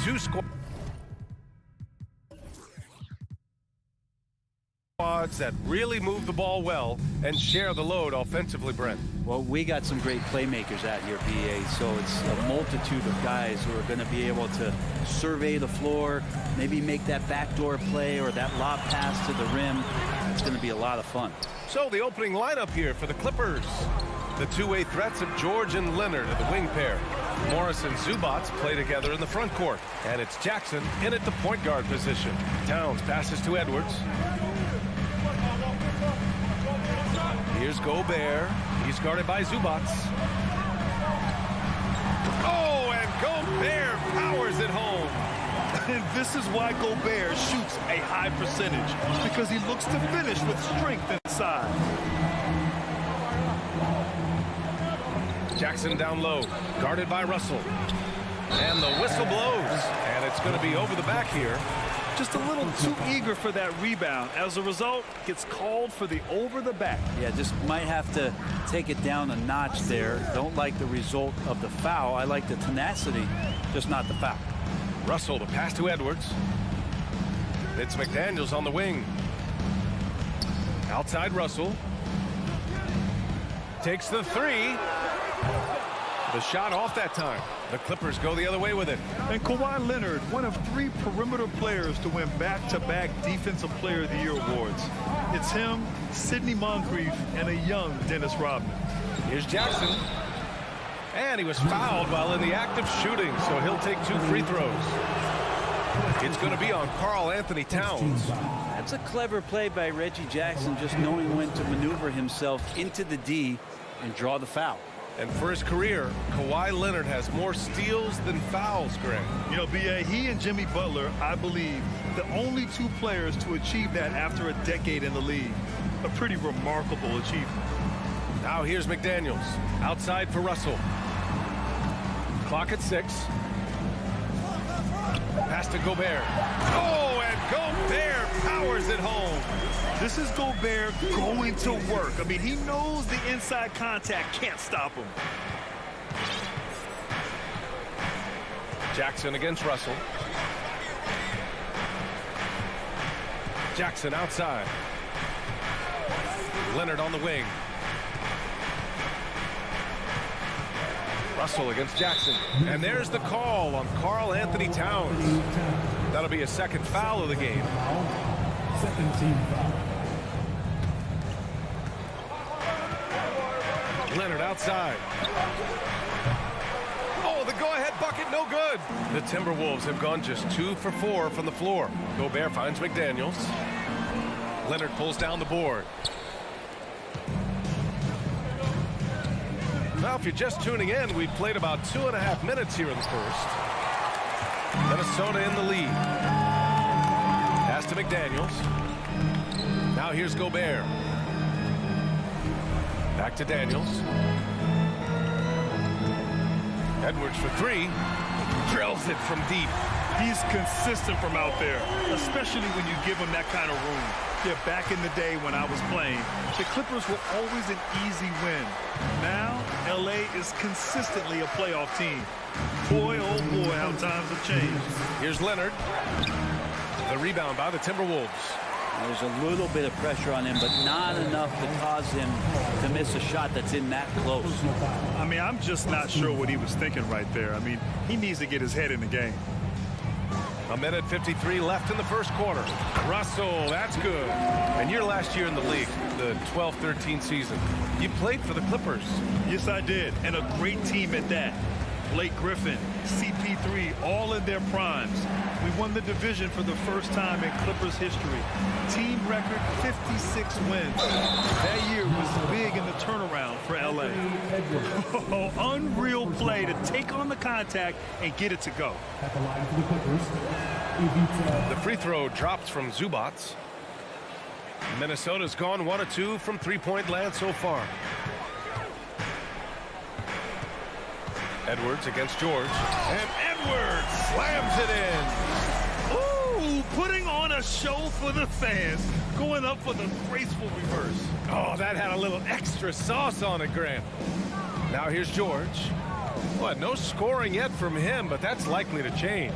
two squads that really move the ball well and share the load offensively, Brent. Well, we got some great playmakers out here, BA, so it's a multitude of guys who are going to be able to survey the floor, maybe make that backdoor play or that lob pass to the rim. It's going to be a lot of fun. So the opening lineup here for the Clippers. The two-way threats of George and Leonard at the wing pair. Morris and Zubats play together in the front court. And it's Jackson in at the point guard position. Towns passes to Edwards. Here's Gobert. He's guarded by Zubats. Oh, and Gobert powers it home. And this is why Gobert shoots a high percentage, because he looks to finish with strength inside. Jackson down low, guarded by Russell. And the whistle blows, and it's going to be over the back here. Just a little too eager for that rebound. As a result, gets called for the over the back. Yeah, just might have to take it down a notch there. Don't like the result of the foul. I like the tenacity, just not the foul. Russell, the pass to Edwards. It's McDaniels on the wing. Outside Russell. Takes the three. The shot off that time. The Clippers go the other way with it. And Kawhi Leonard, one of 3 perimeter players to win back-to-back Defensive Player of the Year awards. It's him, Sidney Moncrief, and a young Dennis Rodman. Here's Jackson. And he was fouled while in the act of shooting, so he'll take 2 free throws. It's going to be on Karl Anthony Towns. That's a clever play by Reggie Jackson, just knowing when to maneuver himself into the D and draw the foul. And for his career, Kawhi Leonard has more steals than fouls, Greg. You know, B.A., he and Jimmy Butler, I believe, the only 2 players to achieve that after a decade in the league. A pretty remarkable achievement. Now here's McDaniels. Outside for Russell. Clock at 6. Pass to Gobert. Oh, and Gobert powers it home. This is Gobert going to work. I mean, he knows the inside contact can't stop him. Jackson against Russell. Jackson outside. Leonard on the wing. Russell against Jackson. And there's the call on Karl Anthony Towns. That'll be a second foul of the game. Second team foul. Leonard outside. Oh, the go-ahead bucket, no good. The Timberwolves have gone just 2 for 4 from the floor. Gobert finds McDaniels. Leonard pulls down the board. Now, if you're just tuning in, we've played about 2.5 minutes here in the first. Minnesota in the lead. Pass to McDaniels. Now here's Gobert. Back to Daniels. Edwards for 3. Drills it from deep. He's consistent from out there, especially when you give him that kind of room. Yeah, back in the day when I was playing, the Clippers were always an easy win. Now, LA is consistently a playoff team. Boy, oh boy, how times have changed. Here's Leonard. The rebound by the Timberwolves. There's a little bit of pressure on him, but not enough to cause him to miss a shot that's in that close. I mean, I'm just not sure what he was thinking right there. I mean, he needs to get his head in the game. 1:53 left in the first quarter. Russell, that's good. And your last year in the league, the 12-13 season, you played for the Clippers. Yes, I did, and a great team at that. Blake Griffin, CP3, all in their primes. We won the division for the first time in Clippers history. Team record 56 wins. That year was big in the turnaround for LA. Oh, unreal play to take on the contact and get it to go. At the line for the Clippers, The free throw drops from Zubats. Minnesota's gone 1 of 2 from three-point land so far. Edwards against George. And Edwards slams it in. Ooh, putting on a show for the fans. Going up for the graceful reverse. Oh, that had a little extra sauce on it, Grant. Now here's George. Well, no scoring yet from him, but that's likely to change.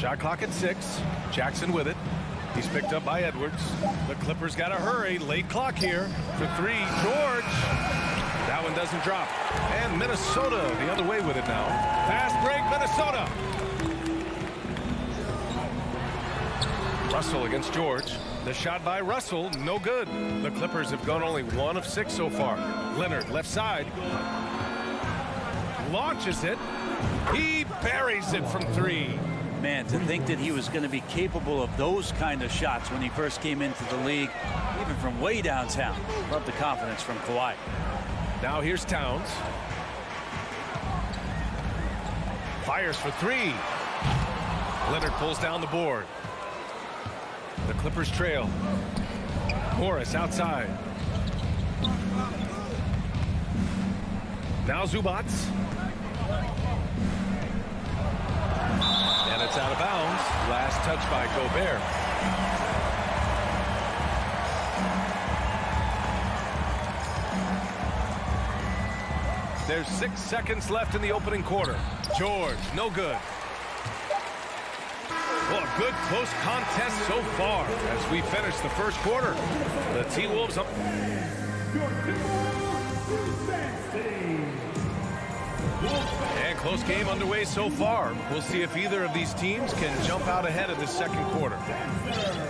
Shot clock at 6. Jackson with it. He's picked up by Edwards. The Clippers got to hurry. Late clock here for 3. George. That one doesn't drop. And Minnesota the other way with it now. Fast break, Minnesota. Russell against George. The shot by Russell, no good. The Clippers have gone only 1 of 6 so far. Leonard, left side. Launches it. He buries it from 3. Man, to think that he was going to be capable of those kind of shots when he first came into the league, even from way downtown. Love the confidence from Kawhi. Now here's Towns. Fires for 3. Leonard pulls down the board. The Clippers trail. Morris outside. Now Zubats. And it's out of bounds. Last touch by Gobert. There's 6 seconds left in the opening quarter. George, no good. Well, a good close contest so far as we finish the first quarter. The T-Wolves up. And close game underway so far. We'll see if either of these teams can jump out ahead of the second quarter.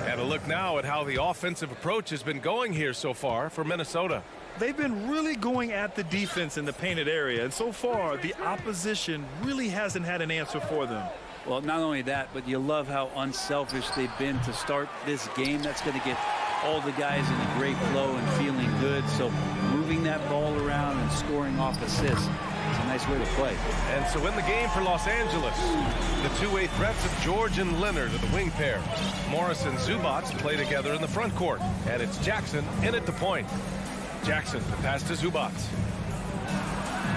And a look now at how the offensive approach has been going here so far for Minnesota. They've been really going at the defense in the painted area, and so far the opposition really hasn't had an answer for them. Well, not only that, but you love how unselfish they've been to start this game. That's going to get all the guys in a great flow and feeling good. So moving that ball around and scoring off assists is a nice way to play. And so in the game for Los Angeles, the two-way threats of George and Leonard are the wing pair. Morris and Zubats play together in the front court. And it's Jackson in at the point. Jackson, the pass to Zubats.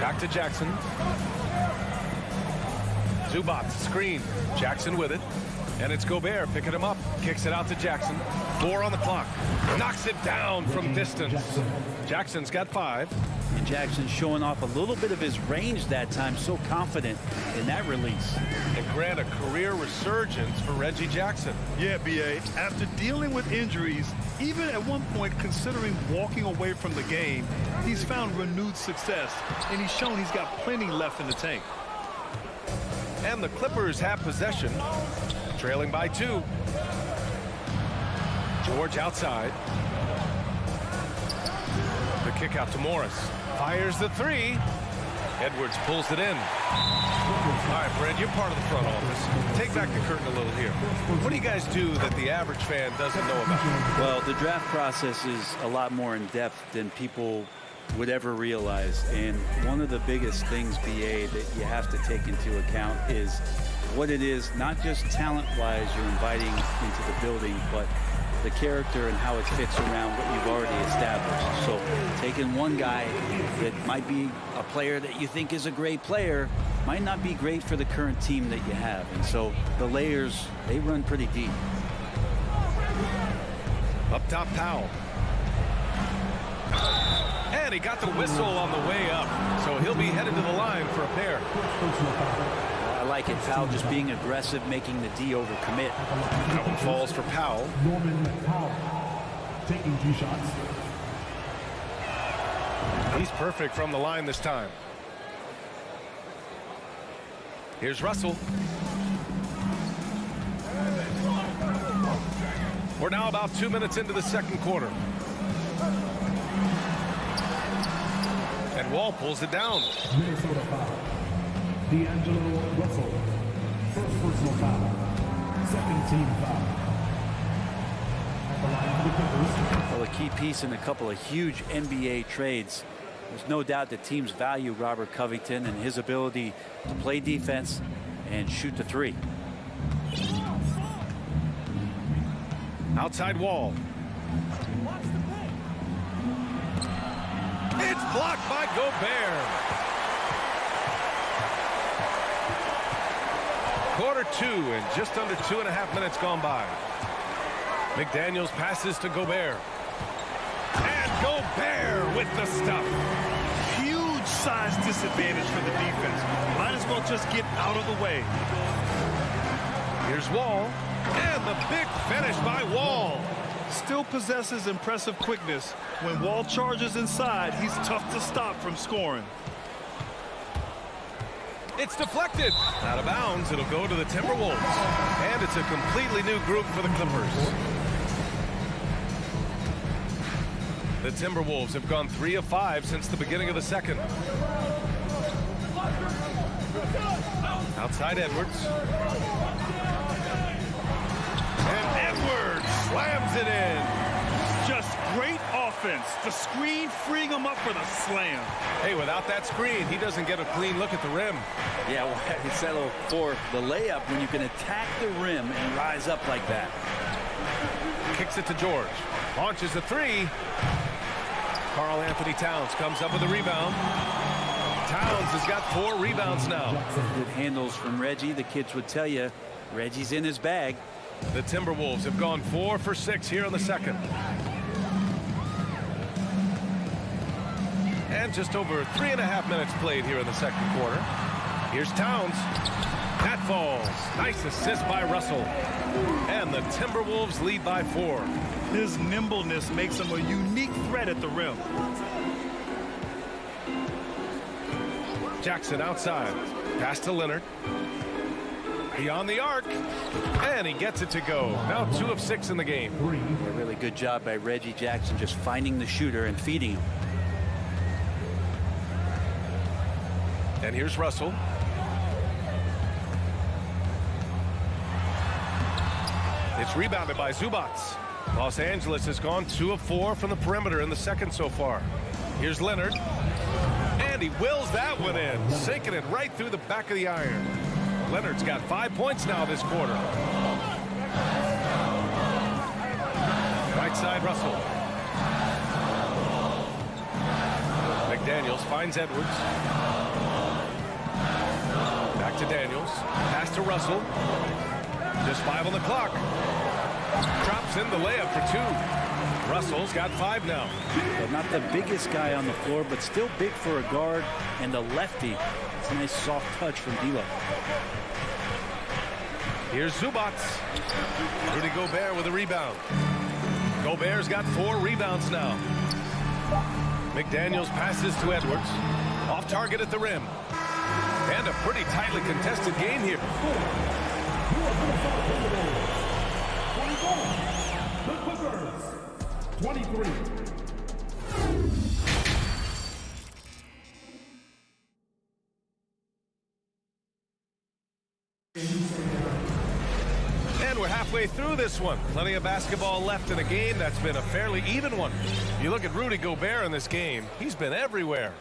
Back to Jackson. Zubats, screen. Jackson with it. And it's Gobert picking him up. Kicks it out to Jackson. 4 on the clock. Knocks it down from distance. Jackson's got 5. And Jackson showing off a little bit of his range that time. So confident in that release. And grant a career resurgence for Reggie Jackson. Yeah, B.A. After dealing with injuries, even at one point considering walking away from the game, he's found renewed success. And he's shown he's got plenty left in the tank. And the Clippers have possession, trailing by 2. George outside. The kick out to Morris. Fires the 3. Edwards pulls it in. All right, Brad, you're part of the front office. Take back the curtain a little here. What do you guys do that the average fan doesn't know about? Well, the draft process is a lot more in depth than people would ever realize. And one of the biggest things, BA, that you have to take into account is what it is, not just talent-wise you're inviting into the building, but the character and how it fits around what you've already established. So taking one guy that might be a player that you think is a great player might not be great for the current team that you have. And so the layers, they run pretty deep. Up top, Powell. And he got the whistle on the way up, so he'll be headed to the line for a pair. I like it. Powell just being aggressive, making the D overcommit. That one falls for Powell. Norman Powell taking 2 shots. He's perfect from the line this time. Here's Russell. We're now about 2 minutes into the second quarter. And Wall pulls it down. Minnesota foul. D'Angelo Russell. First personal foul. Second team foul. At the line for the Clippers. Well, a key piece in a couple of huge NBA trades. There's no doubt that teams value Robert Covington and his ability to play defense and shoot the 3. Outside Wall. It's blocked by Gobert. Quarter 2 and just under 2.5 minutes gone by. McDaniels passes to Gobert. And Gobert with the stuff. Huge size disadvantage for the defense. Might as well just get out of the way. Here's Wall, and the big finish by Wall. Still possesses impressive quickness. When Wall charges inside, he's tough to stop from scoring. It's deflected. Out of bounds, it'll go to the Timberwolves. And it's a completely new group for the Clippers. The Timberwolves have gone 3 of 5 since the beginning of the second. Outside Edwards. And Edwards slams it in. Just great offense. The screen freeing him up for the slam. Hey, without that screen, he doesn't get a clean look at the rim. Yeah, well, you settle for the layup when you can attack the rim and rise up like that. Kicks it to George. Launches a three. Karl Anthony Towns comes up with a rebound. Towns has got 4 rebounds now. Good handles from Reggie. The kids would tell you Reggie's in his bag. The Timberwolves have gone 4 for 6 here in the second. And just over 3.5 minutes played here in the second quarter. Here's Towns. That falls. Nice assist by Russell. And the Timberwolves lead by 4. His nimbleness makes him a unique threat at the rim. Jackson outside. Pass to Leonard. Beyond the arc. And he gets it to go. Now 2 of 6 in the game. A really good job by Reggie Jackson just finding the shooter and feeding him. And here's Russell. It's rebounded by Zubats. Los Angeles has gone 2 of 4 from the perimeter in the second so far. Here's Leonard. And he wills that one in, sinking it right through the back of the iron. Leonard's got 5 points now this quarter. Right side, Russell. McDaniels finds Edwards. Back to Daniels. Pass to Russell. Just 5 on the clock. Drops in the layup for 2. Russell's got 5 now. Well, not the biggest guy on the floor, but still big for a guard and a lefty. It's a nice soft touch from D'Lo. Here's Zubats. Rudy Gobert with a rebound. Gobert's got 4 rebounds now. McDaniels passes to Edwards. Off target at the rim. And a pretty tightly contested game here. The Clippers, 23. And we're halfway through this one. Plenty of basketball left in a game that's been a fairly even one. You look at Rudy Gobert in this game, he's been everywhere.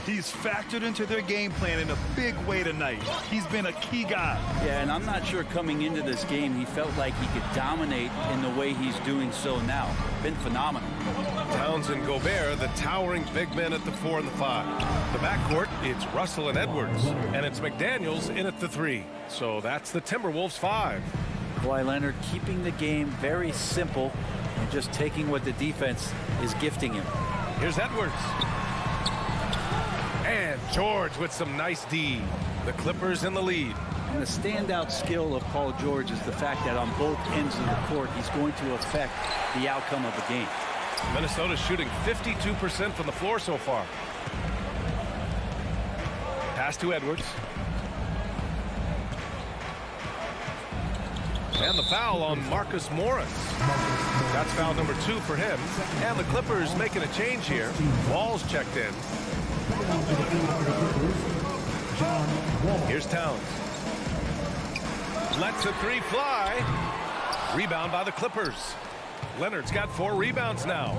He's factored into their game plan in a big way tonight. He's been a key guy. Yeah, and I'm not sure coming into this game he felt like he could dominate in the way he's doing so now. Been phenomenal. Towns and Gobert, the towering big men at the 4 and the 5. The backcourt, it's Russell and Edwards. And it's McDaniels in at the 3. So that's the Timberwolves 5. Kawhi Leonard keeping the game very simple and just taking what the defense is gifting him. Here's Edwards. And George with some nice D. The Clippers in the lead. And the standout skill of Paul George is the fact that on both ends of the court, he's going to affect the outcome of the game. Minnesota's shooting 52% from the floor so far. Pass to Edwards. And the foul on Marcus Morris. That's foul number 2 for him. And the Clippers making a change here. Wall's checked in. Here's Towns. Lets a 3 fly. Rebound by the Clippers. Leonard's got 4 rebounds now.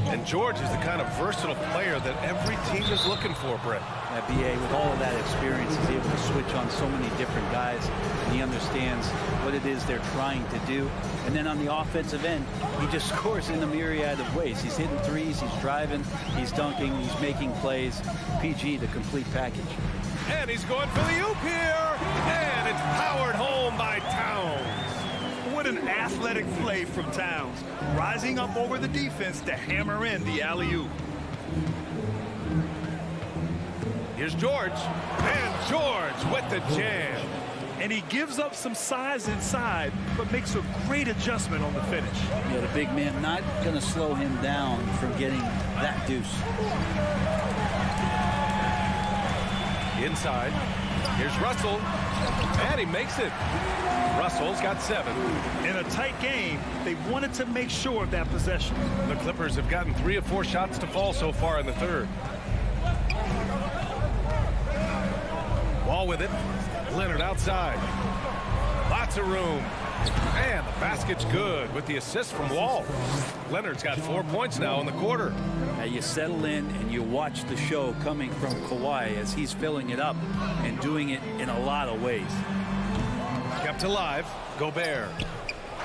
And George is the kind of versatile player that every team is looking for, Brett. That BA, with all of that experience, is able to switch on so many different guys. And he understands what it is they're trying to do. And then on the offensive end, he just scores in a myriad of ways. He's hitting threes, he's driving, he's dunking, he's making plays. PG, the complete package. And he's going for the oop here. And it's powered home by Towns. What an athletic play from Towns. Rising up over the defense to hammer in the alley-oop. Here's George. And George with the jam. And he gives up some size inside, but makes a great adjustment on the finish. Yeah, the big man not going to slow him down from getting that deuce. Inside, here's Russell, and he makes it. Russell's got 7. In a tight game, they wanted to make sure of that possession. The Clippers have gotten 3 of 4 shots to fall so far in the third. Wall with it. Leonard outside. Lots of room. And the basket's good with the assist from Wall. Leonard's got 4 points now in the quarter. Now you settle in and you watch the show coming from Kawhi as he's filling it up and doing it in a lot of ways. Kept alive. Gobert.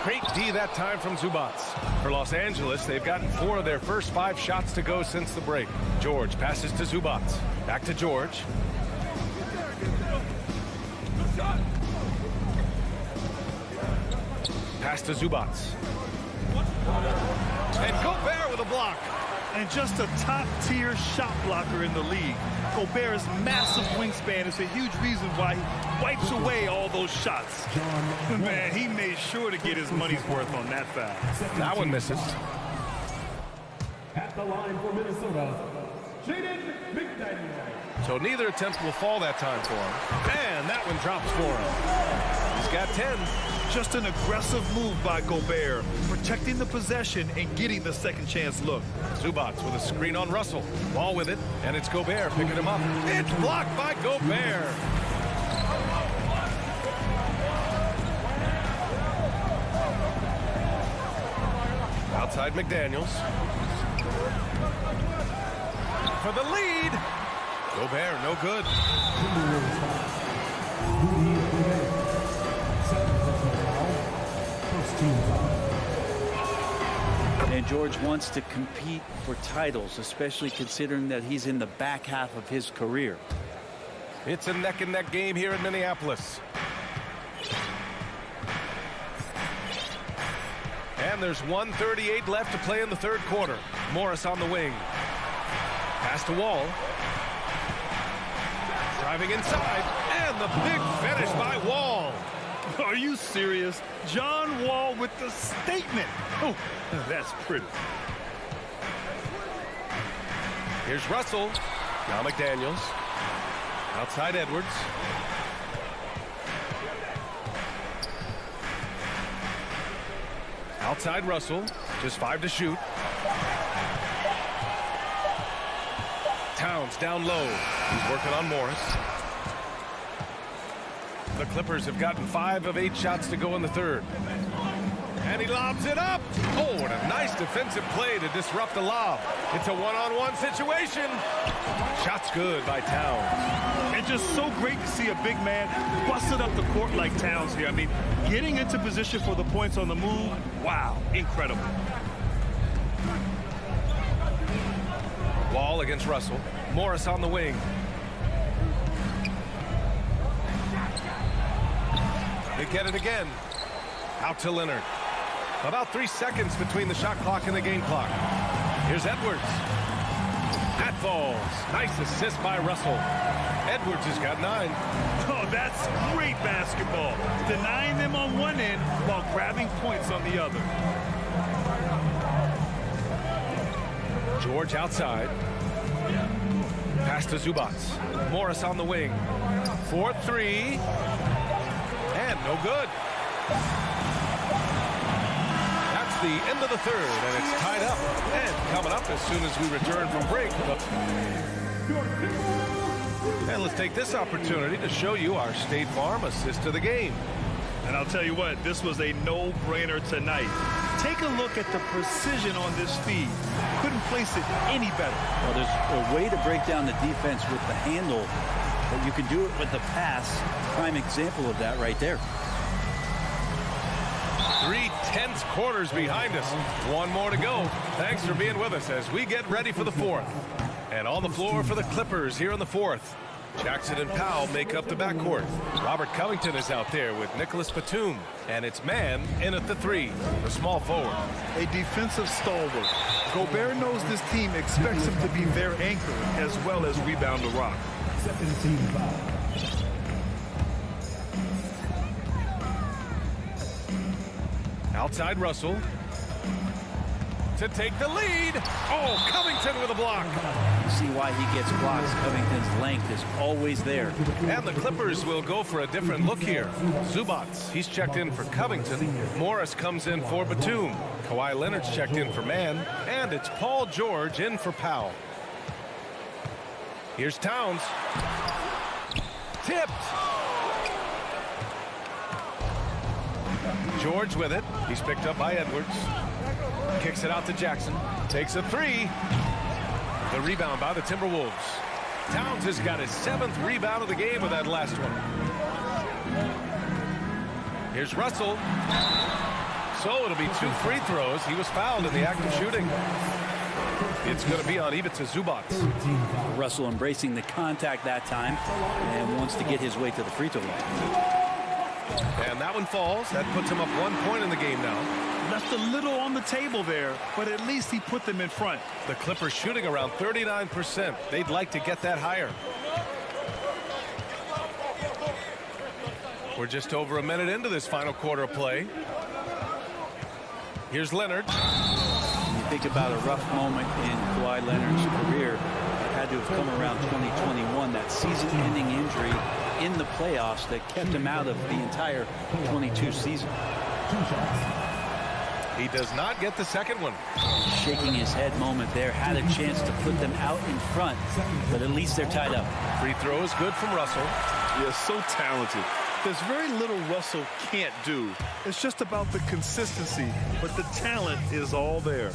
Great D that time from Zubac. For Los Angeles, they've gotten 4 of their first 5 shots to go since the break. George passes to Zubac. Back to George. Pass to Zubac. And Gobert with a block. And just a top-tier shot blocker in the league. Gobert's massive wingspan is a huge reason why he wipes away all those shots. Man, he made sure to get his money's worth on that foul. That one misses. At the line for Minnesota, Jaden McDaniel. So neither attempt will fall that time for him. And that one drops for him. He's got 10. Just an aggressive move by Gobert, protecting the possession and getting the second chance look. Zubac with a screen on Russell. Ball with it, and it's Gobert picking him up. It's blocked by Gobert. Outside McDaniels. For the lead. Gobert, no good. And George wants to compete for titles, especially considering that he's in the back half of his career. It's a neck-and-neck game here in Minneapolis. And there's 1:38 left to play in the third quarter. Morris on the wing. Pass to Wall. Driving inside, and the big finish by Wall. Are you serious? John Wall with the statement. Oh, that's pretty. Here's Russell. Now McDaniels. Outside Edwards. Outside Russell. Just 5 to shoot. Towns down low. He's working on Morris. The Clippers have gotten 5 of 8 shots to go in the third. And he lobs it up. Oh, and a nice defensive play to disrupt the lob. It's a one-on-one situation. Shot's good by Towns. And just so great to see a big man busted up the court like Towns here. I mean, getting into position for the points on the move. Wow, incredible. Wall against Russell. Morris on the wing. They get it again. Out to Leonard. About 3 seconds between the shot clock and the game clock. Here's Edwards. That falls. Nice assist by Russell. Edwards has got 9. Oh, that's great basketball. Denying them on one end while grabbing points on the other. George outside. Pass to Zubac. Morris on the wing. 4-3. And no good. That's the end of the third, and it's tied up. And coming up as soon as we return from break. And let's take this opportunity to show you our State Farm assist to the game. And I'll tell you what, this was a no-brainer tonight. Take a look at the precision on this feed. Couldn't place it any better. Well, there's a way to break down the defense with the handle, but you can do it with the pass. Prime example of that right there. 3 tense quarters behind us. 1 more to go. Thanks for being with us as we get ready for the fourth. And on the floor for the Clippers here in the fourth. Jackson and Powell make up the backcourt. Robert Covington is out there with Nicholas Batum. And it's Mann in at the 3, the small forward. A defensive stalwart. Gobert knows this team expects him to be their anchor as well as rebound the rock. Second team foul. Outside Russell to take the lead. Oh, Covington with a block. You see why he gets blocks. Covington's length is always there. And the Clippers will go for a different look here. Zubats, he's checked in for Covington. Morris comes in for Batum. Kawhi Leonard's checked in for Mann. And it's Paul George in for Powell. Here's Towns. Tipped. George with it. He's picked up by Edwards. Kicks it out to Jackson. Takes a three. The rebound by the Timberwolves. Towns has got his 7th rebound of the game with that last one. Here's Russell. So it'll be 2 free throws. He was fouled in the act of shooting. It's going to be on Ivica Zubats. Russell embracing the contact that time and wants to get his way to the free throw line. And that one falls. That puts him up 1 point in the game now. Left a little on the table there, but at least he put them in front. The Clippers shooting around 39%. They'd like to get that higher. We're just over a minute into this final quarter of play. Here's Leonard. When you think about a rough moment in Kawhi Leonard's career, it had to have come around 2021, that season-ending injury in the playoffs that kept him out of the entire 22 season. He does not get the second one. Shaking his head moment there, had a chance to put them out in front, but at least they're tied up. Free throw is good from Russell. Yeah, so talented. There's very little Russell can't do. It's just about the consistency, but the talent is all there.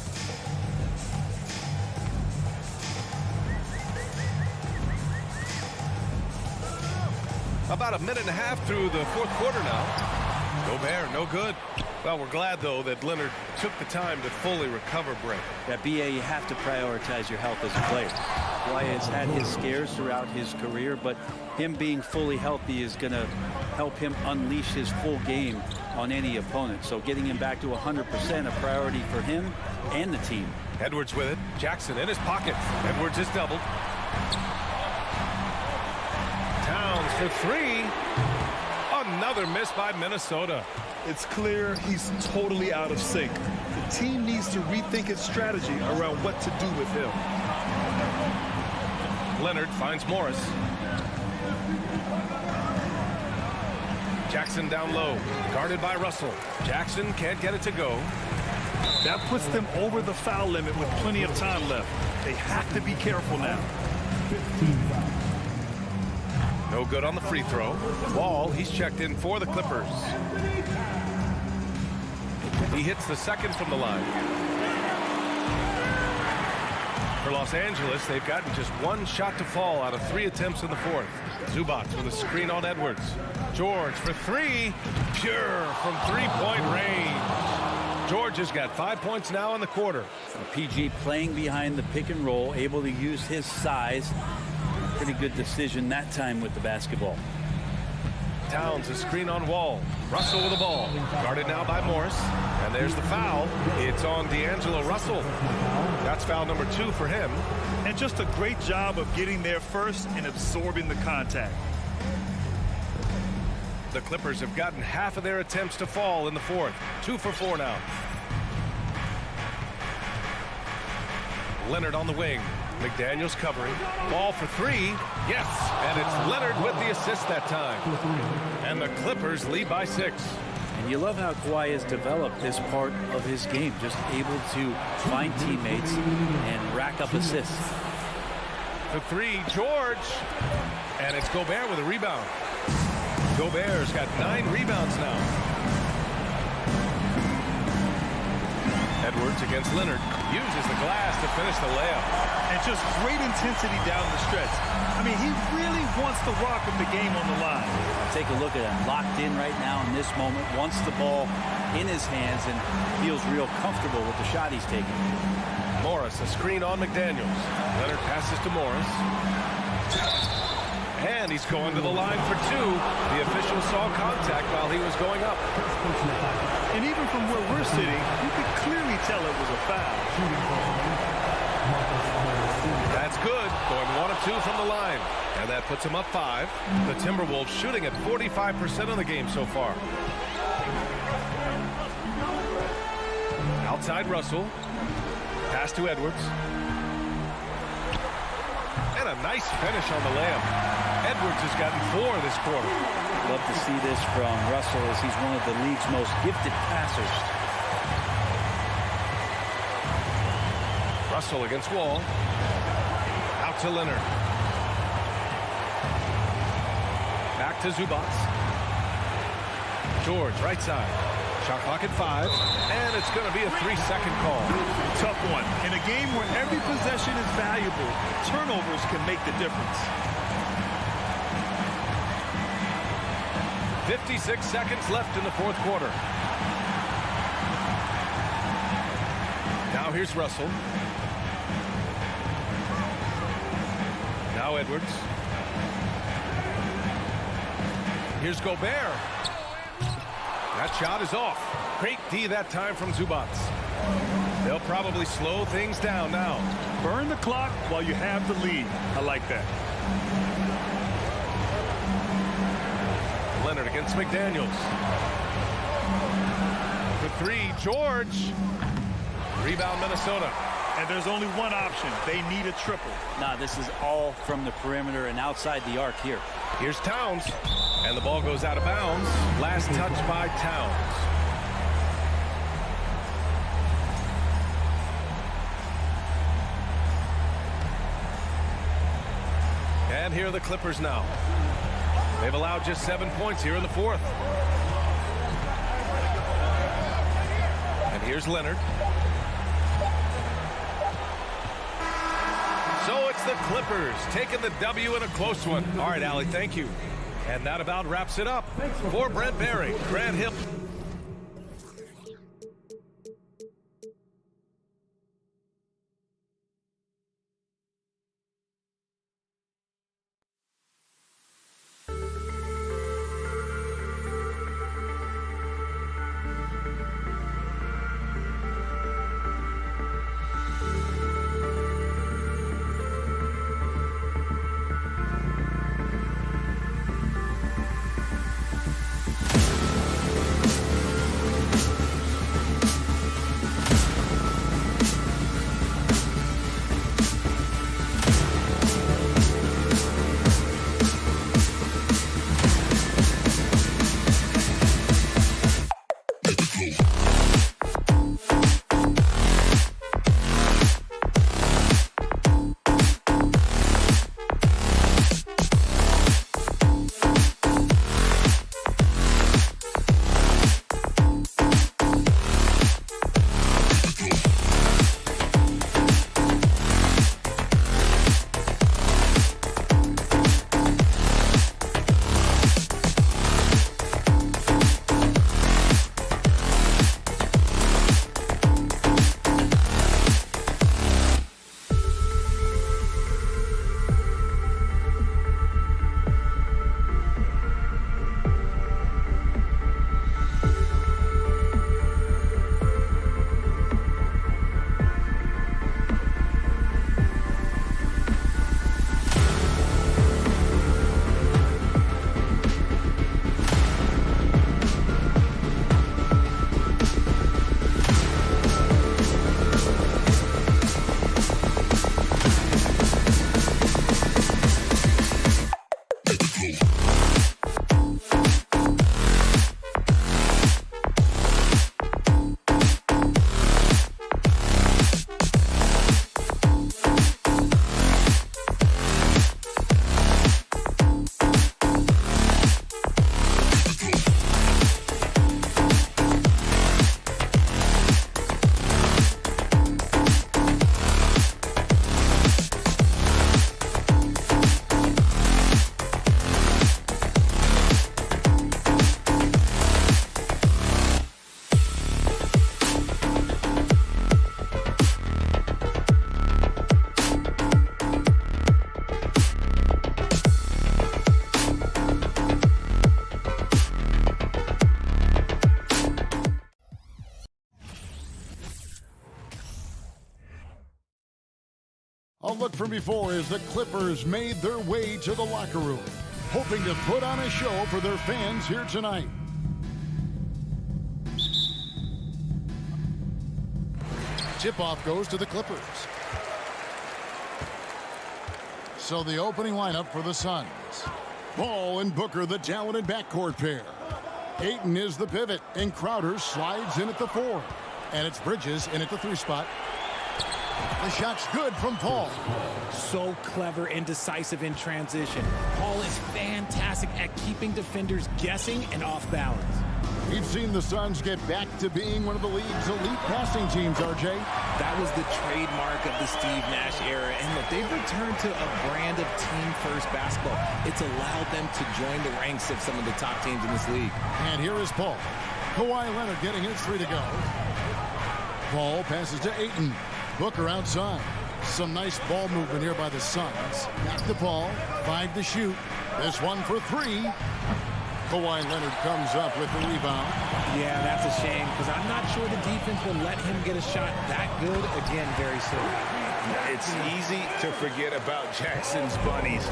About a minute and a half through the 4th quarter now. Gobert, no good. Well, we're glad, though, that Leonard took the time to fully recover Brent. That BA, you have to prioritize your health as a player. Kawhi has had his scares throughout his career, but him being fully healthy is going to help him unleash his full game on any opponent. So getting him back to 100% a priority for him and the team. Edwards with it. Jackson in his pocket. Edwards is doubled. Towns for 3. Another miss by Minnesota. It's clear he's totally out of sync. The team needs to rethink its strategy around what to do with him. Leonard finds Morris. Jackson down low, guarded by Russell. Jackson can't get it to go. That puts them over the foul limit with plenty of time left. They have to be careful now. No good on the free throw. Wall, he's checked in for the Clippers. He hits the second from the line. For Los Angeles, they've gotten just 1 shot to fall out of 3 attempts in the 4th. Zubats with a screen on Edwards. George for 3. Pure from 3-point range. George has got 5 points now in the quarter. PG playing behind the pick and roll, able to use his size. Pretty good decision that time with the basketball. Towns a screen on Wall. Russell with the ball. Guarded now by Morris. And there's the foul. It's on D'Angelo Russell. That's foul number 2 for him. And just a great job of getting there first and absorbing the contact. The Clippers have gotten half of their attempts to fall in the 4th. 2 for 4 now. Leonard on the wing. McDaniels covering. Ball for 3. Yes. And it's Leonard with the assist that time. And the Clippers lead by 6. And you love how Kawhi has developed this part of his game. Just able to find teammates and rack up assists. For 3, George. And it's Gobert with a rebound. Gobert's got 9 rebounds now. Edwards against Leonard. Uses the glass to finish the layup. And just great intensity down the stretch. I mean, he really wants the rock of the game on the line. Take a look at him. Locked in right now in this moment. Wants the ball in his hands and feels real comfortable with the shot he's taking. Morris, a screen on McDaniels. Leonard passes to Morris. And he's going to the line for 2. The official saw contact while he was going up. And even from where we're sitting, you could clearly tell it was a foul. That's good. Going 1 of 2 from the line. And that puts him up 5. The Timberwolves shooting at 45% of the game so far. outside Russell. Pass to Edwards. And a nice finish on the layup. Edwards has gotten 4 this quarter. Love to see this from Russell, as he's one of the league's most gifted passers. Russell against Wall. Out to Leonard. Back to Zubats. George, right side. Shot clock at 5. And it's going to be a 3-second call. Tough one. In a game where every possession is valuable, turnovers can make the difference. 56 seconds left in the fourth quarter. Now here's Russell. Now Edwards. Here's Gobert. That shot is off. Great D that time from Zubats. They'll probably slow things down now. Burn the clock while you have the lead. I like that. Leonard against McDaniels. For 3, George. Rebound, Minnesota. And there's only one option. They need a triple. Nah, this is all from the perimeter and outside the arc here. Here's Towns. And the ball goes out of bounds. Last touch by Towns. And here are the Clippers now. They've allowed just 7 points here in the fourth. And here's Leonard. So it's the Clippers taking the W in a close one. All right, Allie, thank you. And that about wraps it up. For Brent Barry, Grant Hill. A look from before as the Clippers made their way to the locker room, hoping to put on a show for their fans here tonight. Tip-off goes to the Clippers. So the opening lineup for the Suns. Ball and Booker, the talented backcourt pair. Ayton is the pivot, and Crowder slides in at the 4. And it's Bridges in at the 3 spot. The shot's good from Paul. So clever and decisive in transition. Paul is fantastic at keeping defenders guessing and off balance. We've seen the Suns get back to being one of the league's elite passing teams, RJ. That was the trademark of the Steve Nash era, and look, they've returned to a brand of team-first basketball. It's allowed them to join the ranks of some of the top teams in this league. And here is Paul. Kawhi Leonard getting his 3 to go. Paul passes to Ayton. Booker outside. Some nice ball movement here by the Suns. Back to Paul. 5 to shoot. This one for 3. Kawhi Leonard comes up with the rebound. Yeah, that's a shame, because I'm not sure the defense will let him get a shot that good again very soon. It's easy to forget about Jackson's bunnies,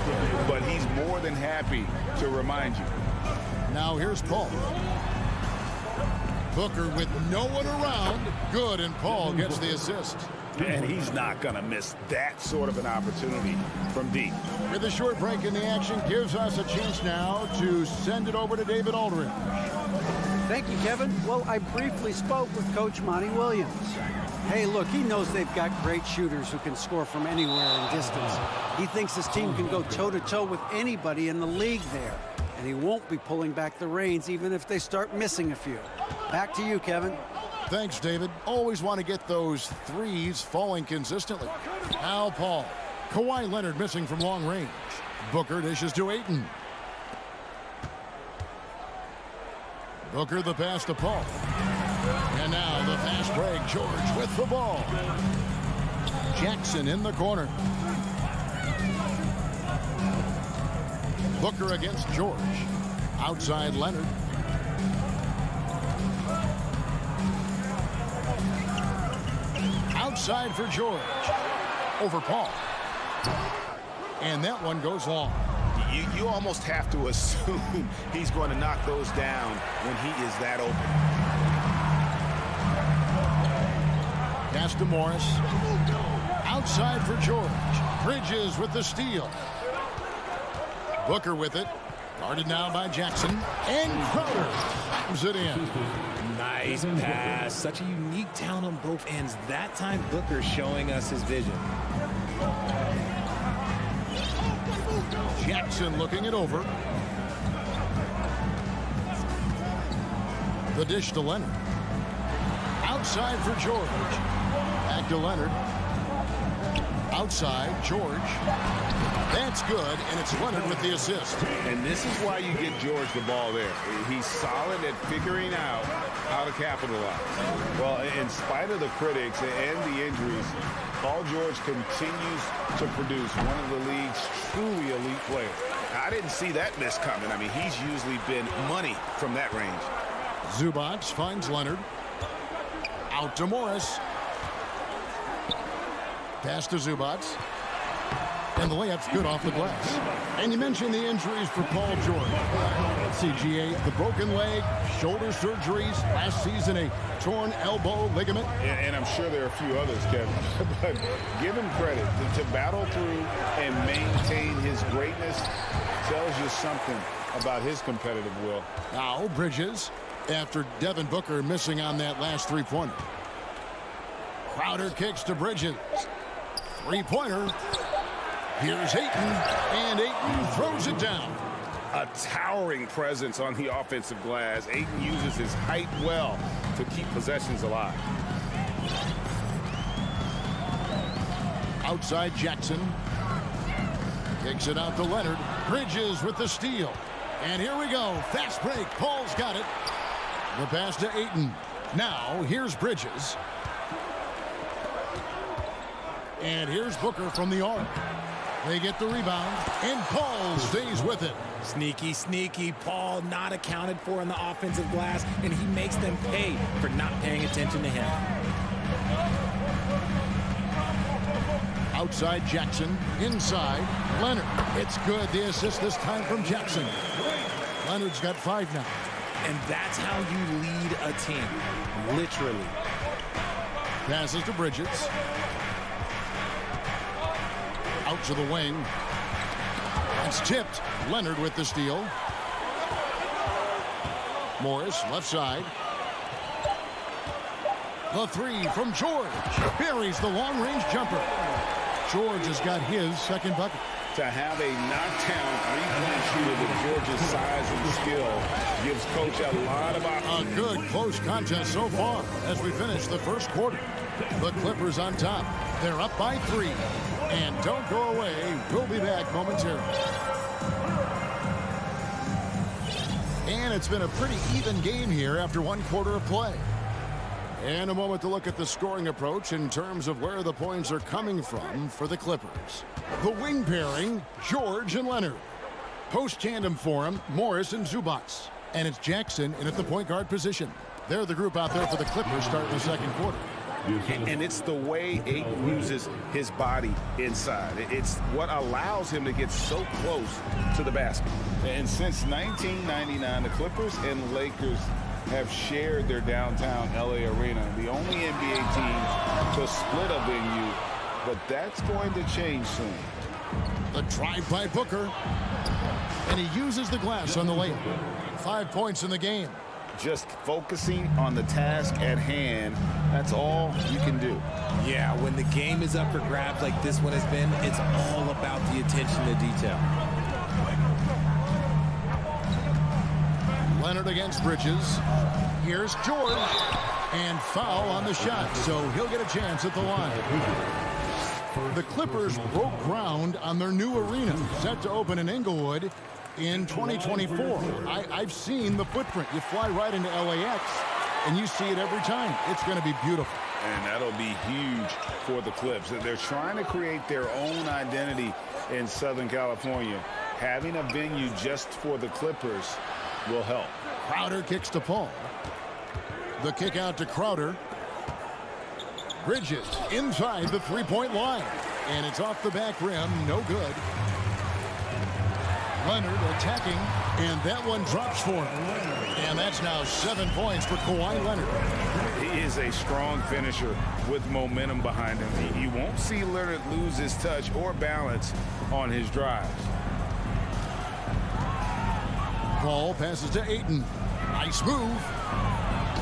but he's more than happy to remind you. Now here's Paul. Booker with no one around. Good, and Paul gets the assist. And he's not going to miss that sort of an opportunity from deep. With a short break in the action, gives us a chance now to send it over to David Aldridge. Thank you, Kevin. Well, I briefly spoke with Coach Monty Williams. Hey, look, he knows they've got great shooters who can score from anywhere in distance. He thinks his team can go toe-to-toe with anybody in the league there. And he won't be pulling back the reins even if they start missing a few. Back to you, Kevin. Thanks, David. Always want to get those threes falling consistently. Now Paul. Kawhi Leonard missing from long range. Booker dishes to Ayton. Booker the pass to Paul. And now the fast break. George with the ball. Jackson in the corner. Booker against George. Outside Leonard. Outside for George. Over Paul. And that one goes long. You almost have to assume he's going to knock those down when he is that open. Pass to Morris. Outside for George. Bridges with the steal. Booker with it. Guarded now by Jackson. And Crowder slams it in. Nice pass. Such a unique talent on both ends. That time, Booker showing us his vision. Jackson looking it over. The dish to Leonard. Outside for George. Back to Leonard. Outside, George. That's good, and it's Leonard with the assist. And this is why you get George the ball there. He's solid at figuring out how to capitalize. Well, in spite of the critics and the injuries, Paul George continues to produce one of the league's truly elite players. I didn't see that miss coming. I mean, he's usually been money from that range. Zubac finds Leonard. Out to Morris. Pass to Zubac. And the layup's good off the glass. And you mentioned the injuries for Paul George. Let's see, GA, the broken leg, shoulder surgeries, last season a torn elbow ligament. And I'm sure there are a few others, Kevin. But give him credit. To battle through and maintain his greatness tells you something about his competitive will. Now Bridges, after Devin Booker missing on that last three-pointer. Crowder kicks to Bridges. Three-pointer. Here's Ayton, and Ayton throws it down. A towering presence on the offensive glass. Ayton uses his height well to keep possessions alive. Outside Jackson. Kicks it out to Leonard. Bridges with the steal. And here we go. Fast break. Paul's got it. The pass to Ayton. Now, here's Bridges. And here's Booker from the arc. They get the rebound, and Paul stays with it. Sneaky, sneaky. Paul not accounted for in the offensive glass, and he makes them pay for not paying attention to him. Outside Jackson, inside Leonard. It's good. The assist this time from Jackson. Leonard's got 5 now. And that's how you lead a team, literally. Passes to Bridges. Out to the wing. It's tipped. Leonard with the steal. Morris, left side. The three from George. Buries the long-range jumper. George has got his second bucket. To have a knockdown three-point shooter with George's size and skill gives Coach a lot of options. A good close contest so far as we finish the first quarter. The Clippers on top. They're up by 3. And don't go away. We'll be back momentarily. And it's been a pretty even game here after one quarter of play. And a moment to look at the scoring approach in terms of where the points are coming from for the Clippers. The wing pairing, George and Leonard. Post tandem for him, Morris and Zubac. And it's Jackson in at the point guard position. They're the group out there for the Clippers starting the second quarter. And it's the way Ayton uses his body inside. It's what allows him to get so close to the basket. And since 1999, the Clippers and Lakers have shared their downtown LA arena, the only NBA team to split a venue, but that's going to change soon. The drive by Booker, and he uses the glass on the layup. 5 points in the game. Just focusing on the task at hand, that's all you can do. Yeah, when the game is up for grabs like this one has been, it's all about the attention to detail. Leonard against Bridges. Here's George. And foul on the shot, so he'll get a chance at the line. The Clippers broke ground on their new arena, set to open in Inglewood in 2024. I've seen the footprint. You fly right into LAX, and you see it every time. It's going to be beautiful. And that'll be huge for the Clips. They're trying to create their own identity in Southern California. Having a venue just for the Clippers will help. Crowder kicks to Paul. The kick out to Crowder. Bridges inside the three-point line. And it's off the back rim. No good. Leonard attacking, and that one drops for him. And that's now 7 points for Kawhi Leonard. He is a strong finisher with momentum behind him. You won't see Leonard lose his touch or balance on his drives. Paul passes to Ayton. Nice move.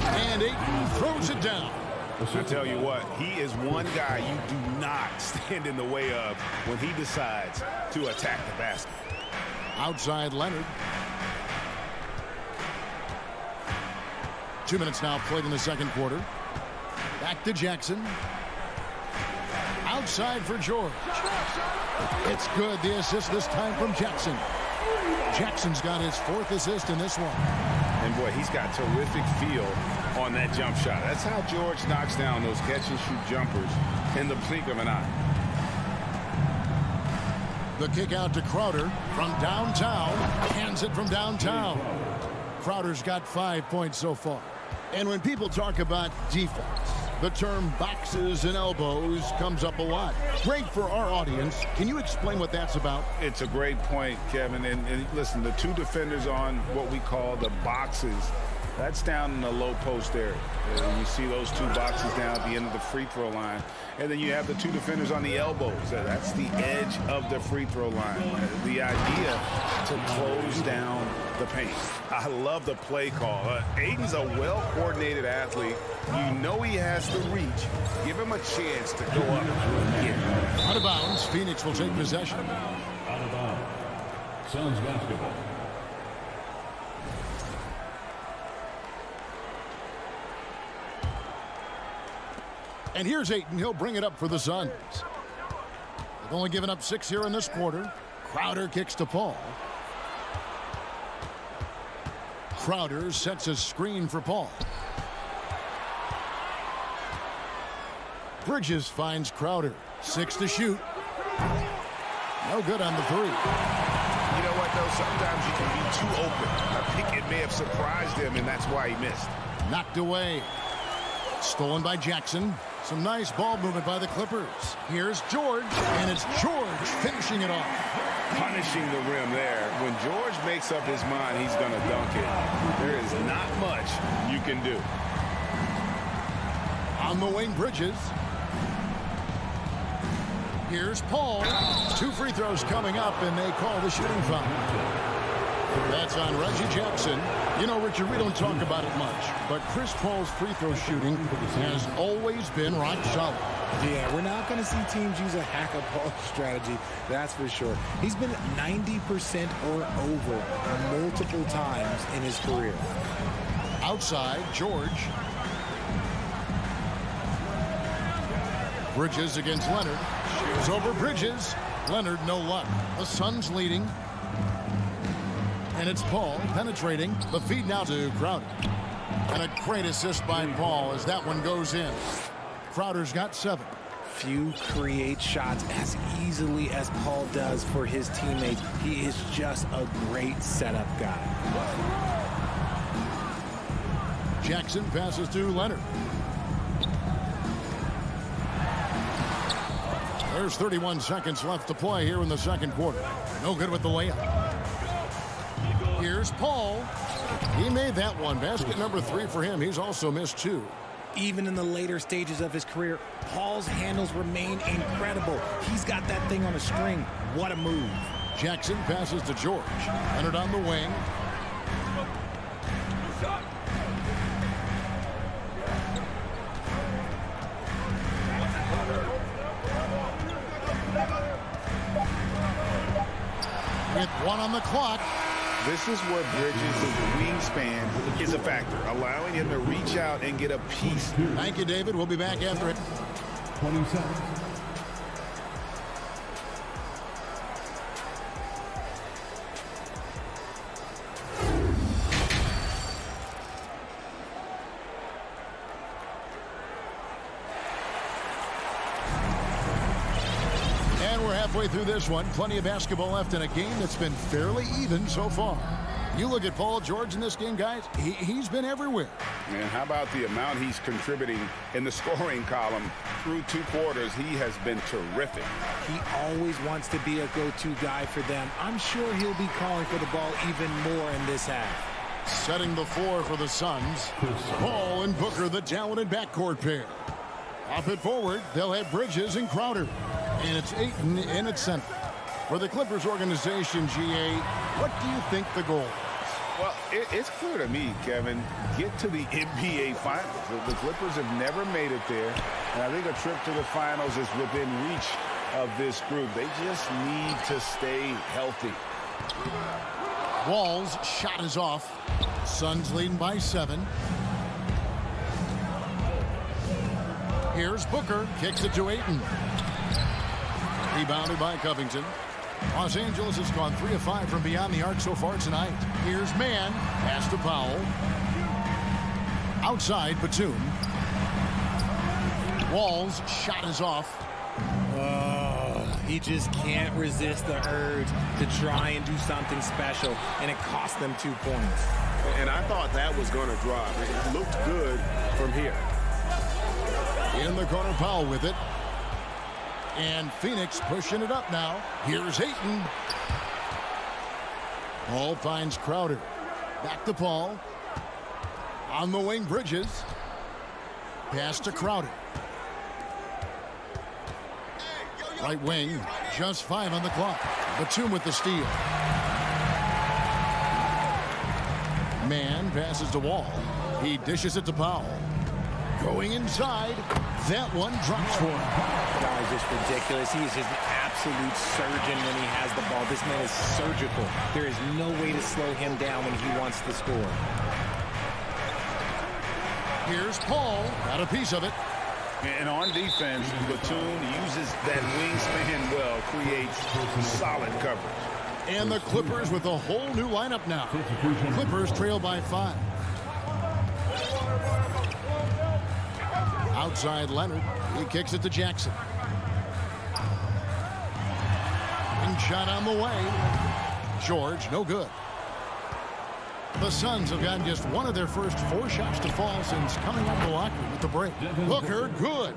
And Ayton throws it down. I tell you what, he is one guy you do not stand in the way of when he decides to attack the basket. Outside Leonard. 2 minutes now played in the second quarter. Back to Jackson. Outside for George. It's good. The assist this time from Jackson. Jackson's got his 4th assist in this one. And boy, he's got terrific feel on that jump shot. That's how George knocks down those catch-and-shoot jumpers in the blink of an eye. The kick out to Crowder from downtown. Hands it from downtown. Crowder's got 5 points so far. And when people talk about defense, the term boxes and elbows comes up a lot. Great for our audience. Can you explain what that's about? It's a great point, Kevin. And listen, the two defenders on what we call the boxes, that's down in the low post area. And you see those two boxes down at the end of the free throw line. And then you have the two defenders on the elbows. That's the edge of the free throw line. The idea to close down the paint. I love the play call. Ayton's a well-coordinated athlete. You know he has the reach. Give him a chance to go up and get it. Out of bounds, Phoenix will take possession. Out of bounds. Suns basketball. And here's Ayton. He'll bring it up for the Suns. They've only given up 6 here in this quarter. Crowder kicks to Paul. Crowder sets a screen for Paul. Bridges finds Crowder. 6 to shoot. No good on the 3. You know what, though? Sometimes you can be too open. I think it may have surprised him, and that's why he missed. Knocked away. Stolen by Jackson. Some nice ball movement by the Clippers. Here's George, and it's George finishing it off. Punishing the rim there. When George makes up his mind he's going to dunk it, there is not much you can do. On the wing, Bridges. Here's Paul. 2 free throws coming up, and they call the shooting foul. That's on Reggie Jackson. You know, Richard, we don't talk about it much, but Chris Paul's free throw shooting has always been rock solid. Yeah, we're not going to see teams use a hack-a-ball strategy, that's for sure. He's been 90% or over multiple times in his career. Outside, George. Bridges against Leonard. Shoots over Bridges. Leonard, no luck. The Suns leading. And it's Paul penetrating. The feed now to Crowder. And a great assist by Paul as that one goes in. Crowder's got 7. Few create shots as easily as Paul does for his teammates. He is just a great setup guy. Jackson passes to Leonard. There's 31 seconds left to play here in the second quarter. No good with the layup. Here's Paul. He made that one. Basket number 3 for him. He's also missed 2. Even in the later stages of his career, Paul's handles remain incredible. He's got that thing on a string. What a move. Jackson passes to George. Leonard on the wing. With 1 on the clock. This is where Bridges' wingspan is a factor, allowing him to reach out and get a piece. Thank you, David. We'll be back after it. 20 seconds. Halfway through this one, plenty of basketball left in a game that's been fairly even so far. You look at Paul George in this game, guys, he's been everywhere. And how about the amount he's contributing in the scoring column through 2 quarters? He has been terrific. He always wants to be a go-to guy for them. I'm sure he'll be calling for the ball even more in this half. Setting the floor for the Suns. Paul and Booker, the talented backcourt pair. Up it forward, they'll have Bridges and Crowder. And it's Ayton in at center. For the Clippers organization, GA, what do you think the goal is? Well, it's clear to me, Kevin, get to the NBA Finals. The Clippers have never made it there, and I think a trip to the Finals is within reach of this group. They just need to stay healthy. Wall's shot is off. Suns leading by 7. Here's Booker, kicks it to Ayton. Rebounded by Covington. Los Angeles has gone 3 of 5 from beyond the arc so far tonight. Here's Mann. Pass to Powell. Outside, Batum. Wall's shot is off. He just can't resist the urge to try and do something special, and it cost them 2 points. And I thought that was going to drop. It looked good from here. In the corner, Powell with it. And Phoenix pushing it up now. Here's Ayton. Paul finds Crowder. Back to Paul. On the wing, Bridges. Pass to Crowder. Right wing, just 5 on the clock. Batum with the steal. Mann passes to Wall. He dishes it to Powell. Going inside. That one drops for him. That is just ridiculous. He is just an absolute surgeon when he has the ball. This man is surgical. There is no way to slow him down when he wants to score. Here's Paul. Got a piece of it. And on defense, Batum uses that wingspan well, creates solid coverage. And the Clippers with a whole new lineup now. Clippers trail by 5. Outside Leonard. He kicks it to Jackson. And shot on the way. George, no good. The Suns have gotten just one of their first 4 shots to fall since coming out of the locker room with the break. Booker, good.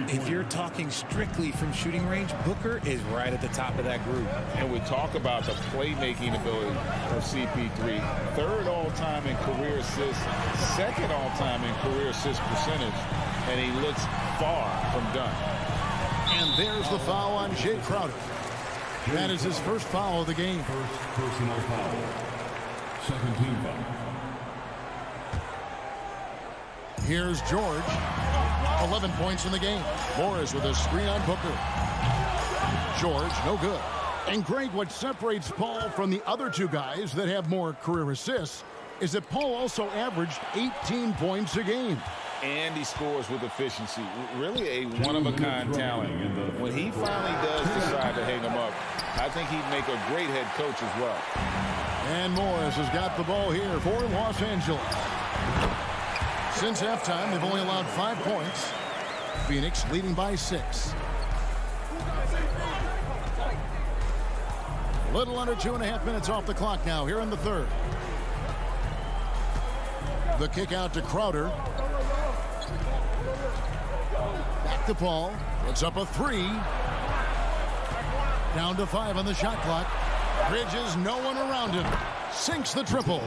If you're talking strictly from shooting range, Booker is right at the top of that group. And we talk about the playmaking ability of CP3. 3rd all-time in career assists, 2nd all-time in career assist percentage. and he looks far from done. And there's the foul on Jay Crowder. That is his first foul of the game. First personal foul. Second team foul. Here's George. 11 points in the game. Morris with a screen on Booker. George, no good. And Greg, what separates Paul from the other two guys that have more career assists is that Paul also averaged 18 points a game. And he scores with efficiency. Really a one-of-a-kind talent. When he finally does decide to hang him up, I think he'd make a great head coach as well. And Morris has got the ball here for Los Angeles. Since halftime, they've only allowed 5 points. Phoenix leading by 6. Little under 2.5 minutes off the clock now here in the third. The kick out to Crowder. Back to Paul. Puts up a 3. Down to 5 on the shot clock. Bridges, no one around him. Sinks the triple.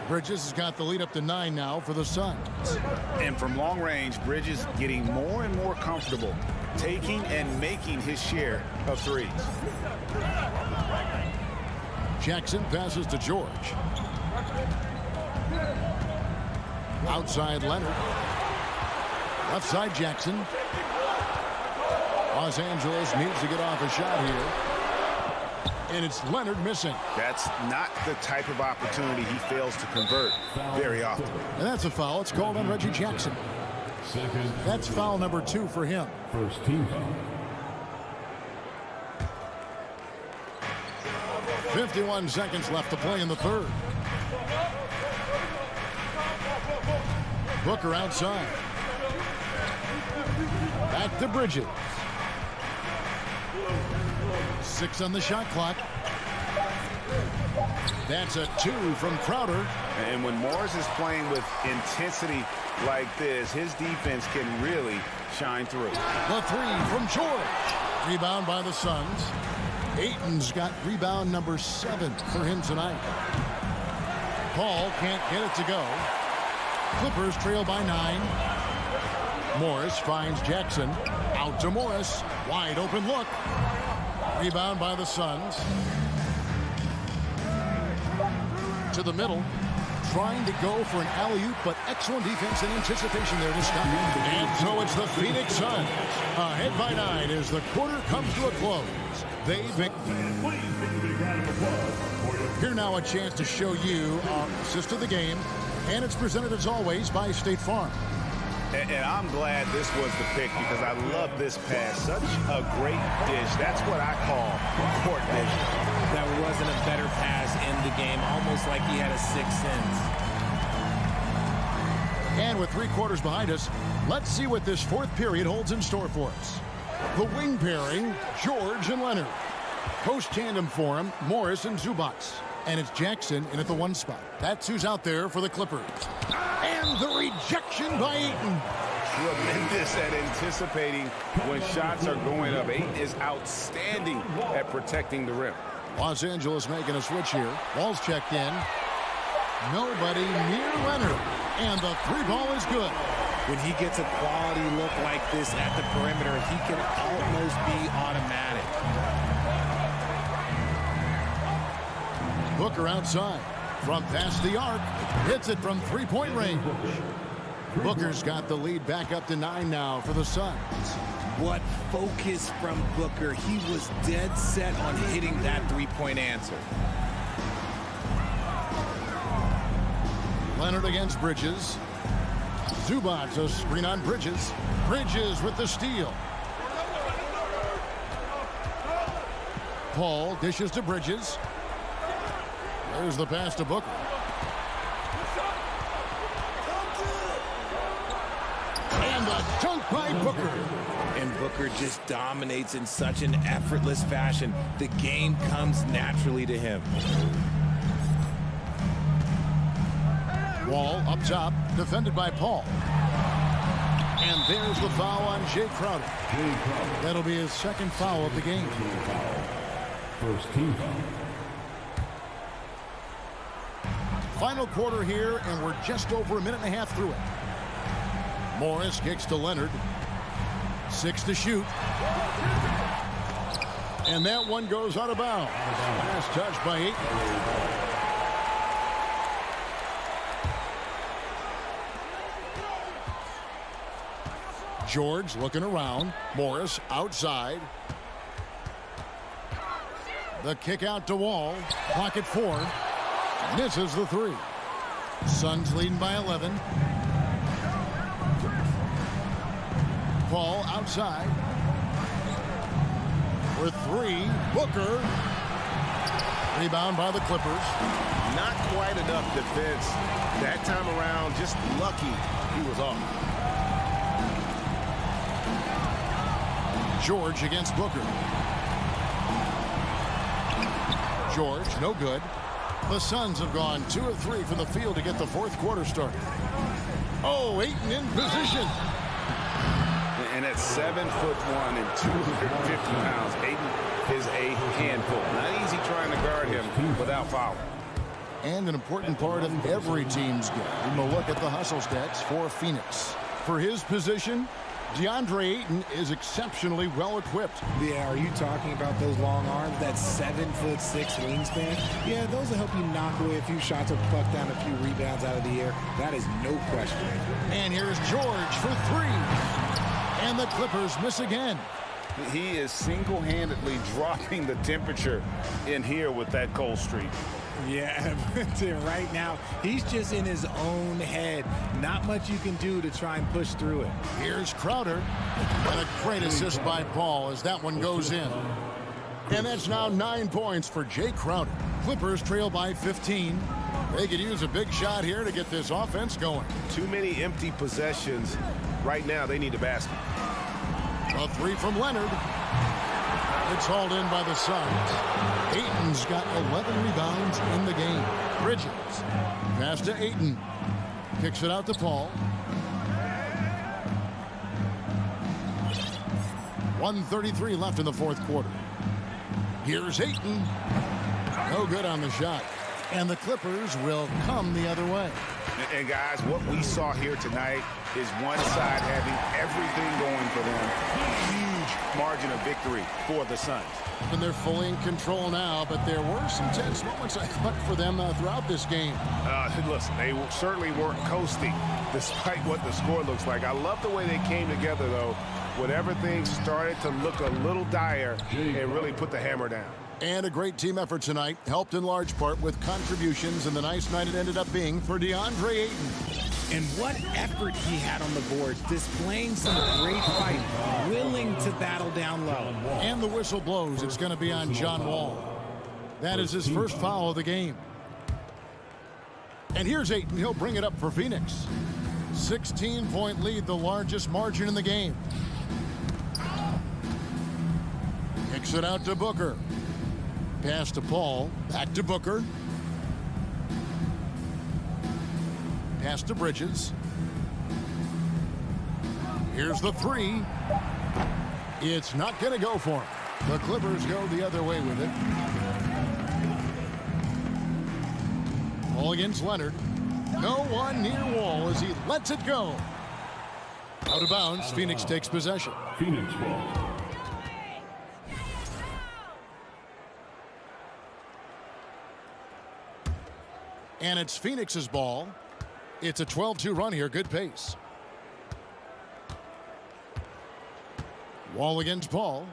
Bridges has got the lead up to 9 now for the Suns. And from long range, Bridges getting more and more comfortable taking and making his share of threes. Jackson passes to George. Outside Leonard. Left side Jackson. Los Angeles needs to get off a shot here. And it's Leonard missing. That's not the type of opportunity he fails to convert very often. And that's a foul. It's called on Reggie Jackson. Second. That's foul number 2 for him. First team foul. 51 seconds left to play in the third. Booker outside. Back to Bridges. 6 on the shot clock. That's a 2 from Crowder. And when Morris is playing with intensity like this, his defense can really shine through. The 3 from George. Rebound by the Suns. Ayton's got rebound number 7 for him tonight. Paul can't get it to go. Clippers trail by 9. Morris finds Jackson. Out to Morris. Wide open look. Rebound by the Suns. To the middle. Trying to go for an alley-oop, but excellent defense and anticipation there to stop. And so it's the Phoenix Suns. Ahead by 9 as the quarter comes to a close. Here now a chance to show you our assist of the game. And it's presented as always by State Farm. And I'm glad this was the pick because I love this pass. Such a great dish. That's what I call court vision. There wasn't a better pass in the game, almost like he had a sixth sense. And with 3 quarters behind us, let's see what this fourth period holds in store for us. The wing pairing, George and Leonard. Post tandem for him, Morris and Zubac. And it's Jackson in at the 1 spot. That's who's out there for the Clippers. And the rejection by Ayton. Tremendous at anticipating when shots are going up. Ayton is outstanding at protecting the rim. Los Angeles making a switch here. Ball's checked in. Nobody near Leonard. And the 3 ball is good. When he gets a quality look like this at the perimeter, he can almost be automatic. Booker outside. From past the arc. Hits it from 3-point range. Booker's got the lead back up to 9 now for the Suns. What focus from Booker. He was dead set on hitting that 3-point answer. Leonard against Bridges. Zubac, a screen on Bridges. Bridges with the steal. Paul dishes to Bridges. There's the pass to Booker. And the dunk by Booker. And Booker just dominates in such an effortless fashion. The game comes naturally to him. Wall up top, defended by Paul. And there's the foul on Jay Crowder. That'll be his 2nd foul of the game. First team foul. Final quarter here, and we're just over a minute and a half through it. Morris kicks to Leonard. 6 to shoot. And that one goes out of bounds. Last touch by Ayton. George looking around. Morris outside. The kick out to Wall. Clock at 4. Misses the 3. Suns leading by 11. Paul outside. For 3. Booker. Rebound by the Clippers. Not quite enough defense that time around. Just lucky he was off. George against Booker. George, no good. The Suns have gone 2 of 3 from the field to get the fourth quarter started. Oh, Ayton in position. And at 7'1" and 250 pounds, Ayton is a handful. Not easy trying to guard him without fouling. And an important part of every team's game. We'll look at the hustle stats for Phoenix. For his position, DeAndre Ayton is exceptionally well equipped. Yeah, are you talking about those long arms, that 7'6" wingspan? Yeah, those will help you knock away a few shots or pluck down a few rebounds out of the air. That is no question. And here's George for 3. And the Clippers miss again. He is single-handedly dropping the temperature in here with that cold streak. Yeah, right now, he's just in his own head. Not much you can do to try and push through it. Here's Crowder. And a great assist by Paul as that one goes in. And that's now 9 points for Jay Crowder. Clippers trail by 15. They could use a big shot here to get this offense going. Too many empty possessions. Right now, they need a basket. A 3 from Leonard. It's hauled in by the Suns. Ayton's got 11 rebounds in the game. Bridges. Pass to Ayton. Kicks it out to Paul. 1:33 left in the fourth quarter. Here's Ayton. No good on the shot. And the Clippers will come the other way. And guys, what we saw here tonight is one side having everything going for them. Huge margin of victory for the Suns. And they're fully in control now, but there were some tense moments, I thought, for them throughout this game. Listen, they certainly weren't coasting despite what the score looks like. I love the way they came together, though, when everything started to look a little dire and really put the hammer down. And a great team effort tonight, helped in large part with contributions, and the nice night it ended up being for DeAndre Ayton. And what effort he had on the boards, displaying some great fight, willing to battle down low. And the whistle blows. It's going to be on John Wall. That is his first foul of the game. And here's Ayton. He'll bring it up for Phoenix. 16-point lead, the largest margin in the game. Kicks it out to Booker. Pass to Paul. Back to Booker. Pass to Bridges. Here's the 3. It's not going to go for him. The Clippers go the other way with it. Ball against Leonard. No one near Wall as he lets it go. Out of bounds. Phoenix takes possession. Phoenix ball. And it's Phoenix's ball. It's a 12-2 run here. Good pace. Wall against Paul.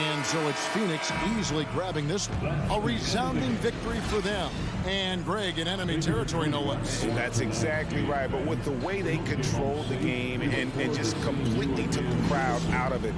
And so it's Phoenix easily grabbing this one. A resounding victory for them. And Greg in enemy territory, no less. That's exactly right. But with the way they controlled the game and just completely took the crowd out of it.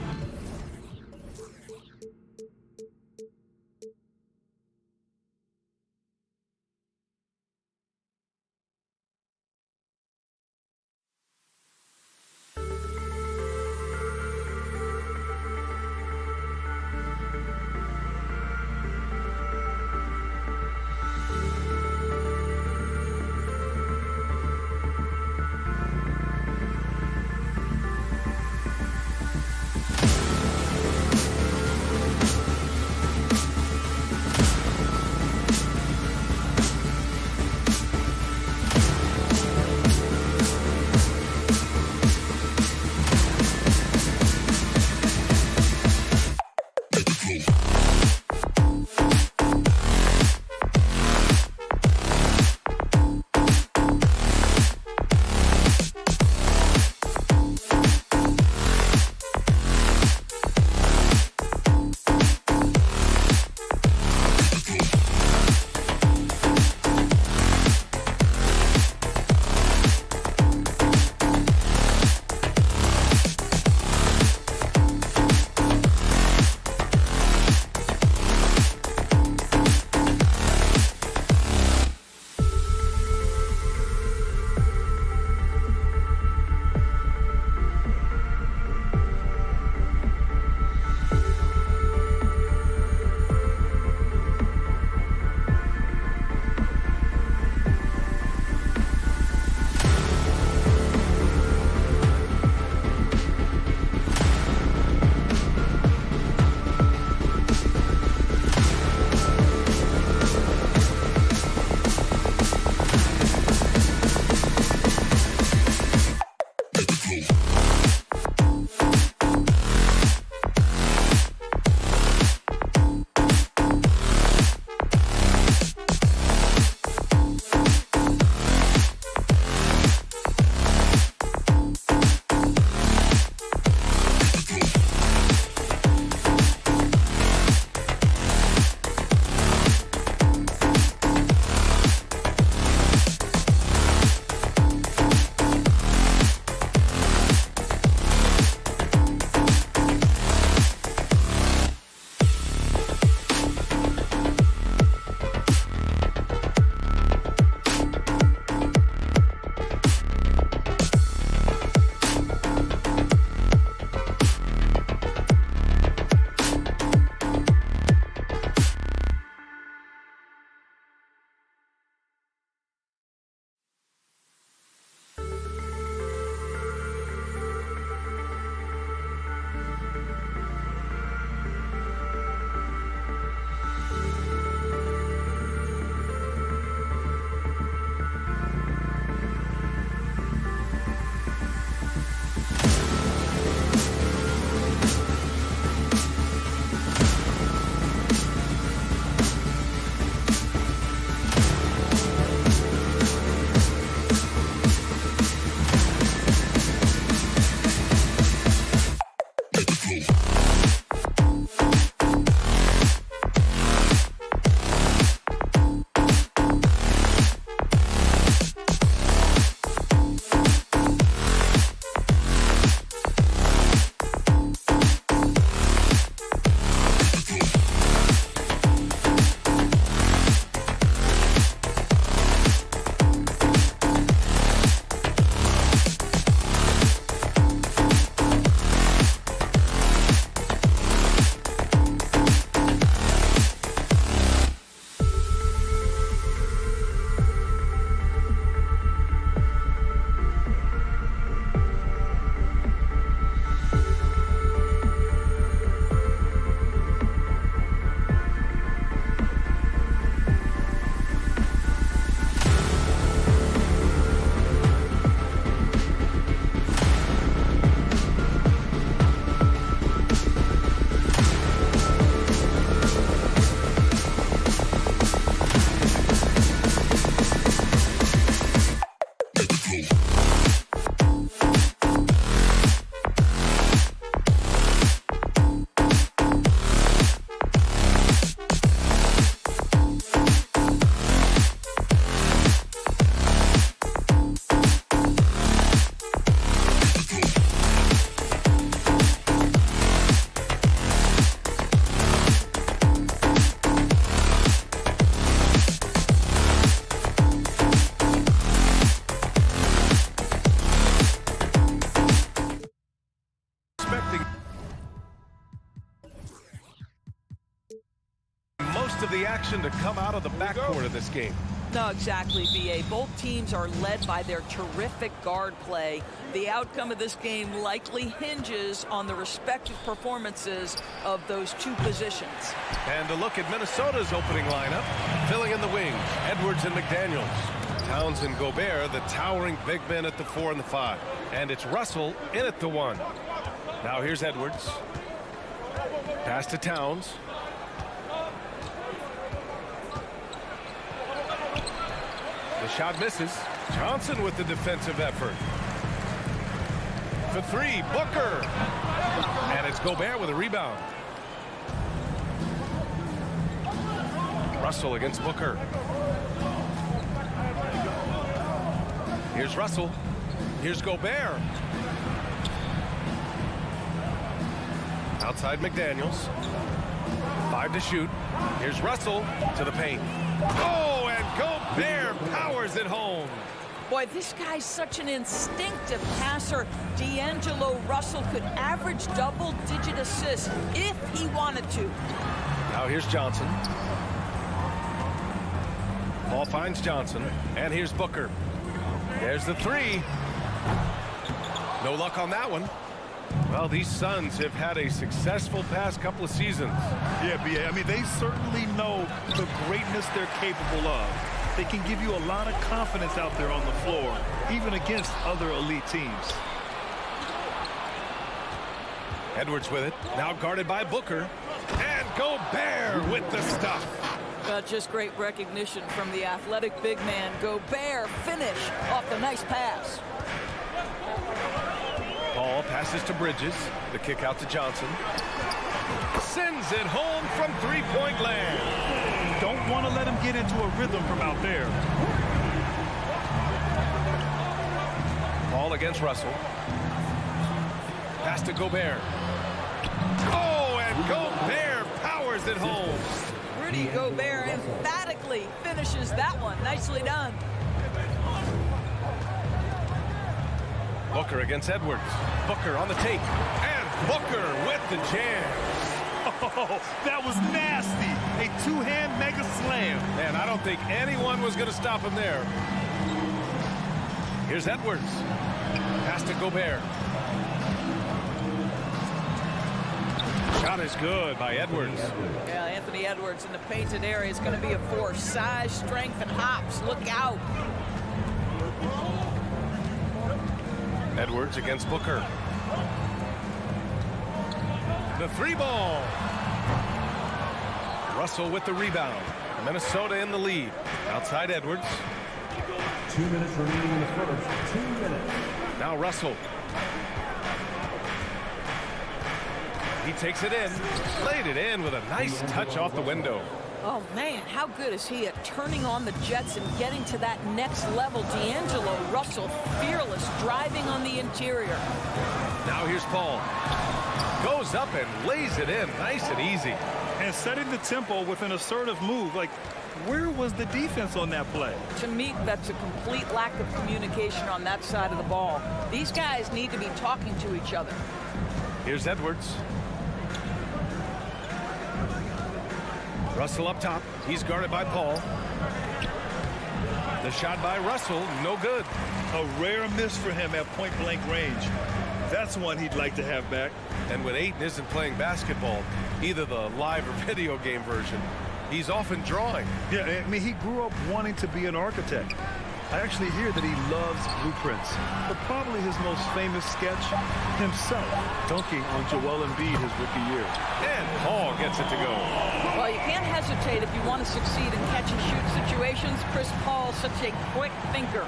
of the action to come out of the backcourt of this game. No, exactly, B.A. Both teams are led by their terrific guard play. The outcome of this game likely hinges on the respective performances of those two positions. And a look at Minnesota's opening lineup. Filling in the wings, Edwards and McDaniels. Towns and Gobert, the towering big men at the 4 and the 5. And it's Russell in at the 1. Now here's Edwards. Pass to Towns. The shot misses. Johnson with the defensive effort. For 3, Booker. And it's Gobert with a rebound. Russell against Booker. Here's Russell. Here's Gobert. Outside McDaniels. 5 to shoot. Here's Russell to the paint. Oh, and Gobert powers it home. Boy, this guy's such an instinctive passer. D'Angelo Russell could average double-digit assists if he wanted to. Now here's Johnson. Paul finds Johnson, and here's Booker. There's the 3. No luck on that one. Well, these Suns have had a successful past couple of seasons. Yeah, B.A. I mean, they certainly know the greatness they're capable of. They can give you a lot of confidence out there on the floor, even against other elite teams. Edwards with it, now guarded by Booker. And Gobert with the stuff. Just great recognition from the athletic big man. Gobert finish off the nice pass. Paul passes to Bridges. The kick out to Johnson. Sends it home from three-point land. Don't want to let him get into a rhythm from out there. Paul against Russell. Pass to Gobert. Oh, and Gobert powers it home. Rudy Gobert emphatically finishes that one. Nicely done. Booker against Edwards. Booker on the take. And Booker with the jam. Oh, that was nasty. A two-hand mega slam. Man, I don't think anyone was going to stop him there. Here's Edwards. Pass to Gobert. Shot is good by Edwards. Yeah, Anthony Edwards in the painted area is going to be a force. Size, strength, and hops. Look out. Edwards against Booker. The 3-ball. Russell with the rebound. Minnesota in the lead. Outside Edwards. 2 minutes remaining in the first. 2 minutes. Now Russell. He takes it in. Laid it in with a nice touch off the window. Oh, man, how good is he at turning on the Jets and getting to that next level? D'Angelo Russell, fearless, driving on the interior. Now here's Paul. Goes up and lays it in, nice and easy. And setting the tempo with an assertive move. Like, where was the defense on that play? To me, that's a complete lack of communication on that side of the ball. These guys need to be talking to each other. Here's Edwards. Russell up top. He's guarded by Paul. The shot by Russell, no good. A rare miss for him at point-blank range. That's one he'd like to have back. And when Ayton isn't playing basketball, either the live or video game version, he's often drawing. Yeah, I mean, he grew up wanting to be an architect. I actually hear that he loves blueprints, but probably his most famous sketch, himself dunking on Joel Embiid his rookie year. And Paul gets it to go. Well, you can't hesitate if you want to succeed in catch-and-shoot situations. Chris Paul, such a quick thinker.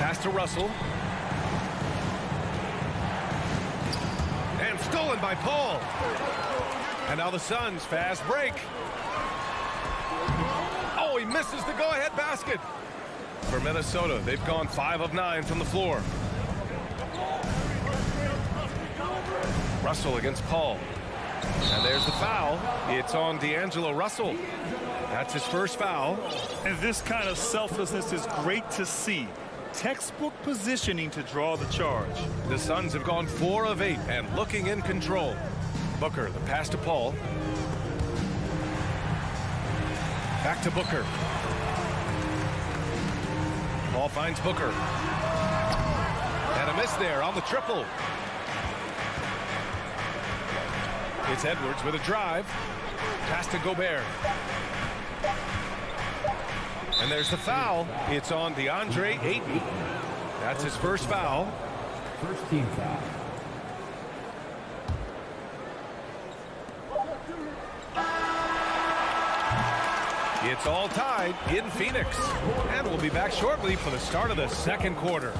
Pass to Russell. And stolen by Paul. And now the Suns fast break. Oh, he misses the go-ahead basket. For Minnesota, they've gone 5 of 9 from the floor. Russell against Paul. And there's the foul. It's on D'Angelo Russell. That's his first foul. And this kind of selflessness is great to see. Textbook positioning to draw the charge. The Suns have gone 4 of 8 and looking in control. Booker, the pass to Paul. Back to Booker. Ball finds Booker. And a miss there on the triple. It's Edwards with a drive. Pass to Gobert. And there's the foul. It's on DeAndre Ayton. That's his first foul. First team foul. It's all tied in Phoenix. And we'll be back shortly for the start of the second quarter.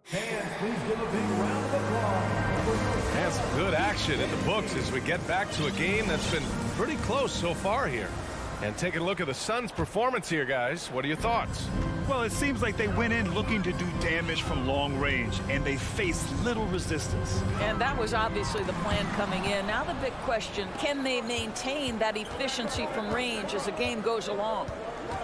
Fans, please give a big round of applause. And some good action in the books as we get back to a game that's been pretty close so far here. And taking a look at the Suns' performance here, guys. What are your thoughts? Well, it seems like they went in looking to do damage from long range, and they faced little resistance. And that was obviously the plan coming in. Now the big question, can they maintain that efficiency from range as the game goes along?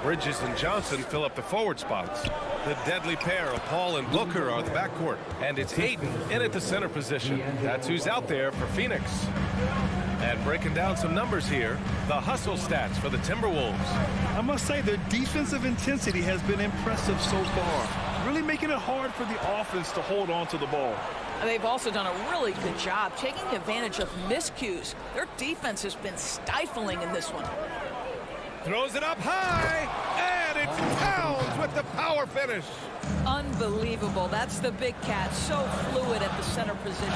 Bridges and Johnson fill up the forward spots. The deadly pair of Paul and Booker are the backcourt. And it's Ayton in at the center position. That's who's out there for Phoenix. And breaking down some numbers here, the hustle stats for the Timberwolves. I must say their defensive intensity has been impressive so far, really making it hard for the offense to hold on to the ball. They've also done a really good job taking advantage of miscues. Their defense has been stifling in this one. Throws it up high, and it's Towns with the power finish. Unbelievable. That's the big cat. So fluid at the center position.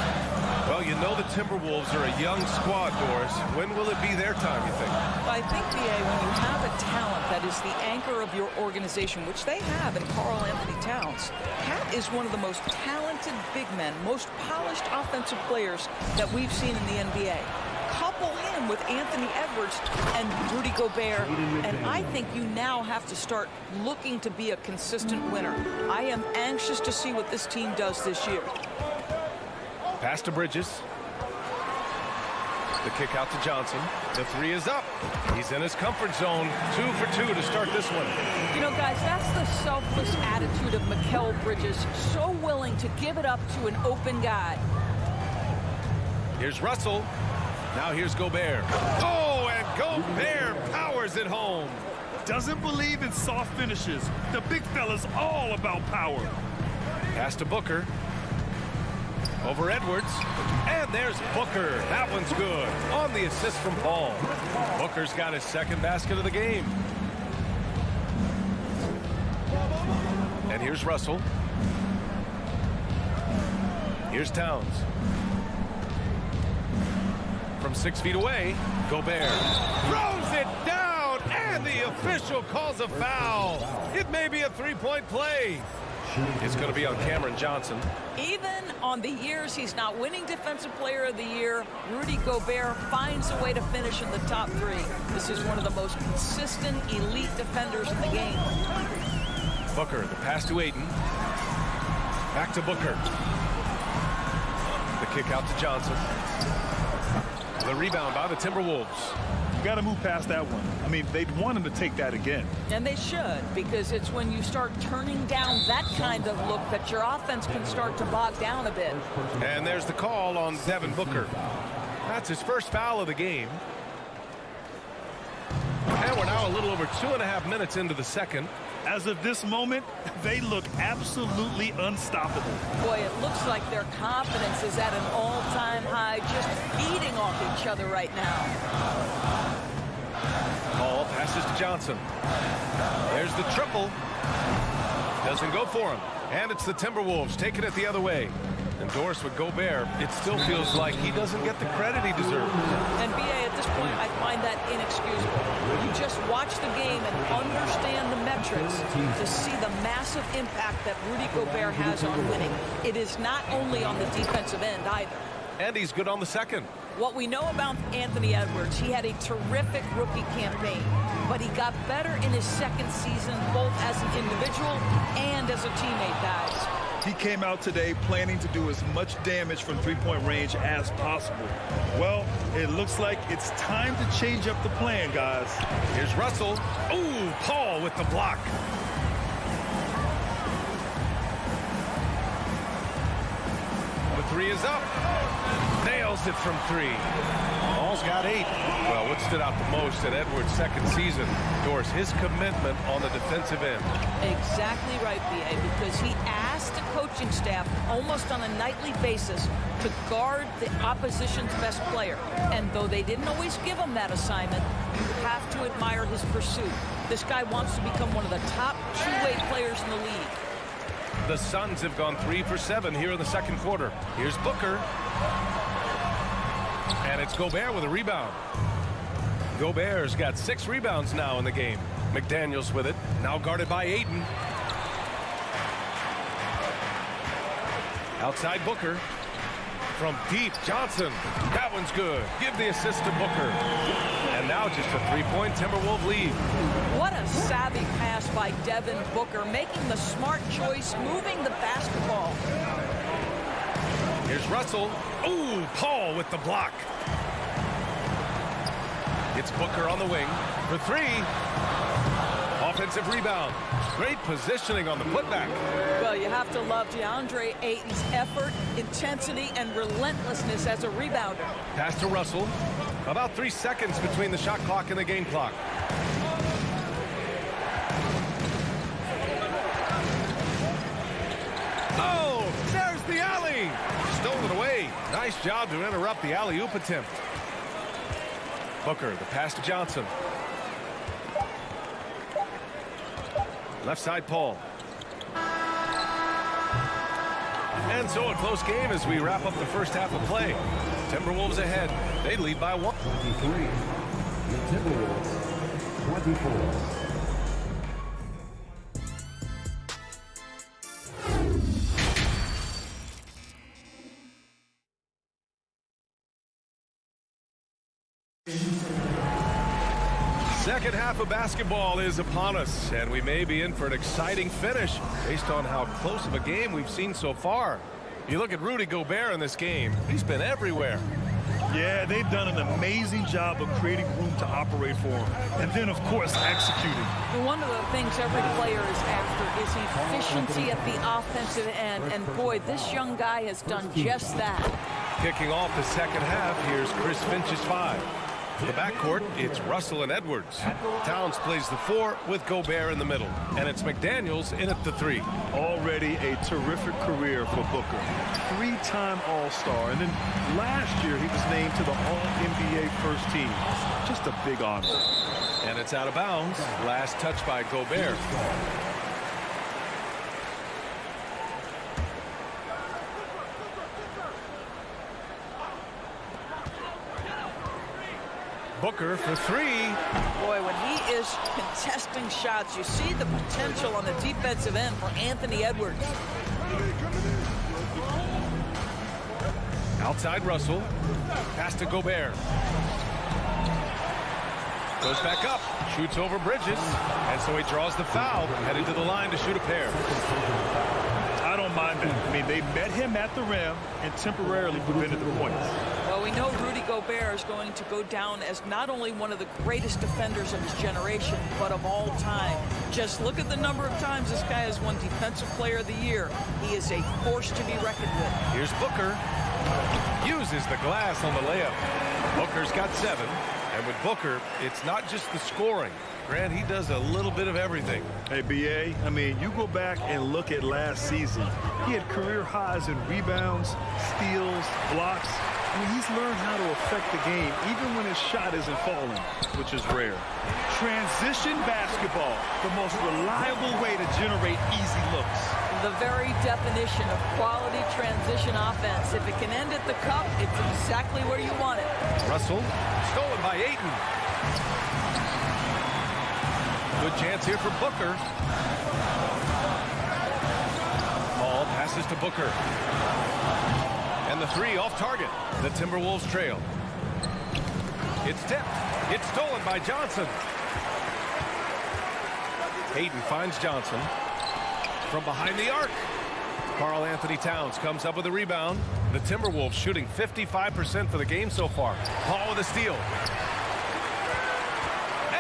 Well, you know the Timberwolves are a young squad, Doris. When will it be their time, you think? I think, B.A., when you have a talent that is the anchor of your organization, which they have in Karl Anthony Towns, Cat is one of the most talented big men, most polished offensive players that we've seen in the NBA. Couple him with Anthony Edwards and Rudy Gobert, and I think you now have to start looking to be a consistent winner. I am anxious to see what this team does this year. Pass to Bridges. The kick out to Johnson. The three is up. He's in his comfort zone. 2 for 2 to start this one. You know, guys, that's the selfless attitude of Mikal Bridges. So willing to give it up to an open guy. Here's Russell. Now here's Gobert. Oh, and Gobert powers it home. Doesn't believe in soft finishes. The big fella's all about power. Pass to Booker. Over Edwards. And there's Booker. That one's good. On the assist from Paul. Booker's got his second basket of the game. And here's Russell. Here's Towns. From 6 feet away, Gobert throws it down, and the official calls a foul. It may be a three-point play. It's going to be on Cameron Johnson. Even on the years he's not winning Defensive Player of the Year, Rudy Gobert finds a way to finish in the top 3. This is one of the most consistent, elite defenders in the game. Booker, the pass to Ayton. Back to Booker. The kick out to Johnson. The rebound by the Timberwolves. You got to move past that one. I mean, they'd want him to take that again. And they should, because it's when you start turning down that kind of look that your offense can start to bog down a bit. And there's the call on Devin Booker. That's his first foul of the game. And we're now a little over 2.5 minutes into the second. As of this moment, they look absolutely unstoppable. Boy, it looks like their confidence is at an all-time high, just feeding off each other right now. Paul passes to Johnson. There's the triple. Doesn't go for him. And it's the Timberwolves taking it the other way. And Doris with Gobert, it still feels like he doesn't get the credit he deserves. And B.A., at this point, I find that inexcusable. You just watch the game and understand the metrics to see the massive impact that Rudy Gobert has on winning. It is not only on the defensive end either. And he's good on the second. What we know about Anthony Edwards, he had a terrific rookie campaign, but he got better in his second season, both as an individual and as a teammate, guys. He came out today planning to do as much damage from three-point range as possible. Well, it looks like it's time to change up the plan, guys. Here's Russell. Ooh, Paul with the block. The three is up. Nails it from 3. Ball's got 8. Well, what stood out the most in Edwards' second season, Doris, his commitment on the defensive end. Exactly right, B.A., because he asked the coaching staff almost on a nightly basis to guard the opposition's best player. And though they didn't always give him that assignment, you have to admire his pursuit. This guy wants to become one of the top two-way players in the league. The Suns have gone 3 for 7 here in the second quarter. Here's Booker. And it's Gobert with a rebound. Gobert's got 6 rebounds now in the game. McDaniels with it, now guarded by Ayton. Outside Booker. From deep, Johnson. That one's good. Give the assist to Booker. And now just a 3-point Timberwolves lead. What a savvy pass by Devin Booker, making the smart choice, moving the basketball. Here's Russell. Ooh, Paul with the block. It's Booker on the wing for 3. Offensive rebound. Great positioning on the putback. Well, you have to love DeAndre Ayton's effort, intensity, and relentlessness as a rebounder. Pass to Russell. About 3 seconds between the shot clock and the game clock. Oh, there's the alley. Stolen away. Nice job to interrupt the alley-oop attempt. Booker, the pass to Johnson. Left side, Paul. And so a close game as we wrap up the first half of play. Timberwolves ahead. They lead by 1. 23. The Timberwolves, 24. Second half of basketball is upon us, and we may be in for an exciting finish based on how close of a game we've seen so far. You look at Rudy Gobert in this game. He's been everywhere. Yeah, they've done an amazing job of creating room to operate for him. And then, of course, executing. One of the things every player is after is efficiency at the offensive end. And, boy, this young guy has done just that. Kicking off the second half, here's Chris Finch's 5. For the backcourt, it's Russell and Edwards. Towns plays the 4 with Gobert in the middle. And it's McDaniels in at the 3. Already a terrific career for Booker. 3-time All-Star. And then last year, he was named to the All-NBA first team. Just a big honor. And it's out of bounds. Last touch by Gobert. Booker for 3. Boy, when he is contesting shots, you see the potential on the defensive end for Anthony Edwards. Outside Russell. Pass to Gobert. Goes back up. Shoots over Bridges. And so he draws the foul. Headed to the line to shoot a pair. I don't mind that. I mean, they met him at the rim and temporarily prevented the points. Well, we know Rudy Gobert is going to go down as not only one of the greatest defenders of his generation, but of all time. Just look at the number of times this guy has won Defensive Player of the Year. He is a force to be reckoned with. Here's Booker. Uses the glass on the layup. Booker's got 7. And with Booker, it's not just the scoring. Grant, he does a little bit of everything. Hey, B.A., I mean, you go back and look at last season. He had career highs in rebounds, steals, blocks. I mean, he's learned how to affect the game, even when his shot isn't falling, which is rare. Transition basketball, the most reliable way to generate easy looks. The very definition of quality transition offense. If it can end at the cup, it's exactly where you want it. Russell, stolen by Ayton. Good chance here for Booker. Paul passes to Booker. And the 3 off target. The Timberwolves trail. It's tipped. It's stolen by Johnson. Ayton finds Johnson from behind the arc. Karl Anthony Towns comes up with a rebound. The Timberwolves shooting 55% for the game so far. Paul with a steal.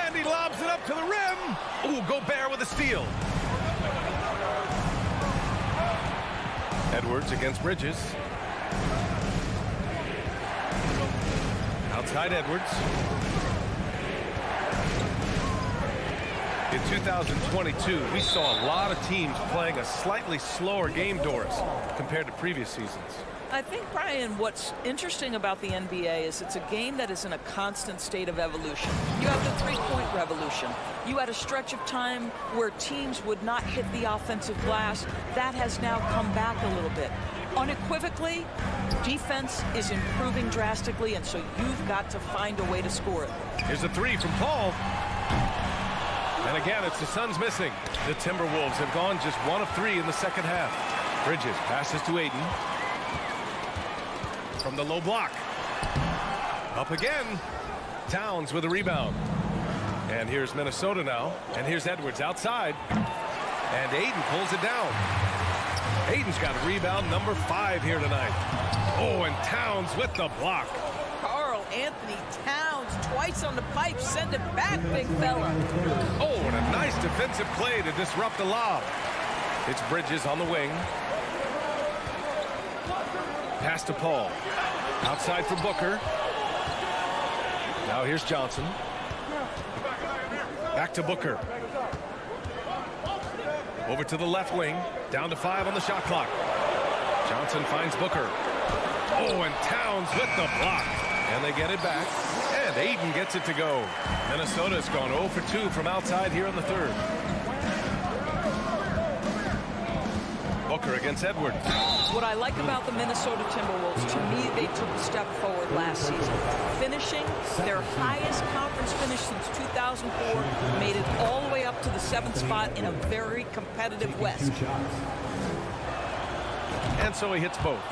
And he lobs it up to the rim. Ooh, Gobert with a steal. Edwards against Bridges. Outside Edwards. In 2022, we saw a lot of teams playing a slightly slower game, Doris, compared to previous seasons. I think, Brian, what's interesting about the NBA is it's a game that is in a constant state of evolution. You have the three-point revolution. You had a stretch of time where teams would not hit the offensive glass. That has now come back a little bit. Unequivocally, defense is improving drastically, and so you've got to find a way to score it. Here's a three from Paul. And again, it's the Suns missing. The Timberwolves have gone just 1 of 3 in the second half. Bridges passes to Ayton. From the low block. Up again. Towns with a rebound. And here's Minnesota now. And here's Edwards outside. And Ayton pulls it down. Ayton's got a rebound number 5 here tonight. Oh, and Towns with the block. Karl Anthony Towns twice on the pipe. Send it back, big fella. Oh, and a nice defensive play to disrupt the lob. It's Bridges on the wing. Pass to Paul. Outside for Booker. Now here's Johnson. Back to Booker. Over to the left wing. Down to 5 on the shot clock. Johnson finds Booker. Oh, and Towns with the block. And they get it back. And Ayton gets it to go. Minnesota's gone 0 for 2 from outside here in the third. Booker against Edwards. What I like about the Minnesota Timberwolves, to me, they took a step forward last season. Finishing their highest conference finish since 2004, made it all the way up to the 7th spot in a very competitive West. And so he hits both.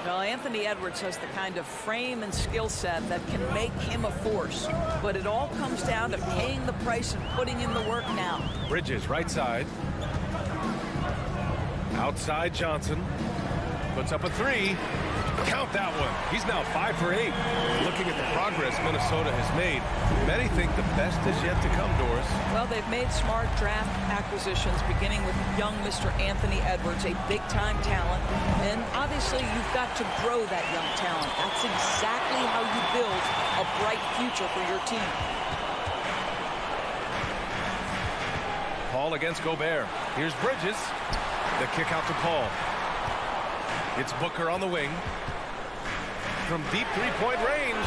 Well, Anthony Edwards has the kind of frame and skill set that can make him a force. But it all comes down to paying the price and putting in the work now. Bridges right side. Outside Johnson. Puts up a 3. Count that one. He's now 5 for 8. Looking at the progress Minnesota has made, many think the best is yet to come, Doris. Well, they've made smart draft acquisitions, beginning with young Mr. Anthony Edwards, a big-time talent. And obviously, you've got to grow that young talent. That's exactly how you build a bright future for your team. Paul against Gobert. Here's Bridges. The kick out to Paul. It's Booker on the wing. From deep three-point range.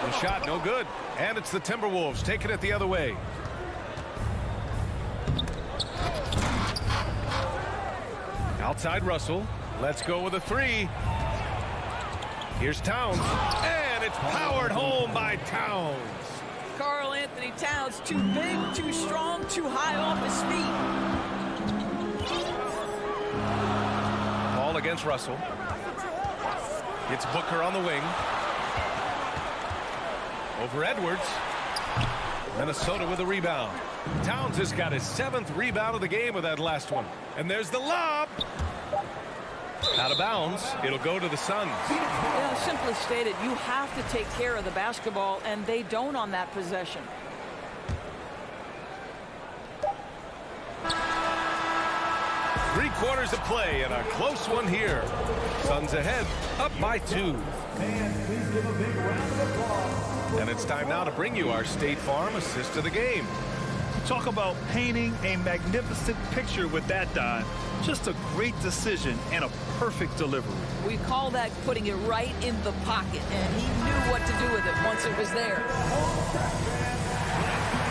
The shot no good. And it's the Timberwolves taking it the other way. Outside Russell. Let's go with a 3. Here's Towns. And it's powered home by Towns. Karl Anthony Towns, too big, too strong, too high off his feet. Paul against Russell. It's Booker on the wing. Over Edwards. Minnesota with a rebound. Towns has got his 7th rebound of the game with that last one. And there's the lob. Out of bounds. It'll go to the Suns. You know, simply stated, you have to take care of the basketball, and they don't on that possession. Three-quarters of play and a close one here. Suns ahead, up by 2. And it's time now to bring you our State Farm assist of the game. Talk about painting a magnificent picture with that dive. Just a great decision and a perfect delivery. We call that putting it right in the pocket, and he knew what to do with it once it was there.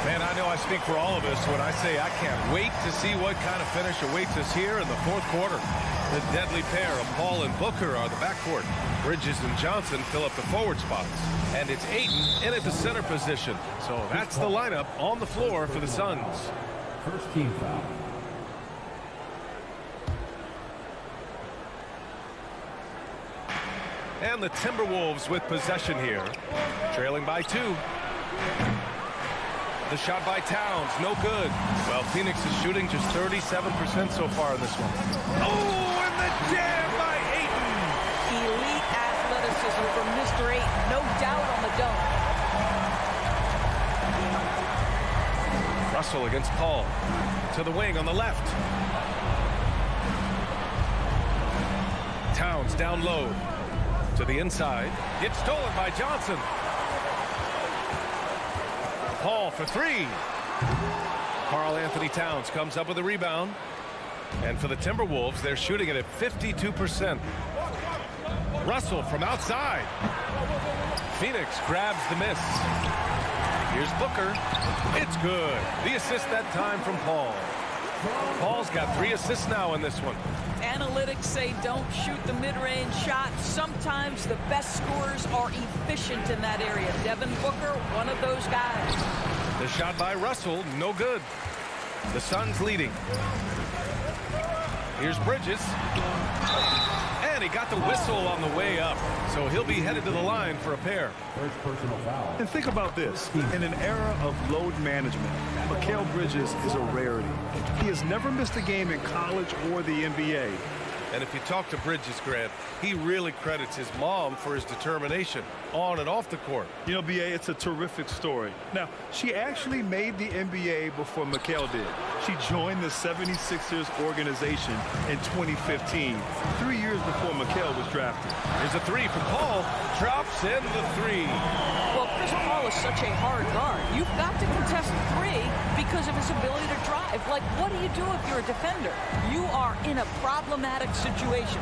Man, I know I speak for all of us when I say I can't wait to see what kind of finish awaits us here in the 4th quarter. The deadly pair of Paul and Booker are the backcourt. Bridges and Johnson fill up the forward spots. And it's Ayton in at the center position. So that's the lineup on the floor for the Suns. First team foul. And the Timberwolves with possession here. Trailing by 2. The shot by Towns, no good. Well, Phoenix is shooting just 37% so far in this one. Oh, and the jam by Ayton. Elite athleticism from Mr. Ayton, no doubt on the dunk. Russell against Paul. To the wing on the left. Towns down low. To the inside. It's stolen by Johnson. Paul for three. Karl Anthony Towns comes up with a rebound. And for the Timberwolves, they're shooting it at 52%. Russell from outside. Phoenix grabs the miss. Here's Booker. It's good. The assist that time from Paul. Paul's got 3 assists now in this one. Analytics say don't shoot the mid-range shot. Sometimes the best scorers are efficient in that area. Devin Booker, one of those guys. The shot by Russell, no good. The Suns leading. Here's Bridges. And he got the whistle on the way up. So he'll be headed to the line for a pair. First personal foul. And think about this. In an era of load management, Mikal Bridges is a rarity. He has never missed a game in college or the NBA. And if you talk to Bridges, Grant, he really credits his mom for his determination on and off the court. You know, B.A., it's a terrific story. Now, she actually made the NBA before Mikal did. She joined the 76ers organization in 2015, 3 years before Mikal was drafted. Here's a three from Paul. Drops in the three. Well, Chris Paul is such a hard guard. You've got to contest three because of his ability to drive. Like, what do you do if you're a defender? You are in a problematic situation.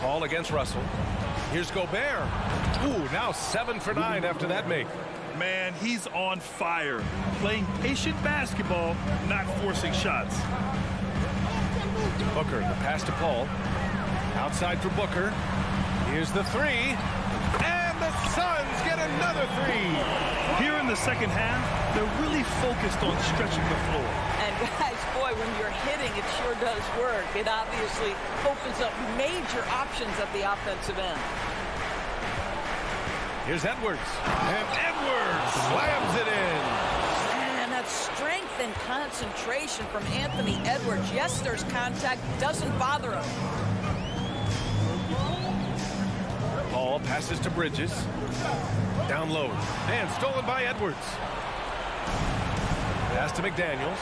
Paul against Russell. Here's Gobert. Ooh, now 7 for 9 after that make. Man, he's on fire. Playing patient basketball, not forcing shots. Booker, the pass to Paul. Outside for Booker. Here's the three. And the Suns get another three. Here in the second half, they're really focused on stretching the floor. And guys, boy, when you're hitting, it sure does work. It obviously opens up major options at the offensive end. Here's Edwards. And Edwards slams it in. And that strength and concentration from Anthony Edwards. Yes, there's contact. Doesn't bother him. Paul passes to Bridges. Down low. And stolen by Edwards. Pass to McDaniels.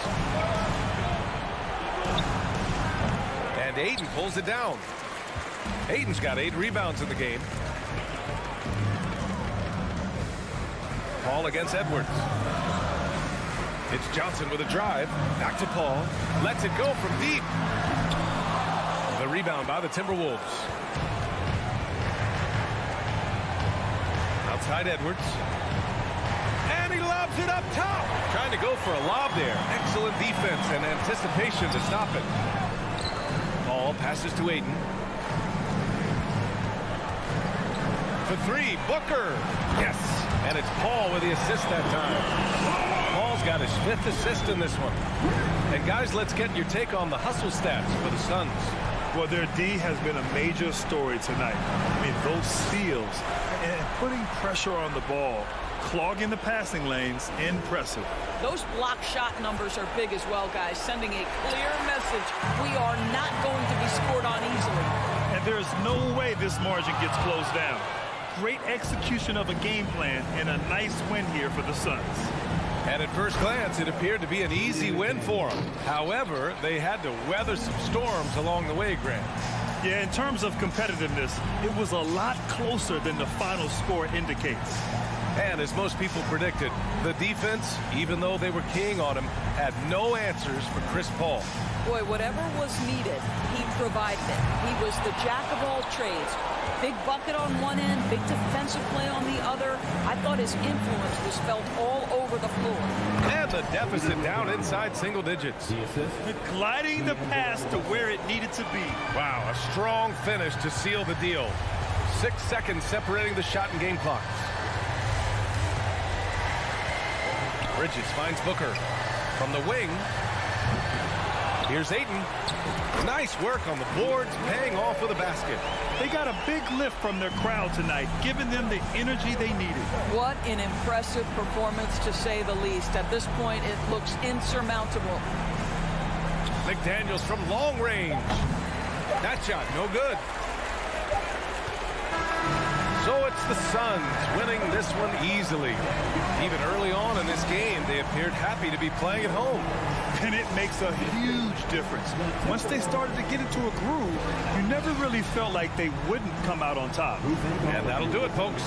And Ayton pulls it down. Ayton's got 8 rebounds in the game. Paul against Edwards. It's Johnson with a drive. Back to Paul. Lets it go from deep. The rebound by the Timberwolves. Outside Edwards. And he lobs it up top. Trying to go for a lob there. Excellent defense and anticipation to stop it. Paul passes to Ayton. For three, Booker. Yes. And it's Paul with the assist that time. Paul's got his 5th assist in this one. And guys, let's get your take on the hustle stats for the Suns. Well, their D has been a major story tonight. I mean, those steals and putting pressure on the ball, clogging the passing lanes, impressive. Those block shot numbers are big as well, guys, sending a clear message. We are not going to be scored on easily. And there's no way this margin gets closed down. Great execution of a game plan and a nice win here for the Suns. And at first glance, it appeared to be an easy win for them. However, they had to weather some storms along the way, Grant. Yeah, in terms of competitiveness, it was a lot closer than the final score indicates. And as most people predicted, the defense, even though they were keying on him, had no answers for Chris Paul. Boy, whatever was needed, he provided it. He was the jack of all trades. Big bucket on one end, big defensive play on the other. I thought his influence was felt all over the floor. And the deficit down inside single digits. Gliding the pass to where it needed to be. Wow, a strong finish to seal the deal. 6 seconds separating the shot and game clocks. Bridges finds Booker from the wing. Here's Ayton. Nice work on the boards, paying off with a basket. They got a big lift from their crowd tonight, giving them the energy they needed. What an impressive performance, to say the least. At this point, it looks insurmountable. McDaniels from long range. That shot, no good. So it's the Suns winning this one easily. Even early on in this game, they appeared happy to be playing at home. And it makes a huge difference. Once they started to get into a groove, you never really felt like they wouldn't come out on top. And that'll do it, folks.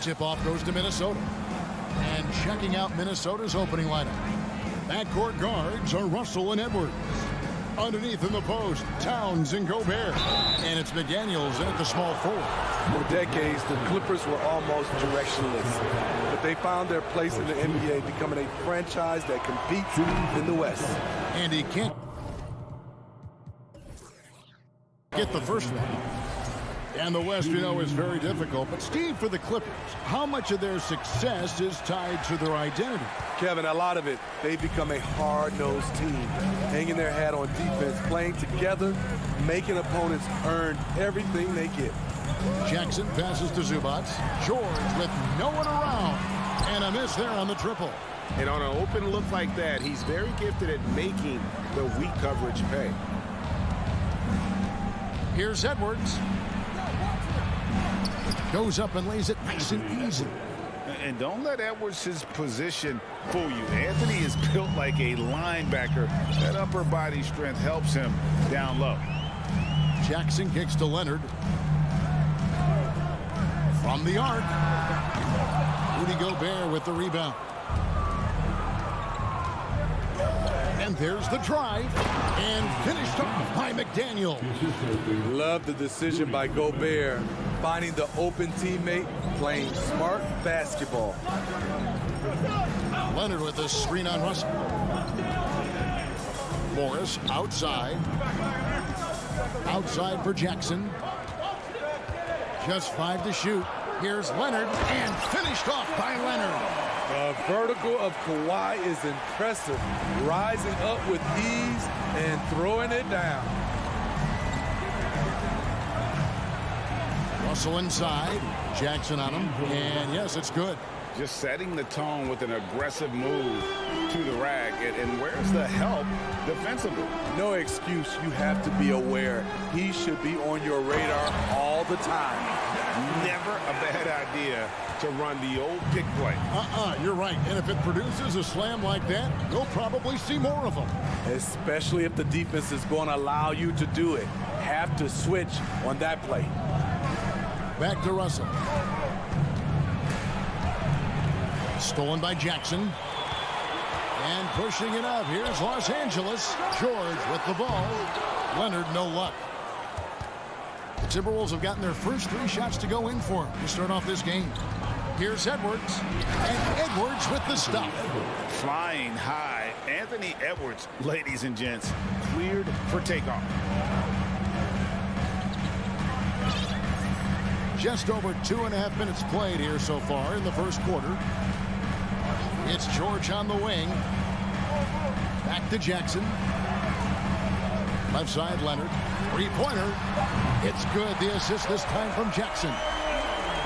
Tip-off goes to Minnesota. And checking out Minnesota's opening lineup. Backcourt guards are Russell and Edwards. Underneath in the post, Towns and Gobert. And it's McDaniels in at the small forward. For decades, the Clippers were almost directionless. But they found their place in the NBA, becoming a franchise that competes in the West. And he can't get the first one. And the West, you know, is very difficult. But, Steve, for the Clippers, how much of their success is tied to their identity? Kevin, a lot of it. They've become a hard-nosed team, hanging their hat on defense, playing together, making opponents earn everything they get. Jackson passes to Zubac. George with no one around. And a miss there on the triple. And on an open look like that, he's very gifted at making the weak coverage pay. Here's Edwards. Goes up and lays it nice and easy. And don't let Edwards' position fool you. Anthony is built like a linebacker. That upper body strength helps him down low. Jackson kicks to Leonard. From the arc. Rudy Gobert with the rebound. And there's the drive. And finished off by McDaniel. Love the decision by Gobert. Finding the open teammate, playing smart basketball. Leonard with a screen on Russell. Morris outside. Outside for Jackson. Just 5 to shoot. Here's Leonard, and finished off by Leonard. The vertical of Kawhi is impressive. Rising up with ease and throwing it down. Russell inside. Jackson on him. And yes, it's good. Just setting the tone with an aggressive move to the rack. And where's the help defensively? No excuse. You have to be aware. He should be on your radar all the time. Never a bad idea to run the old pick play. You're right. And if it produces a slam like that, you'll probably see more of them. Especially if the defense is going to allow you to do it. Have to switch on that play. Back to Russell. Stolen by Jackson. And pushing it up. Here's Los Angeles. George with the ball. Leonard, no luck. The Timberwolves have gotten their first 3 shots to go in for him to start off this game. Here's Edwards. And Edwards with the stop. Flying high. Anthony Edwards, ladies and gents, cleared for takeoff. Just over 2.5 minutes played here so far in the first quarter. It's George on the wing. Back to Jackson. Left side, Leonard. Three-pointer. It's good. The assist this time from Jackson.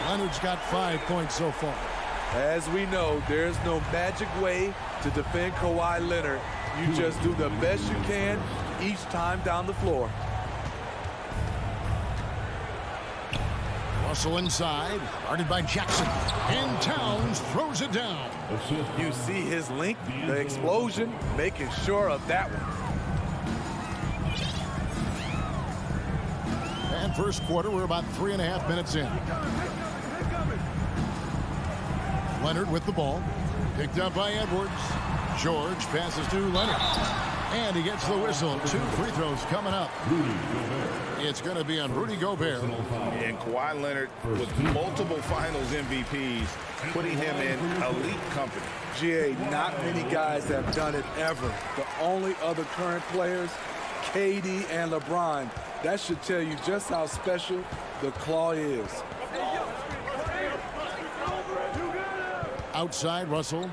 Leonard's got 5 points so far. As we know, there's no magic way to defend Kawhi Leonard. You just do the best you can each time down the floor. Russell inside, guarded by Jackson, and Towns throws it down. You see his length, the explosion, making sure of that one. And first quarter, we're about 3.5 minutes in. Leonard with the ball, picked up by Edwards. George passes to Leonard, and he gets the whistle. 2 free throws coming up. It's going to be on Rudy Gobert. And Kawhi Leonard with multiple finals MVPs, putting him in elite company. GA, not many guys have done it ever. The only other current players, KD and LeBron. That should tell you just how special the Claw is. Outside, Russell.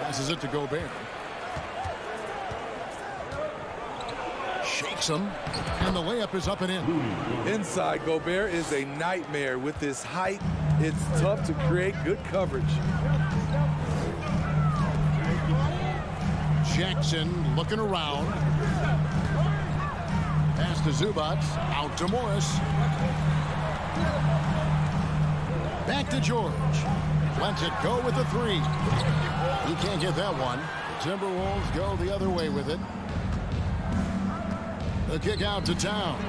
Passes it to Gobert. Shakes him, and the layup is up and in. Inside, Gobert is a nightmare. With his height, it's tough to create good coverage. Jackson looking around. Pass to Zubac, out to Morris. Back to George. Lets it go with the 3. He can't get that one. The Timberwolves go the other way with it. The kick out to Towns.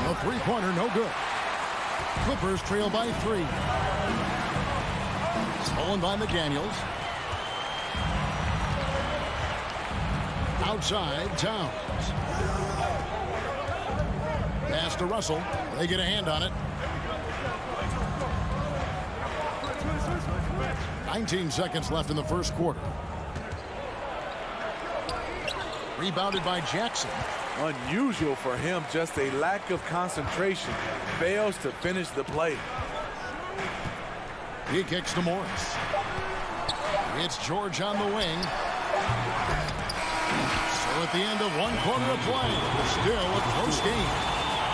The three-pointer, no good. Clippers trail by 3. Stolen by McDaniels. Outside, Towns. Pass to Russell. They get a hand on it. 19 seconds left in the first quarter. Rebounded by Jackson. Unusual for him, just a lack of concentration. Fails to finish the play. He kicks to Morris. It's George on the wing. So at the end of one quarter of play, still a close game.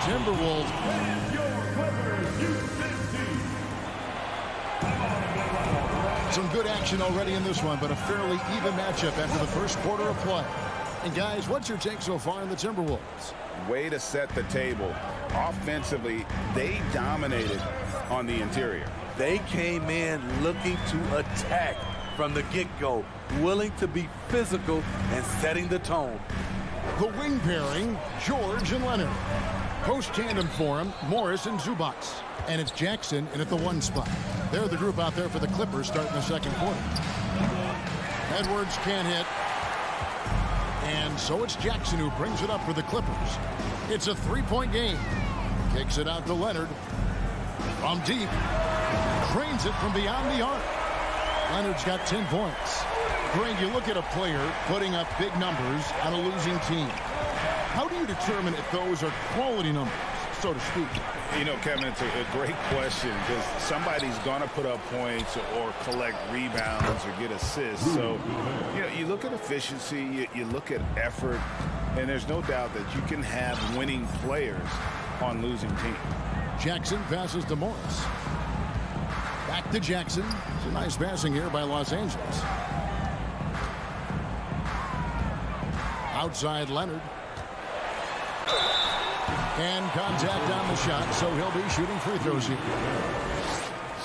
Timberwolves. Some good action already in this one, but a fairly even matchup after the first quarter of play. And guys, what's your take so far in the Timberwolves? Way to set the table. Offensively, they dominated on the interior. They came in looking to attack from the get-go, willing to be physical and setting the tone. The wing pairing, George and Leonard. Post tandem for him, Morris and Zubac. And it's Jackson in at the 1 spot. They're the group out there for the Clippers starting the second quarter. Edwards can't hit. And so it's Jackson who brings it up for the Clippers. It's a 3-point game. Kicks it out to Leonard. From deep. Drains it from beyond the arc. Leonard's got 10 points. Greg, you look at a player putting up big numbers on a losing team. How do you determine if those are quality numbers, so to speak? You know, Kevin, it's a great question because somebody's going to put up points or collect rebounds or get assists. So, you know, you look at efficiency, you look at effort, and there's no doubt that you can have winning players on losing teams. Jackson passes to Morris. Back to Jackson. It's a nice passing here by Los Angeles. Outside Leonard. And contact on the shot, so he'll be shooting free throws here.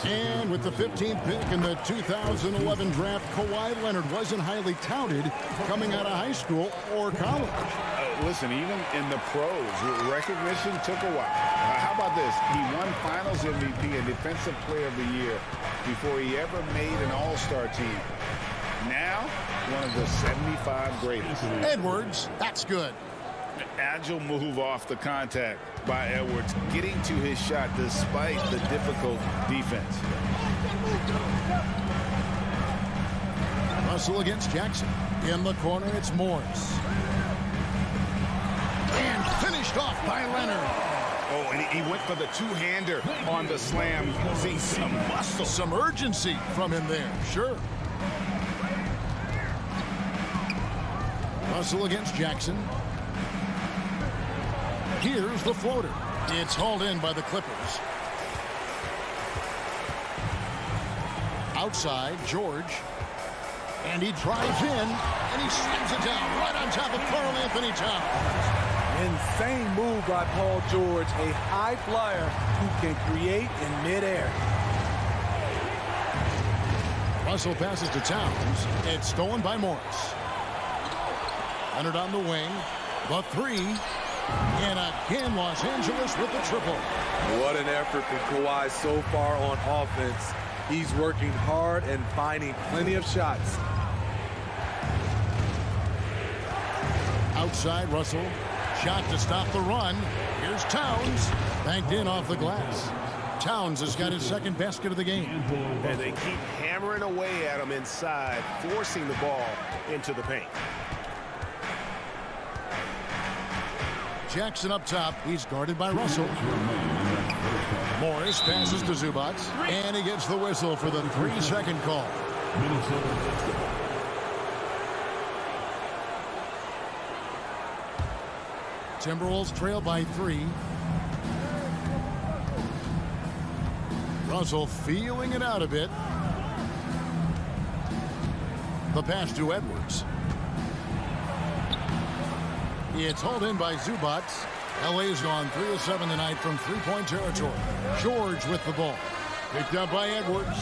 And with the 15th pick in the 2011 draft, Kawhi Leonard wasn't highly touted coming out of high school or college. Listen, even in the pros, recognition took a while. How about this? He won Finals MVP and Defensive Player of the Year before he ever made an All-Star team. Now, one of the 75 greatest. Edwards, that's good. Agile move off the contact by Edwards, getting to his shot despite the difficult defense. Russell against Jackson. In the corner, it's Morris. And finished off by Leonard. Oh, and he went for the two-hander on the slam. See some muscle. Some urgency from him there, sure. Russell against Jackson. Here's the floater. It's hauled in by the Clippers. Outside, George. And he drives in, and he slams it down right on top of Karl Anthony Towns. Insane move by Paul George, a high flyer who can create in midair. Russell passes to Towns. It's stolen by Morris. Leonard on the wing. The 3. And again, Los Angeles with the triple. What an effort from Kawhi so far on offense. He's working hard and finding plenty of shots. Outside, Russell. Shot to stop the run. Here's Towns. Banked in off the glass. Towns has got his second basket of the game. And they keep hammering away at him inside, forcing the ball into the paint. Jackson up top. He's guarded by Russell. Morris passes to Zubac. And he gets the whistle for the 3-second call. Timberwolves trail by 3. Russell feeling it out a bit. The pass to Edwards. It's hauled in by Zubac. LA's gone 3 of 7 tonight from three-point territory. George with the ball. Picked up by Edwards.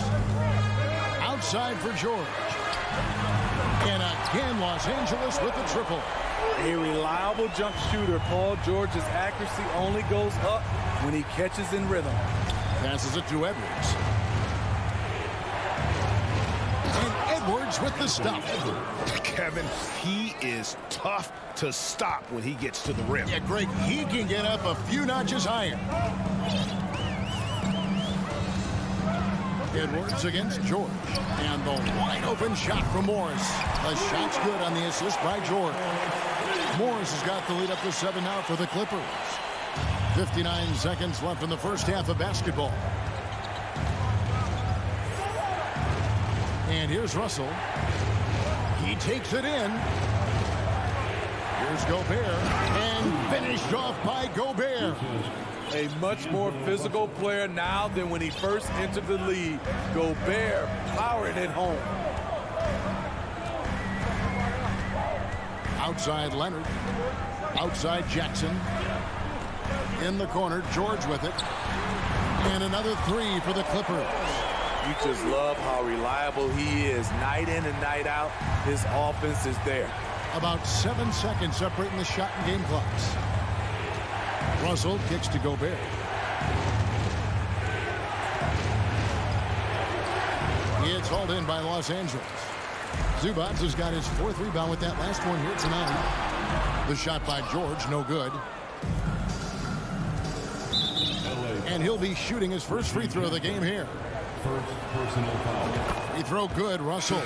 Outside for George. And Again, Los Angeles with the triple. A reliable jump shooter, Paul George's accuracy only goes up when he catches in rhythm. Passes it to Edwards. And Edwards with the stop. Kevin, he is tough to stop when he gets to the rim. Yeah, Greg, he can get up a few notches higher. Edwards against George. And the wide open shot from Morris. The shot's good on the assist by George. Morris has got the lead up to 7 now for the Clippers. 59 seconds left in the first half of basketball. And here's Russell. He takes it in. Here's Gobert. And finished off by Gobert. A much more physical player now than when he first entered the league. Gobert powering it home. Outside Leonard. Outside Jackson. In the corner, George with it. And another 3 for the Clippers. You just love how reliable he is. Night in and night out, his offense is there. About 7 seconds separating the shot and game clocks. Russell kicks to Gobert. It's hauled in by Los Angeles. Zubac has got his 4th rebound with that last one here tonight. The shot by George, no good. And he'll be shooting his first free throw of the game here. First personal foul. Free throw good, Russell.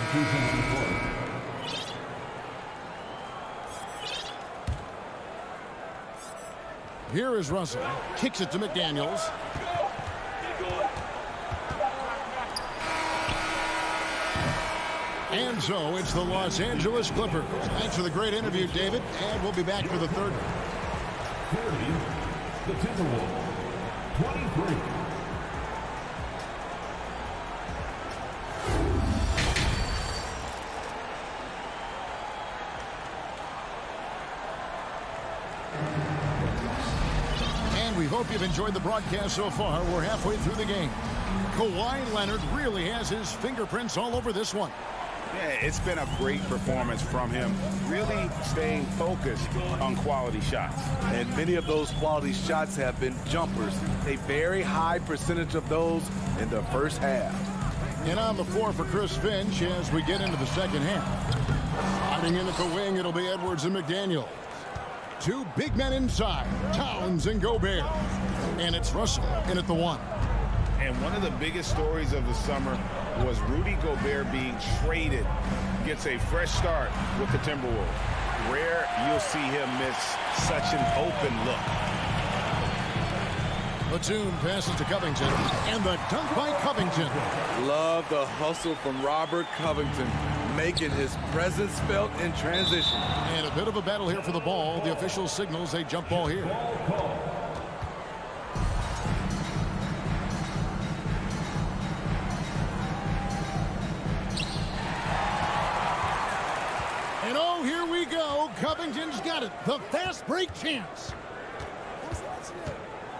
Here is Russell. Kicks it to McDaniels. And so it's the Los Angeles Clippers. Thanks for the great interview, David. And we'll be back for the third. 30, the Timberwolves. 23. And we hope you've enjoyed the broadcast so far. We're halfway through the game. Kawhi Leonard really has his fingerprints all over this one. Yeah, it's been a great performance from him, really staying focused on quality shots. And many of those quality shots have been jumpers. A very high percentage of those in the first half. And on the floor for Chris Finch as we get into the second half. Hiding in at the wing, it'll be Edwards and McDaniel. 2 big men inside, Towns and Gobert. And it's Russell in at the 1. And one of the biggest stories of the summer was Rudy Gobert being traded. Gets a fresh start with the Timberwolves. Rare you'll see him miss such an open look. Batum passes to Covington. And the dunk by Covington. Love the hustle from Robert Covington, making his presence felt in transition. And a bit of a battle here for the ball. The official signals a jump ball here. And oh, here we go. Covington's got it. The fast break chance.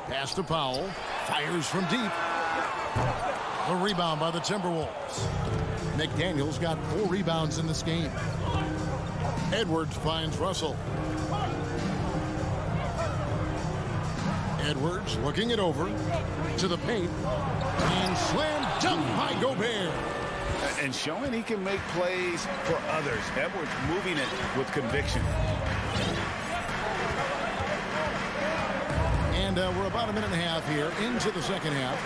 Pass to Powell. Fires from deep. The rebound by the Timberwolves. McDaniel's got 4 rebounds in this game. Edwards finds Russell. Edwards looking it over to the paint. And slam dunk by Gobert. And showing he can make plays for others. Edwards moving it with conviction. And we're about a minute and a half here into the second half.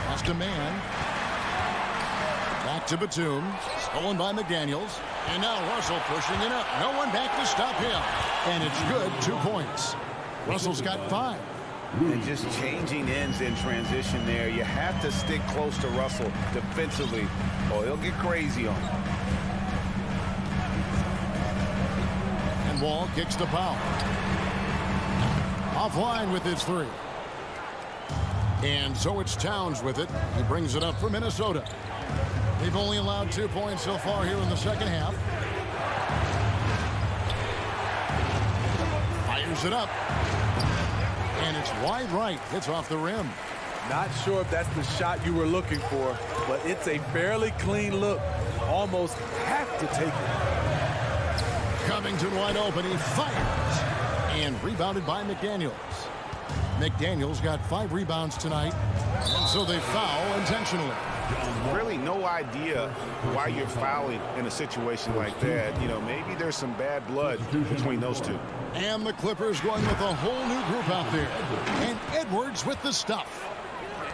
Pass to Mann. Back to Batum. Stolen by McDaniels. And now Russell pushing it up. No one back to stop him. And it's good. 2 points. Russell's got 5. And just changing ends in transition there. You have to stick close to Russell defensively, or he'll get crazy on him. And Wall kicks to Powell. Offline with his 3. And so it's Towns with it. He brings it up for Minnesota. They've only allowed 2 points so far here in the second half. Fires it up. And it's wide right. Hits off the rim. Not sure if that's the shot you were looking for, but it's a fairly clean look. almost have to take it. Covington wide open. He fires. And rebounded by McDaniels. McDaniels got 5 rebounds tonight. And so they foul intentionally. Really no idea why you're fouling in a situation like that. You know, maybe there's some bad blood between those two. And the Clippers going with a whole new group out there. And Edwards with the stuff.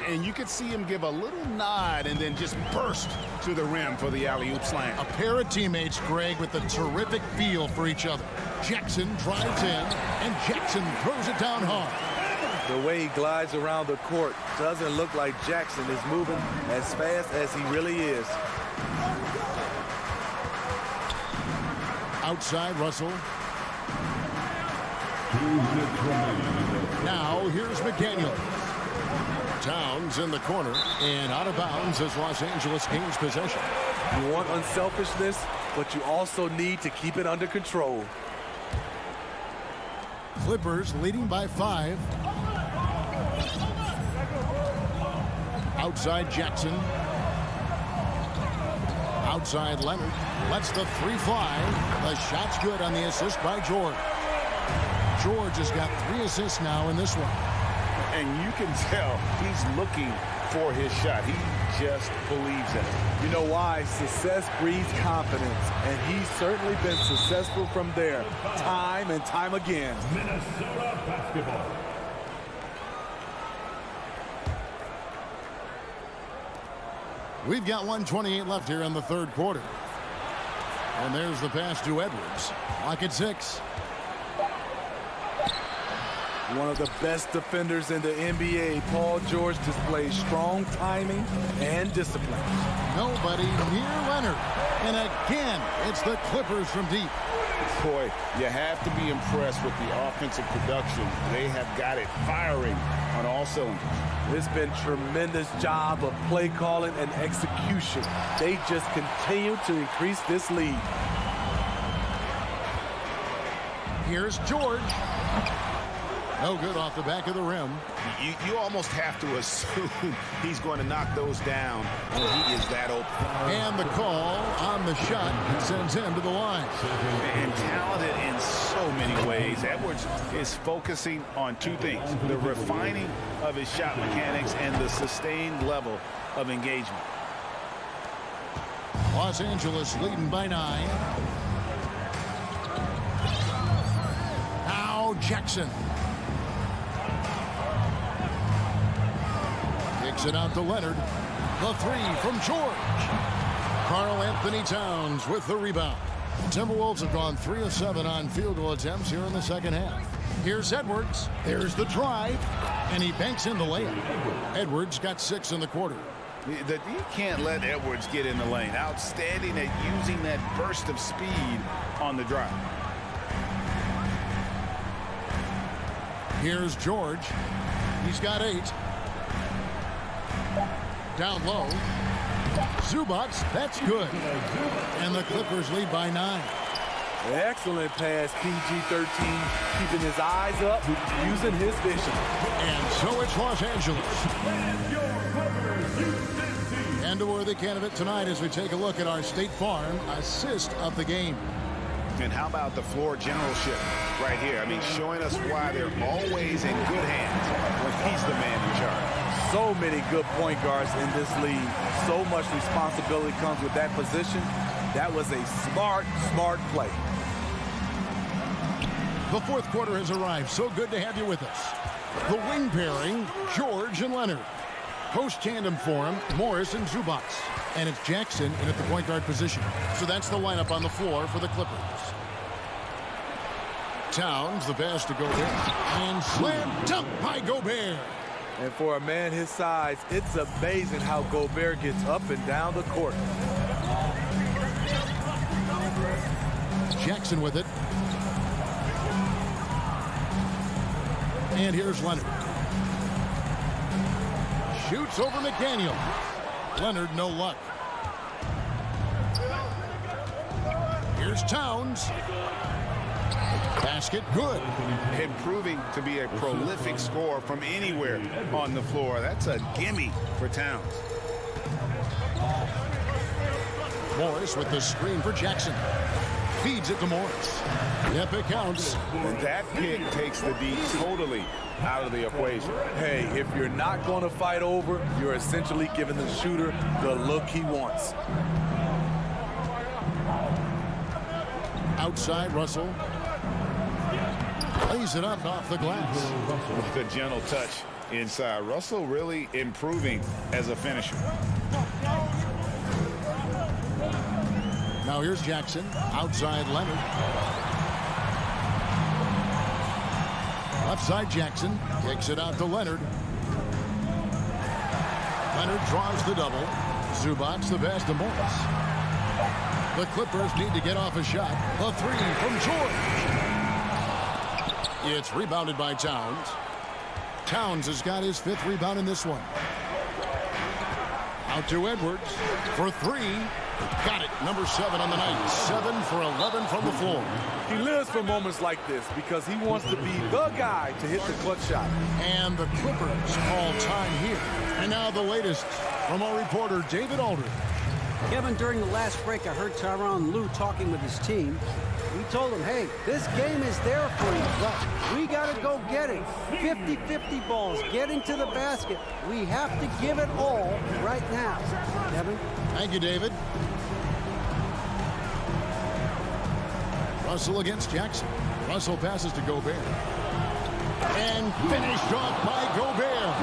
And you could see him give a little nod and then just burst to the rim for the alley-oop slam. A pair of teammates, Greg, with a terrific feel for each other. Jackson drives in, and Jackson throws it down hard. The way he glides around the court doesn't look like Jackson is moving as fast as he really is. Outside, Russell. Now, here's McDaniel. Towns in the corner, and out of bounds as Los Angeles gains possession. You want unselfishness, but you also need to keep it under control. Clippers leading by 5. Outside Jackson. Outside Leonard. Lets the 3 fly. The shot's good on the assist by George. George has got 3 assists now in this one. And you can tell he's looking for his shot. He just believes in it. You know why? Success breeds confidence, and he's certainly been successful from there, time and time again. Minnesota basketball. We've got 1:28 left here in the third quarter. And there's the pass to Edwards. Lock at 6. One of the best defenders in the NBA, Paul George displays strong timing and discipline. Nobody near Leonard. And again, it's the Clippers from deep. Boy, you have to be impressed with the offensive production. They have got it firing on all cylinders. It's been tremendous job of play calling and execution. They just continue to increase this lead. Here's George. No good off the back of the rim. You almost have to assume he's going to knock those down when he is that open. And the call on the shot sends him to the line. And talented in so many ways. Edwards is focusing on 2 things: the refining of his shot mechanics and the sustained level of engagement. Los Angeles leading by 9. Now Jackson. Kicks it out to Leonard. The 3 from George. Karl Anthony Towns with the rebound. The Timberwolves have gone 3 of 7 on field goal attempts here in the second half. Here's Edwards. There's the drive. And he banks in the layup. Edwards got 6 in the quarter. You can't let Edwards get in the lane. Outstanding at using that burst of speed on the drive. Here's George. He's got 8. Down low. Zubac, that's good. And the Clippers lead by 9. Excellent pass, PG-13, keeping his eyes up, using his vision. And so it's Los Angeles. And a worthy candidate tonight as we take a look at our State Farm assist of the game. And how about the floor generalship right here? I mean, showing us why they're always in good hands when he's the man in charge. So many good point guards in this league. So much responsibility comes with that position. That was a smart play. The fourth quarter has arrived. So good to have you with us. The wing pairing, George and Leonard. Post tandem for him, Morris and Zubac. And it's Jackson in at the point guard position. So that's the lineup on the floor for the Clippers. Towns, the pass to Gobert. And slam dunk by Gobert. And for a man his size, it's amazing how Gobert gets up and down the court. Jackson with it. And here's Leonard. Shoots over McDaniel. Leonard, no luck. Here's Towns. Basket, good. Improving to be a prolific scorer from anywhere on the floor. That's a gimme for Towns. Morris with the screen for Jackson. Feeds it to Morris. Yep, it counts. And that pick takes the D totally out of the equation. Hey, if you're not going to fight over, you're essentially giving the shooter the look he wants. Outside, Russell. Lays it up off the glass. With a gentle touch inside. Russell really improving as a finisher. Now here's Jackson. Outside, Leonard. Left side, Jackson. Kicks it out to Leonard. Leonard draws the double. Zubac the pass to Morris. The Clippers need to get off a shot. A three from George. It's rebounded by Towns. Towns has got his 5th rebound in this one. Out to Edwards for 3. Got it. Number 7 on the night. 7 for 11 from the floor. He lives for moments like this because he wants to be the guy to hit the clutch shot. And the Clippers call time here. And now the latest from our reporter, David Aldridge. Kevin, during the last break, I heard Tyronn Lue talking with his team. We told him, hey, this game is there for you, but we got to go get it. 50-50 balls, getting to the basket. We have to give it all right now. Kevin? Thank you, David. Russell against Jackson. Russell passes to Gobert. And finished off by Gobert.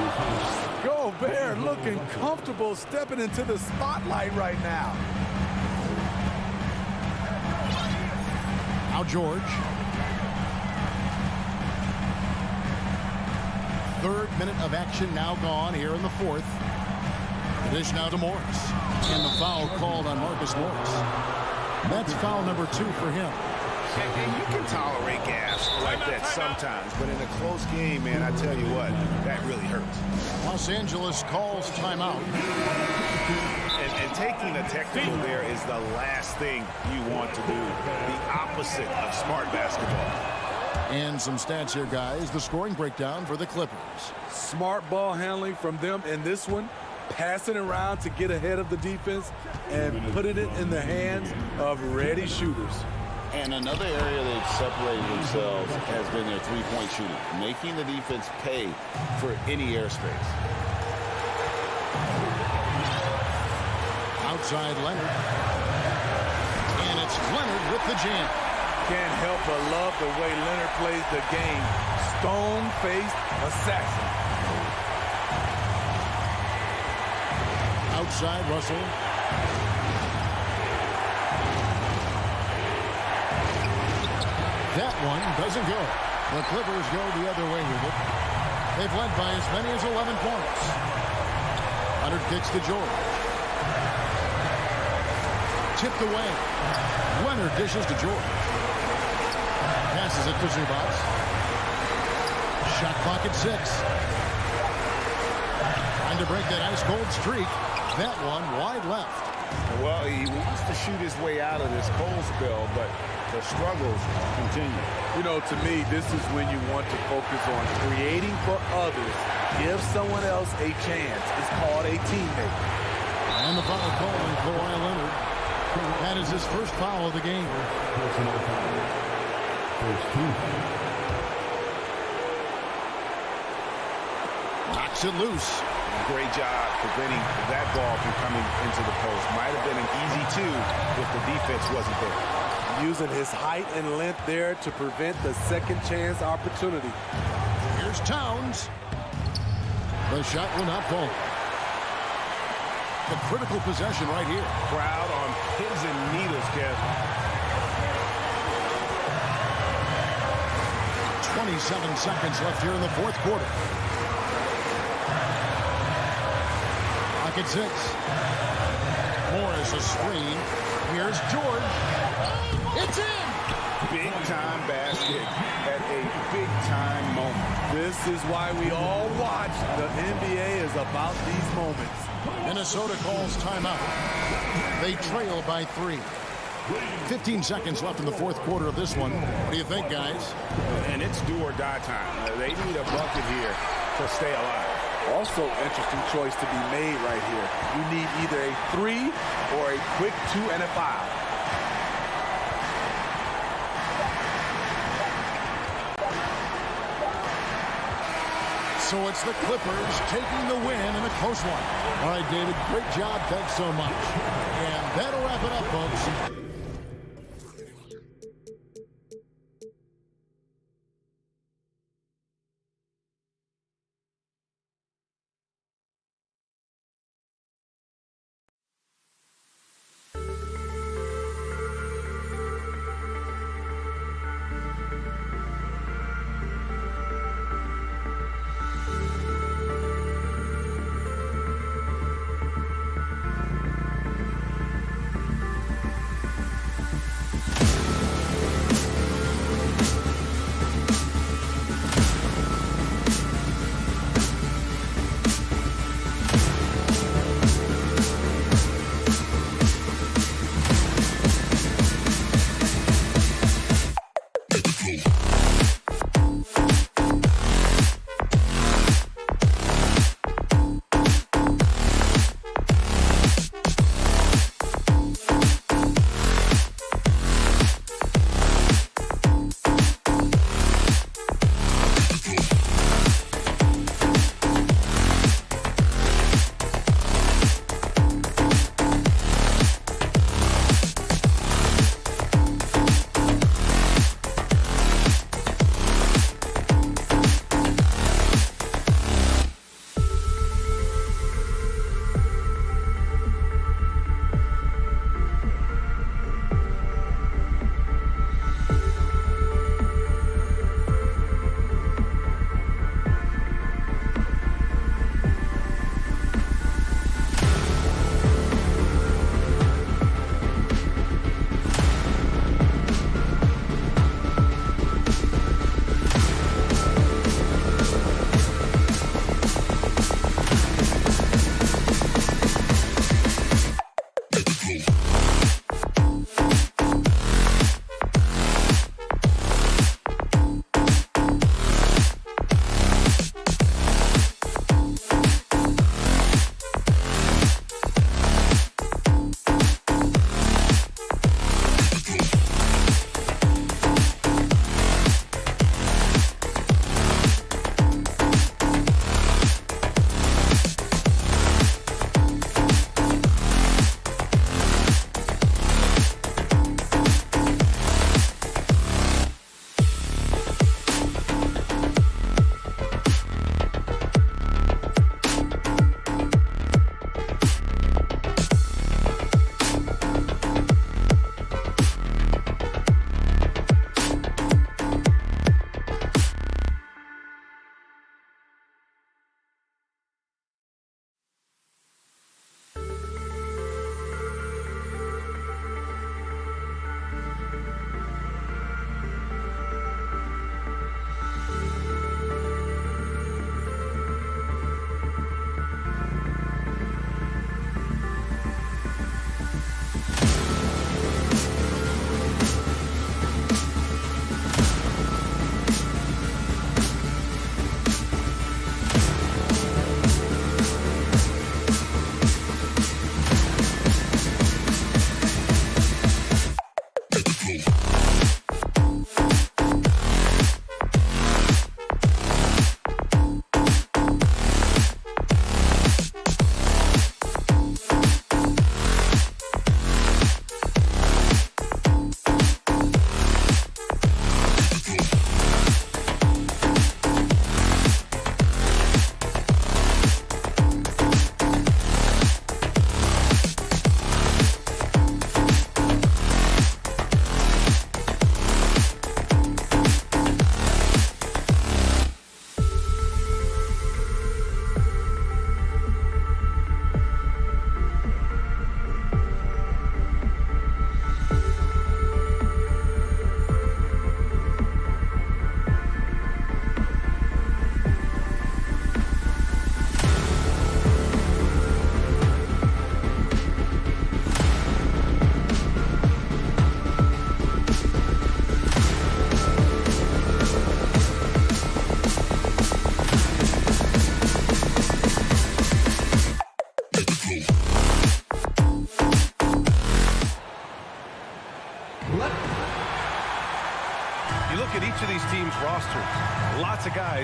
Gobert looking comfortable stepping into the spotlight right now. Now George. 3rd minute of action now gone here in the 4th. Dish now to Morris. And the foul called on Marcus Morris. That's foul number 2 for him. And you can tolerate gas like that sometimes, but in a close game, man, I tell you what, that really hurts. Los Angeles calls timeout. And taking a technical there is the last thing you want to do. The opposite of smart basketball. And some stats here, guys. The scoring breakdown for the Clippers. Smart ball handling from them in this one. Passing around to get ahead of the defense and putting it in the hands of ready shooters. And another area they've separated themselves has been their three-point shooting, making the defense pay for any airspace. Outside Leonard. And it's Leonard with the jam. Can't help but love the way Leonard plays the game. Stone-faced assassin. Outside Russell. That one doesn't go. The Clippers go the other way with it. They've led by as many as 11 points. Leonard kicks to George. Tipped away. Leonard dishes to George. Passes it to Zubac. Shot clock at 6. Trying to break that ice-cold streak. That one wide left. Well, he wants to shoot his way out of this cold spell, but the struggles continue. You know, to me, this is when you want to focus on creating for others. Give someone else a chance. It's called a teammate. And the foul call on Kawhi Leonard. That is his first foul of the game. Knocks it loose. Great job preventing that ball from coming into the post. Might have been an easy 2 if the defense wasn't there. Using his height and length there to prevent the second chance opportunity. Here's Towns. The shot will not fall. The critical possession right here. Crowd on pins and needles, Kev. 27 seconds left here in the 4th quarter. Clock at 6. Morris a screen. Here's George. It's in! Big-time basket at a big-time moment. This is why we all watch. The NBA is about these moments. Minnesota calls timeout. They trail by 3. 15 seconds left in the 4th quarter of this one. What do you think, guys? And it's do or die time. They need a bucket here to stay alive. Also, interesting choice to be made right here. You need either a 3 or a quick 2 and a 5. So it's the Clippers taking the win in a close one. All right, David, great job. Thanks so much. And that'll wrap it up, folks.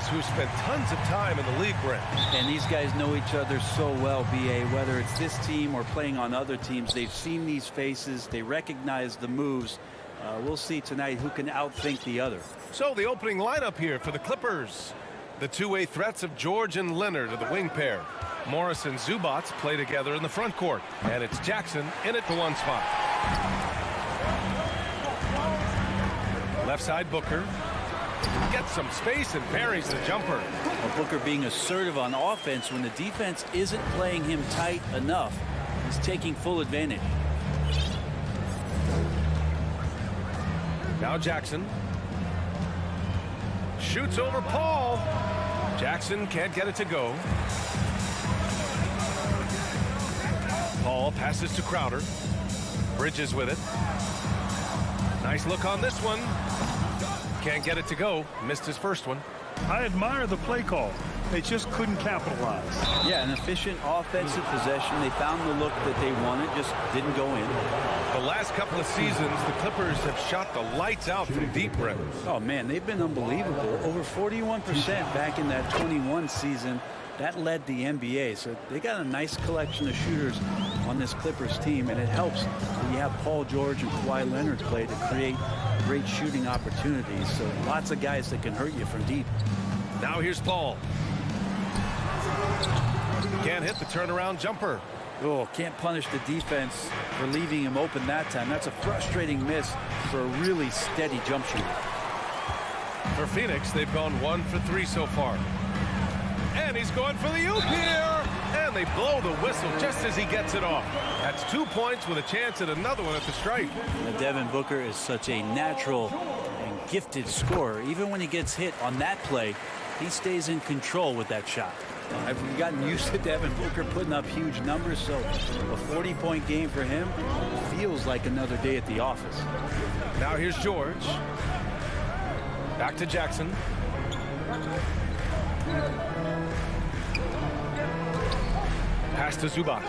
who spent tons of time in the league, Brent. And these guys know each other so well, B.A., whether it's this team or playing on other teams. They've seen these faces. They recognize the moves. We'll see tonight who can outthink the other. So the opening lineup here for the Clippers. The two-way threats of George and Leonard are the wing pair. Morris and Zubats play together in the front court. And it's Jackson in at the one spot. Left side Booker. Gets some space and parries the jumper. Well, Booker being assertive on offense when the defense isn't playing him tight enough. He's taking full advantage. Now Jackson. Shoots over Paul. Jackson can't get it to go. Paul passes to Crowder. Bridges with it. Nice look on this one. Can't get it to go. Missed his first one. I admire the play call. They just couldn't capitalize. Yeah, an efficient offensive possession. They found the look that they wanted, just didn't go in. The last couple of seasons, the Clippers have shot the lights out from deep, Brent. Oh, man, they've been unbelievable. Over 41% back in that 21 season. That led the NBA. So they got a nice collection of shooters on this Clippers team, and it helps when you have Paul George and Kawhi Leonard play to create great shooting opportunities. So lots of guys that can hurt you from deep. Now here's Paul. Can't hit the turnaround jumper. Oh, can't punish the defense for leaving him open that time. That's a frustrating miss for a really steady jump shooter. For Phoenix, they've gone 1 for 3 so far. And he's going for the oop here. And they blow the whistle just as he gets it off. That's 2 points with a chance at another one at the stripe. Now, Devin Booker is such a natural and gifted scorer. Even when he gets hit on that play, he stays in control with that shot. I've gotten used to Devin Booker putting up huge numbers, so a 40-point game for him feels like another day at the office. Now here's George. Back to Jackson. Pass to Zubats.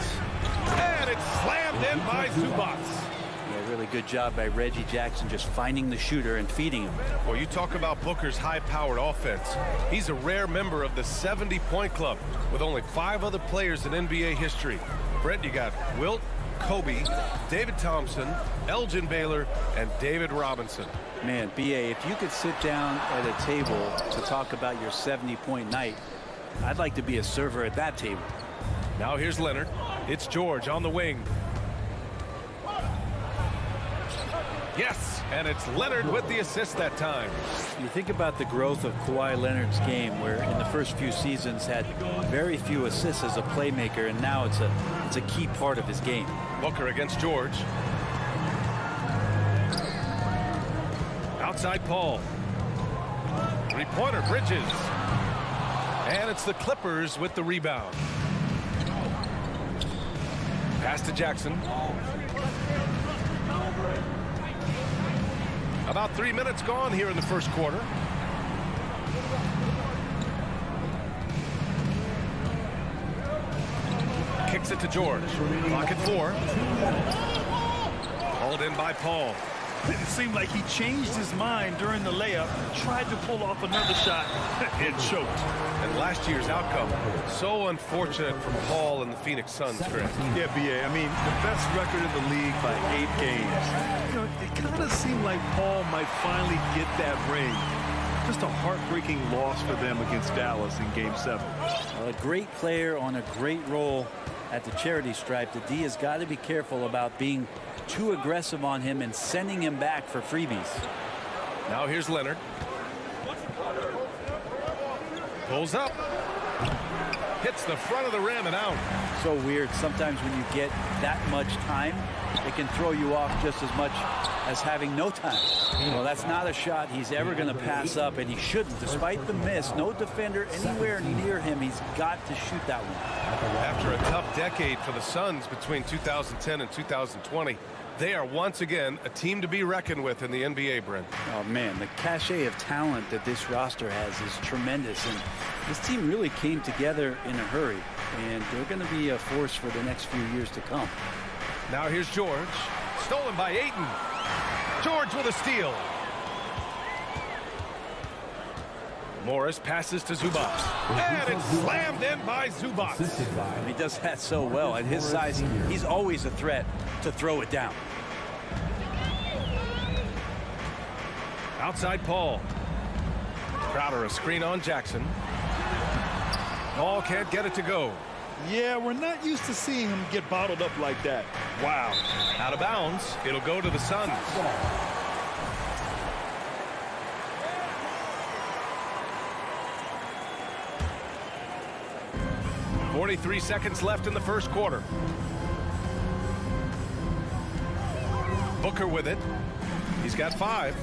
And it's slammed in by Zubats. Yeah, really good job by Reggie Jackson just finding the shooter and feeding him. Well, you talk about Booker's high-powered offense. He's a rare member of the 70-point club with only 5 other players in NBA history. Brent, you got Wilt, Kobe, David Thompson, Elgin Baylor, and David Robinson. Man, B.A., if you could sit down at a table to talk about your 70-point night, I'd like to be a server at that table. Now here's Leonard. It's George on the wing. Yes, and it's Leonard with the assist that time. You think about the growth of Kawhi Leonard's game, where in the first few seasons had very few assists as a playmaker, and now it's a key part of his game. Booker against George. Outside Paul. Three-pointer Bridges. And it's the Clippers with the rebound. Pass to Jackson. About 3 minutes gone here in the first quarter. Kicks it to George. Clock at 4. Hauled in by Paul. Didn't seem like he changed his mind during the layup, tried to pull off another shot, and choked. And last year's outcome, so unfortunate for Paul and the Phoenix Suns, Chris. Yeah, B.A., I mean, the best record in the league by 8 games. You know, it kind of seemed like Paul might finally get that ring. Just a heartbreaking loss for them against Dallas in Game 7. A great player on a great role at the charity stripe. The D has got to be careful about being too aggressive on him and sending him back for freebies. Now here's Leonard. Pulls up. Hits the front of the rim and out. So weird. Sometimes when you get that much time, it can throw you off just as much as having no time. Well, that's not a shot he's ever going to pass up, and he shouldn't. Despite the miss, no defender anywhere near him. He's got to shoot that one. After a tough decade for the Suns between 2010 and 2020, they are once again a team to be reckoned with in the NBA, Brent. Oh, man, the cachet of talent that this roster has is tremendous, and this team really came together in a hurry, and they're going to be a force for the next few years to come. Now here's George. Stolen by Ayton. George with a steal. Morris passes to Zubac. And it's slammed in by Zubac. He does that so well. At his size, he's always a threat to throw it down. Outside Paul. Crowder a screen on Jackson. Paul can't get it to go. Yeah, we're not used to seeing him get bottled up like that. Wow. Out of bounds. It'll go to the Suns. .43 seconds left in the first quarter. Booker with it. He's got 5.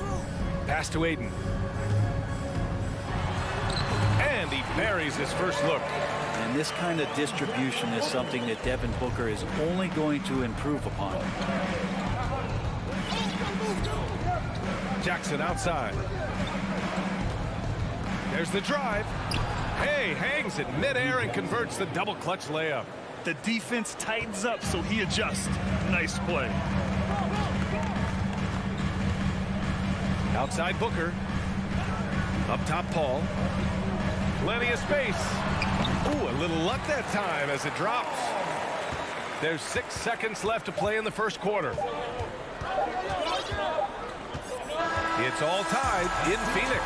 Pass to Aiden. And he buries his first look. And this kind of distribution is something that Devin Booker is only going to improve upon. Jackson outside. There's the drive. Hey, hangs it midair and converts the double clutch layup. The defense tightens up, so he adjusts. Nice play. Outside Booker. Up top Paul. Plenty of space. Ooh, a little luck that time as it drops. There's 6 seconds left to play in the first quarter. It's all tied in Phoenix.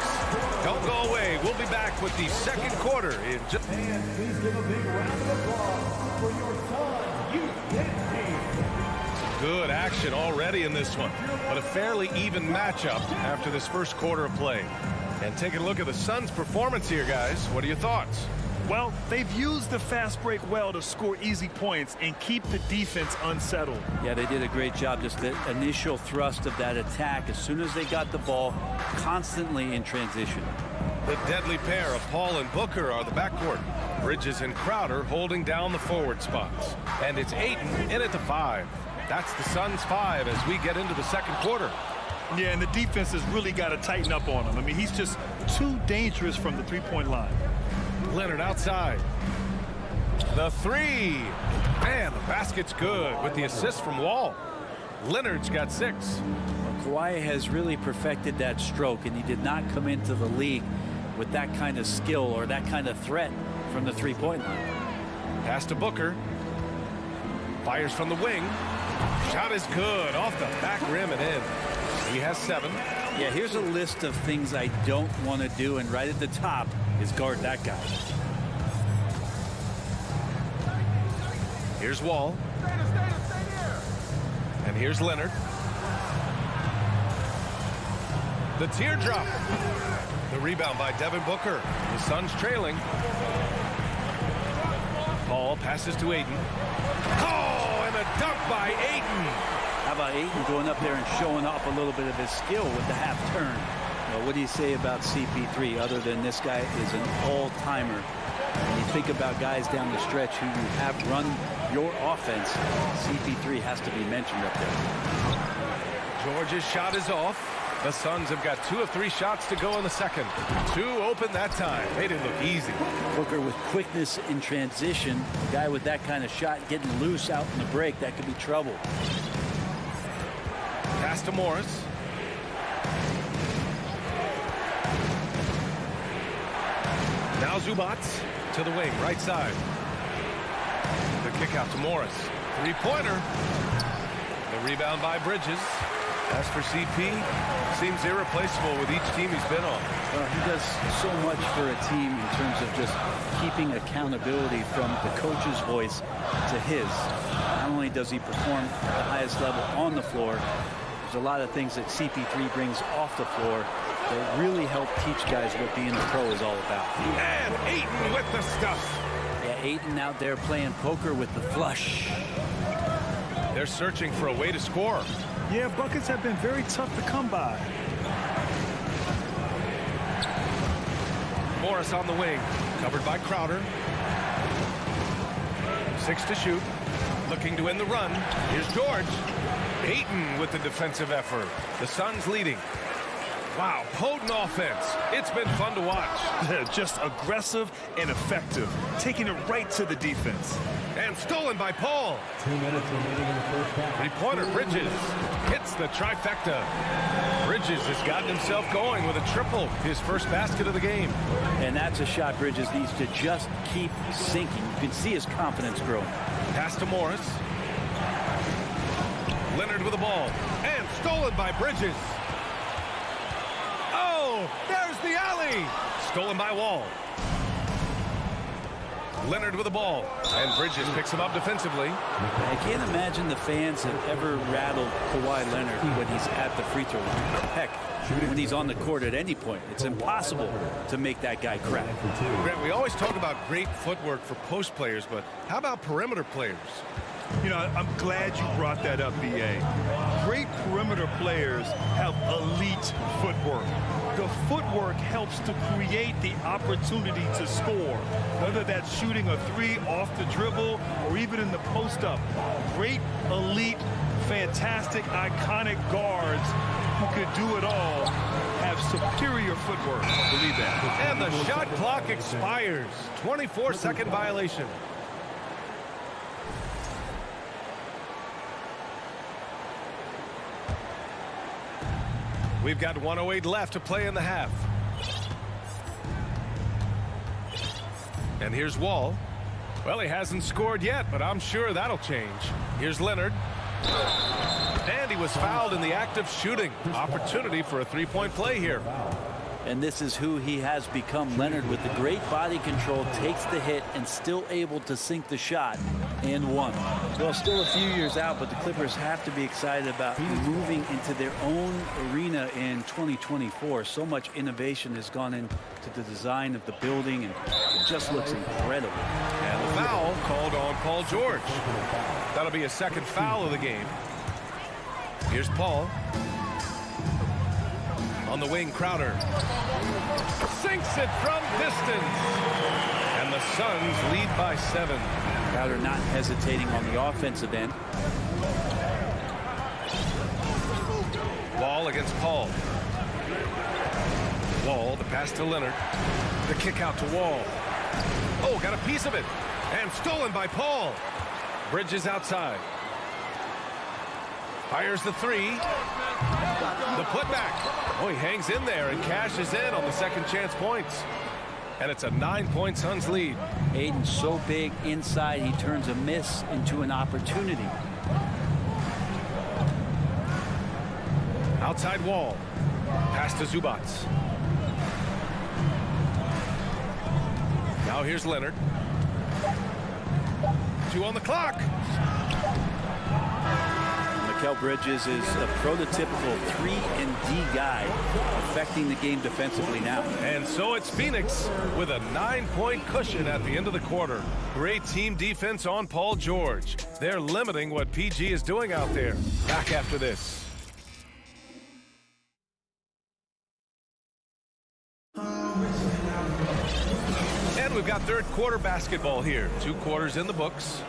Don't go away. We'll be back with the second quarter in just... And please give a big round of applause for your Suns youth team. Good action already in this one, but a fairly even matchup after this first quarter of play. And taking a look at the Suns' performance here, guys. What are your thoughts? Well, they've used the fast break well to score easy points and keep the defense unsettled. Yeah, they did a great job. Just the initial thrust of that attack, as soon as they got the ball, constantly in transition. The deadly pair of Paul and Booker are the backcourt. Bridges and Crowder holding down the forward spots. And it's Aiden in at the 5. That's the Suns' 5 as we get into the second quarter. Yeah, and the defense has really got to tighten up on him. I mean, he's just too dangerous from the three-point line. Leonard outside. The 3. Man, the basket's good with the assist from Wall. Leonard's got 6. Kawhi has really perfected that stroke, and he did not come into the league with that kind of skill or that kind of threat from the three-point line. Pass to Booker. Fires from the wing. Shot is good off the back rim and in. He has 7. Yeah, here's a list of things I don't want to do, and right at the top is guard that guy. Here's Wall. And here's Leonard. The teardrop. The rebound by Devin Booker. The Suns trailing. Paul passes to Aiden. Oh, and a dunk by Aiden. How about Aiden going up there and showing off a little bit of his skill with the half turn? Well, what do you say about CP3 other than this guy is an all-timer? When you think about guys down the stretch who you have run your offense, CP3 has to be mentioned up there. George's shot is off. The Suns have got 2 of 3 shots to go in the second. 2 open that time. They didn't look easy. Booker with quickness in transition. A guy with that kind of shot getting loose out in the break, that could be trouble. Pass to Morris. Now Zubac to the wing, right side. The kick out to Morris. 3-pointer. The rebound by Bridges. As for CP, seems irreplaceable with each team he's been on. Well, he does so much for a team in terms of just keeping accountability from the coach's voice to his. Not only does he perform at the highest level on the floor, there's a lot of things that CP3 brings off the floor that really help teach guys what being a pro is all about. And Ayton with the stuff. Yeah, Ayton out there playing poker with the flush. They're searching for a way to score. Yeah, buckets have been very tough to come by. Morris on the wing, covered by Crowder. 6 to shoot, looking to end the run. Here's George. Ayton with the defensive effort. The Suns leading. Wow, potent offense. It's been fun to watch. Just aggressive and effective, taking it right to the defense. And stolen by Paul. 2 minutes remaining in the first half. Three-pointer, Bridges hits the trifecta. Bridges has gotten himself going with a triple, his first basket of the game. And that's a shot Bridges needs to just keep sinking. You can see his confidence growing. Pass to Morris. Leonard with the ball. And stolen by Bridges. Oh, there's the alley. Stolen by Wall. Leonard with the ball. And Bridges picks him up defensively. I can't imagine the fans have ever rattled Kawhi Leonard when he's at the free throw line. Heck, when he's on the court at any point, it's impossible to make that guy crack. Grant, we always talk about great footwork for post players, but how about perimeter players? You know, I'm glad you brought that up, B.A. Great perimeter players have elite footwork. The footwork helps to create the opportunity to score, whether that's shooting a three off the dribble or even in the post-up. Great, elite, fantastic, iconic guards who could do it all have superior footwork. I believe that. And the shot clock expires. 24-second violation. We've got 1:08 left to play in the half. And here's Wall. Well, he hasn't scored yet, but I'm sure that'll change. Here's Leonard. And he was fouled in the act of shooting. Opportunity for a three-point play here. And this is who he has become. Leonard, with the great body control, takes the hit and still able to sink the shot and one. Well, still a few years out, but the Clippers have to be excited about moving into their own arena in 2024. So much innovation has gone into the design of the building, and it just looks incredible. And the foul called on Paul George. That'll be a second foul of the game. Here's Paul. On the wing, Crowder sinks it from distance. And the Suns lead by 7. Crowder not hesitating on the offensive end. Wall against Paul. Wall, the pass to Leonard. The kick out to Wall. Oh, got a piece of it. And stolen by Paul. Bridges outside. Fires the three. The putback. Oh, he hangs in there and cashes in on the second chance points. And it's a 9-point Suns lead. Aiden's so big inside, he turns a miss into an opportunity. Outside Wall. Pass to Zubats. Now here's Leonard. 2 on the clock. Mikal Bridges is a prototypical 3-and-D guy, affecting the game defensively now. And so it's Phoenix with a 9-point cushion at the end of the quarter. Great team defense on Paul George. They're limiting what PG is doing out there. Back after this. And we've got third quarter basketball here. 2 quarters in the books.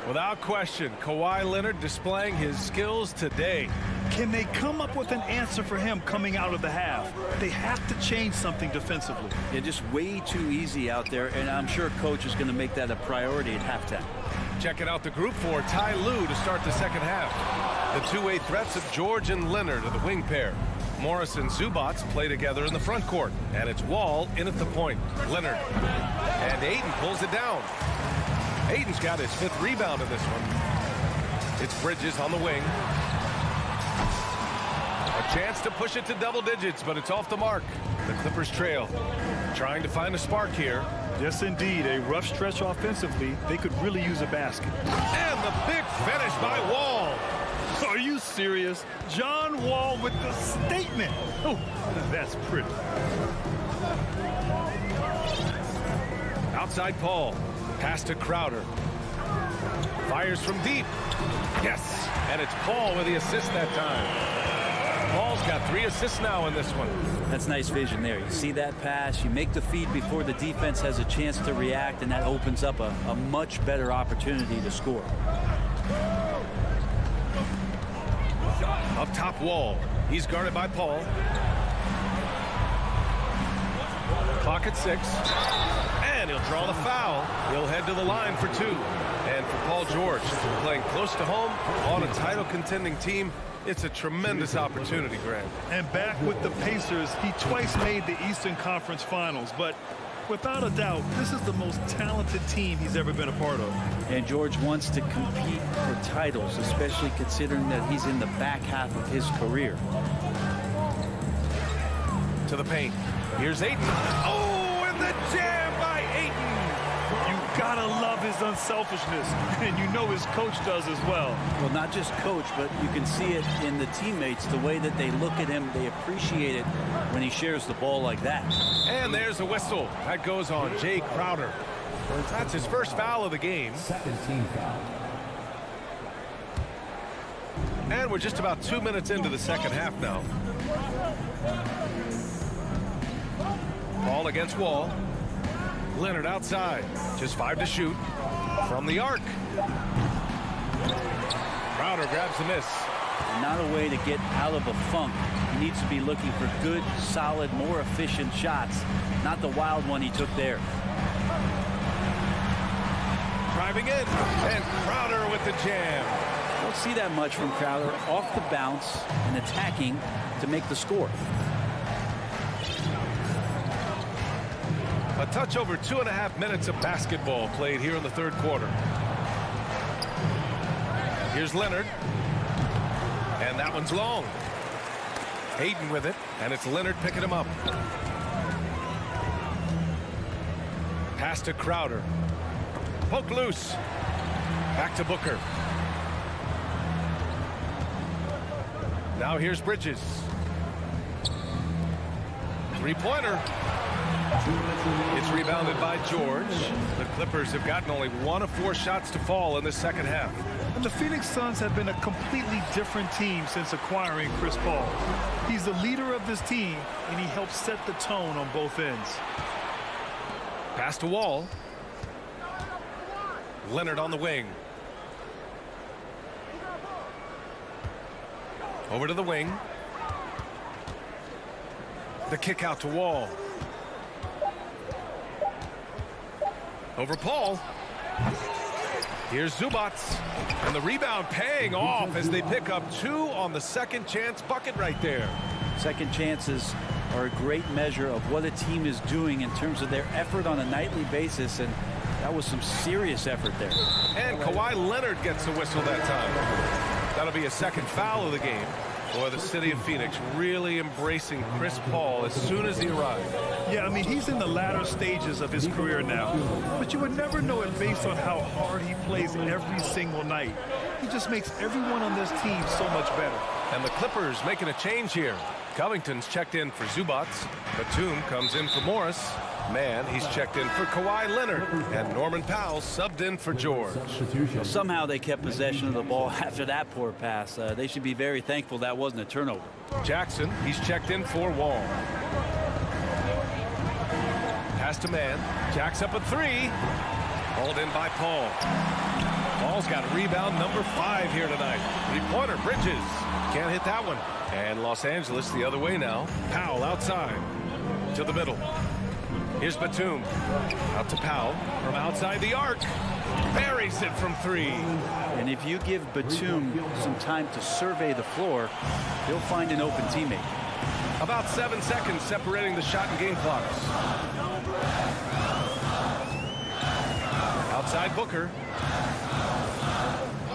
Without question, Kawhi Leonard displaying his skills today. Can they come up with an answer for him coming out of the half? They have to change something defensively. Yeah, just way too easy out there, and I'm sure coach is going to make that a priority at halftime. Checking out the group for Ty Lue to start the second half. The two-way threats of George and Leonard are the wing pair. Morris and Zubats play together in the front court, and it's Wall in at the point. Leonard. And Aiden pulls it down. Aiden's got his 5th rebound in this one. It's Bridges on the wing. A chance to push it to double digits, but it's off the mark. The Clippers trail. Trying to find a spark here. Yes, indeed. A rough stretch offensively. They could really use a basket. And the big finish by Wall. Are you serious? John Wall with the statement. Oh, that's pretty. Outside Paul. Pass to Crowder. Fires from deep. Yes. And it's Paul with the assist that time. Paul's got 3 assists now in this one. That's nice vision there. You see that pass, you make the feed before the defense has a chance to react, and that opens up a much better opportunity to score. Up top Wall. He's guarded by Paul. Clock at 6. And He'll draw the foul. He'll head to the line for 2. And for Paul George, playing close to home on a title-contending team, it's a tremendous opportunity, Grant. And back with the Pacers, he twice made the Eastern Conference Finals, but without a doubt, this is the most talented team he's ever been a part of. And George wants to compete for titles, especially considering that he's in the back half of his career. To the paint. Here's Ayton. Oh, and the jam by Ayton. You gotta love his unselfishness, and you know his coach does as well. Well, not just coach, but you can see it in the teammates, the way that they look at him. They appreciate it when he shares the ball like that. And there's a whistle. That goes on Jay Crowder. That's his first foul of the game. Second team foul. And we're just about 2 minutes into the second half now. Ball against Wall. Leonard outside. Just 5 to shoot. From the arc. Crowder grabs the miss. Not a way to get out of a funk. He needs to be looking for good, solid, more efficient shots. Not the wild one he took there. Driving in. And Crowder with the jam. Don't see that much from Crowder. Off the bounce and attacking to make the score. A touch over 2.5 minutes of basketball played here in the third quarter. Here's Leonard. And that one's long. Hayden with it, and it's Leonard picking him up. Pass to Crowder. Poke loose. Back to Booker. Now here's Bridges. Three-pointer. It's rebounded by George. The Clippers have gotten only 1 of 4 shots to fall in the second half. And the Phoenix Suns have been a completely different team since acquiring Chris Paul. He's the leader of this team, and he helps set the tone on both ends. Pass to Wall. Leonard on the wing. Over to the wing. The kick out to Wall. Over Paul. Here's Zubats. And the rebound paying off as they pick up 2 on the second chance bucket right there. Second chances are a great measure of what a team is doing in terms of their effort on a nightly basis, and that was some serious effort there. And Kawhi Leonard gets the whistle that time. That'll be a second foul of the game. Boy, the city of Phoenix really embracing Chris Paul as soon as he arrived. Yeah, I mean, he's in the latter stages of his career now. But you would never know it based on how hard he plays every single night. He just makes everyone on this team so much better. And the Clippers making a change here. Covington's checked in for Zubats. Batum comes in for Morris. Man, he's checked in for Kawhi Leonard. And Norman Powell subbed in for George. Well, somehow they kept possession of the ball after that poor pass. They should be very thankful that wasn't a turnover. Jackson, he's checked in for Wall. Pass to Man. Jacks up a 3. Hauled in by Paul. Paul's got rebound number 5 here tonight. Three-pointer, Bridges. Can't hit that one. And Los Angeles the other way now. Powell outside. To the middle. Here's Batum. Out to Powell. From outside the arc. Buries it from 3. And if you give Batum some time to survey the floor, he'll find an open teammate. About 7 seconds separating the shot and game clocks. Outside Booker.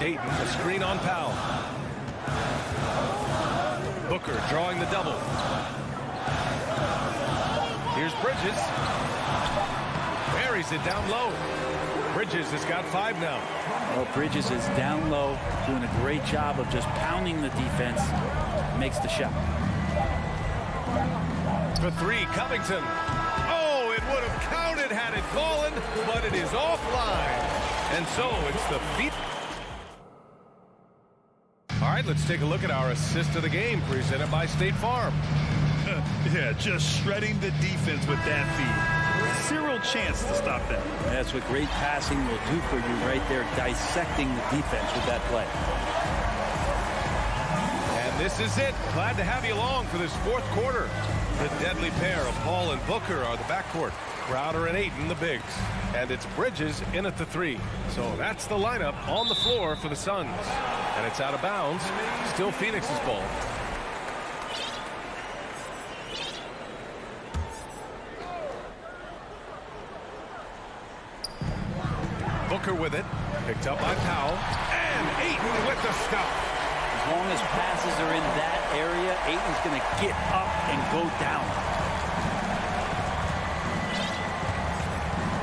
Ayton, a screen on Powell. Booker drawing the double. Here's Bridges. Buries it down low. Bridges has got 5 now. Well, Bridges is down low, doing a great job of just pounding the defense. Makes the shot. For 3, Covington. Oh, it would have counted had it fallen, but it is offline. And so it's the feet. All right, let's take a look at our assist of the game presented by State Farm. Yeah, just shredding the defense with that feed. Zero chance to stop that. That's what great passing will do for you right there, dissecting the defense with that play. And this is it. Glad to have you along for this fourth quarter. The deadly pair of Paul and Booker are the backcourt. Crowder and Ayton, the bigs. And it's Bridges in at the 3. So that's the lineup on the floor for the Suns. And it's out of bounds. Still Phoenix's ball. Booker with it. Picked up by Powell. And Ayton with the stuff. As long as passes are in that area, Ayton's going to get up and go down.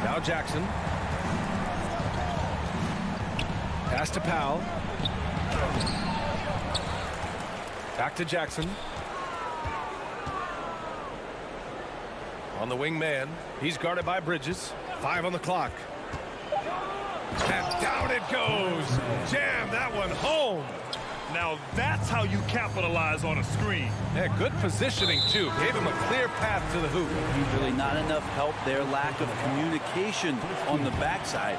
Now Jackson. Pass to Powell. Back to Jackson. On the wing man. He's guarded by Bridges. 5 on the clock. And down it goes. Jam that one home. Now that's how you capitalize on a screen. Yeah, good positioning, too. Gave him a clear path to the hoop. Usually not enough help there. Lack of communication on the backside.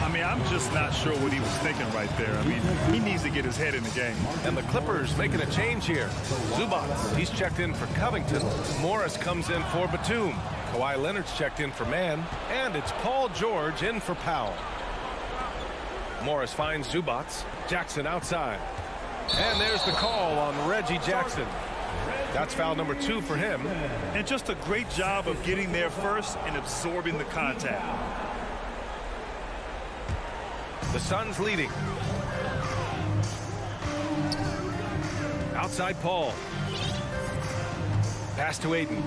I mean, I'm just not sure what he was thinking right there. I mean, he needs to get his head in the game. And the Clippers making a change here. Zubac, he's checked in for Covington. Morris comes in for Batum. Kawhi Leonard's checked in for Mann. And it's Paul George in for Powell. Morris finds Zubac. Jackson outside. And there's the call on Reggie Jackson. That's foul number 2 for him. And just a great job of getting there first and absorbing the contact. The Suns leading. Outside Paul. Pass to Ayton.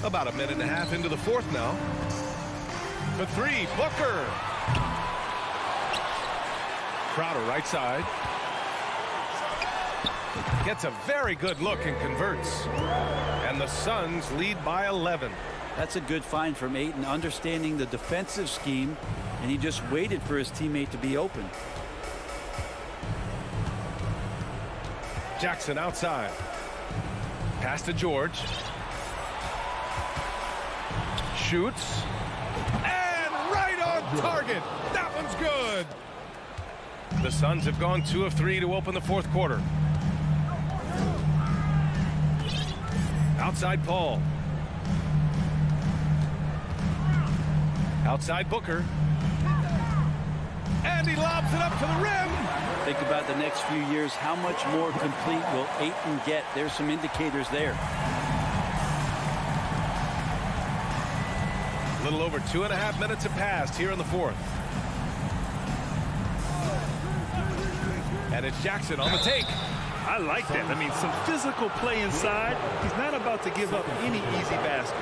About a minute and a half into the 4th now. For 3, Booker. Crowder right side. Gets a very good look and converts. And the Suns lead by 11. That's a good find from Ayton, understanding the defensive scheme, and he just waited for his teammate to be open. Jackson outside. Pass to George. Shoots. And right on target. That one's good. The Suns have gone 2 of 3 to open the 4th quarter. Outside Paul. Outside Booker. And he lobs it up to the rim. Think about the next few years. How much more complete will Ayton get? There's some indicators there. A little over 2.5 minutes have passed here in the 4th. And it's Jackson on the take. I like that. I mean, some physical play inside. He's not about to give up any easy baskets.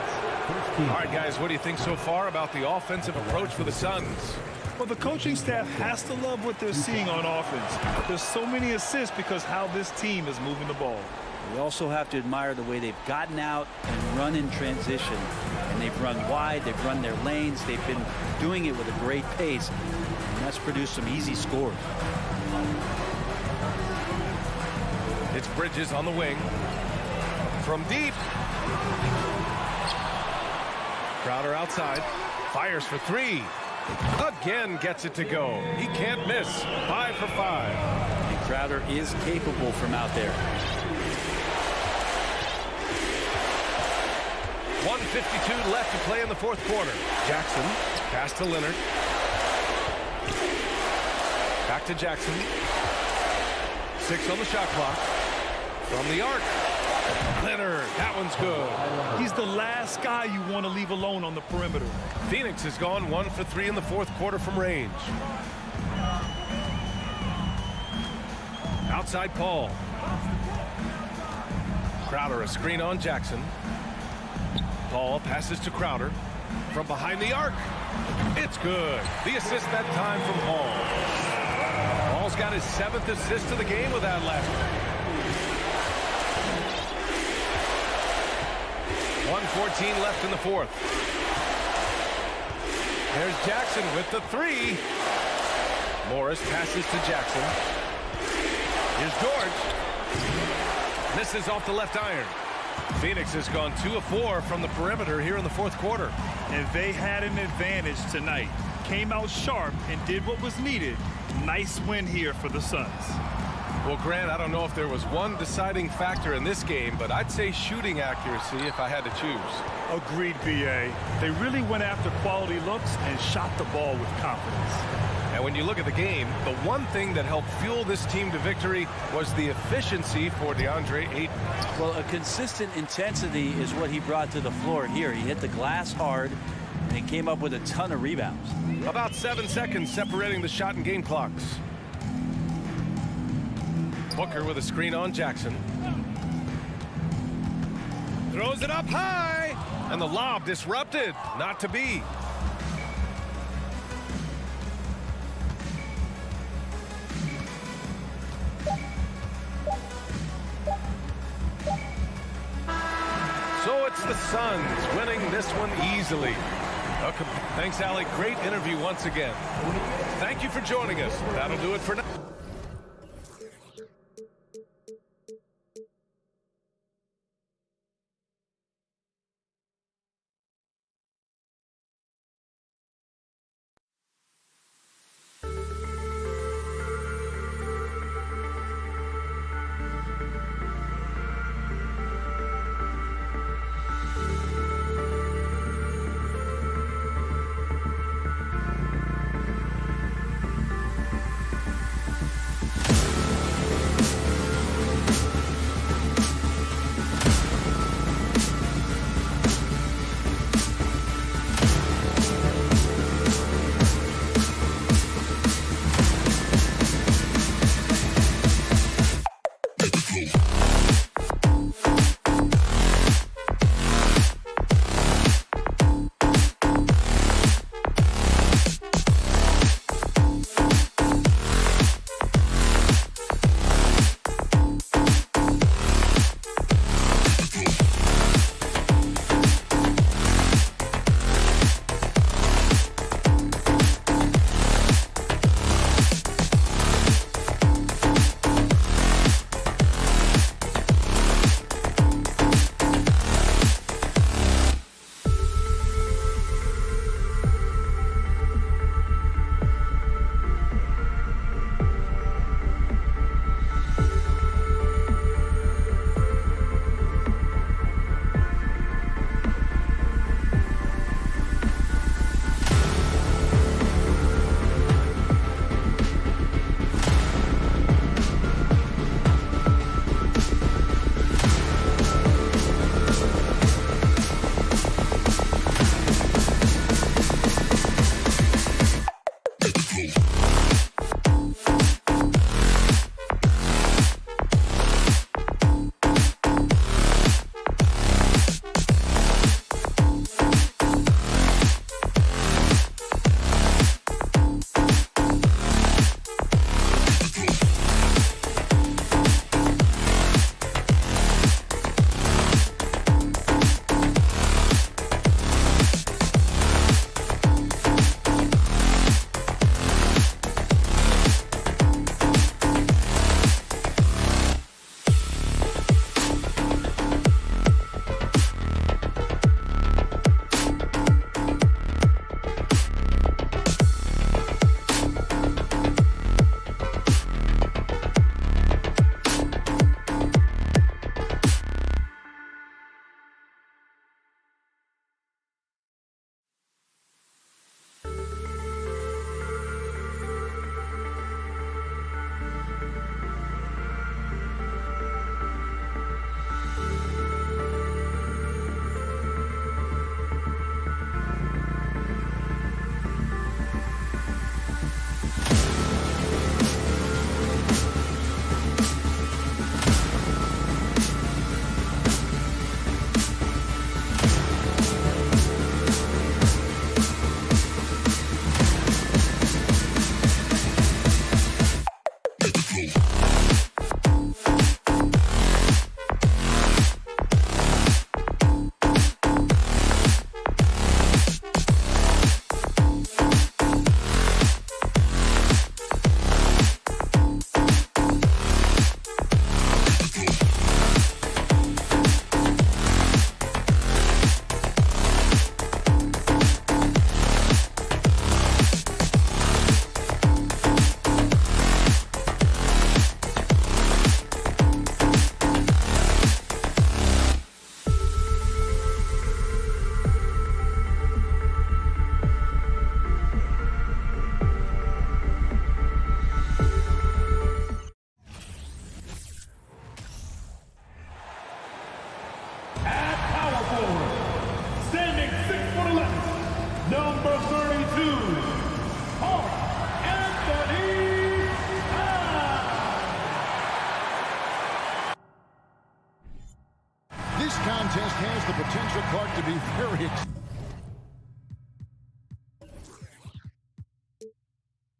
All right, guys, what do you think so far about the offensive approach for the Suns? Well, the coaching staff has to love what they're seeing on offense. There's so many assists because how this team is moving the ball. We also have to admire the way they've gotten out and run in transition. And they've run wide, they've run their lanes, they've been doing it with a great pace. And that's produced some easy scores. It's Bridges on the wing. From deep. Crowder outside. Fires for 3. Again gets it to go. He can't miss. 5 for 5. And Crowder is capable from out there. 1:52 left to play in the 4th quarter. Jackson. Pass to Leonard. Back to Jackson. 6 on the shot clock. From the arc. Leonard, that one's good. He's the last guy you want to leave alone on the perimeter. Phoenix has gone 1 for 3 in the 4th quarter from range. Outside Paul. Crowder a screen on Jackson. Paul passes to Crowder. From behind the arc. It's good. The assist that time from Hall. Hall's got his 7th assist of the game with that last one. 1:14 left in the 4th. There's Jackson with the 3. Morris passes to Jackson. Here's George. Misses off the left iron. Phoenix has gone 2 of 4 from the perimeter here in the 4th quarter. And they had an advantage tonight. Came out sharp and did what was needed. Nice win here for the Suns. Well, Grant, I don't know if there was one deciding factor in this game, but I'd say shooting accuracy if I had to choose. Agreed, BA. They really went after quality looks and shot the ball with confidence. And when you look at the game, the one thing that helped fuel this team to victory was the efficiency for DeAndre Ayton. Well, a consistent intensity is what he brought to the floor here. He hit the glass hard, and he came up with a ton of rebounds. About 7 seconds separating the shot and game clocks. Booker with a screen on Jackson. Throws it up high, and the lob disrupted. Not to be. So it's the Suns winning this one easily. Okay. Thanks, Allie. Great interview once again. Thank you for joining us. That'll do it for now.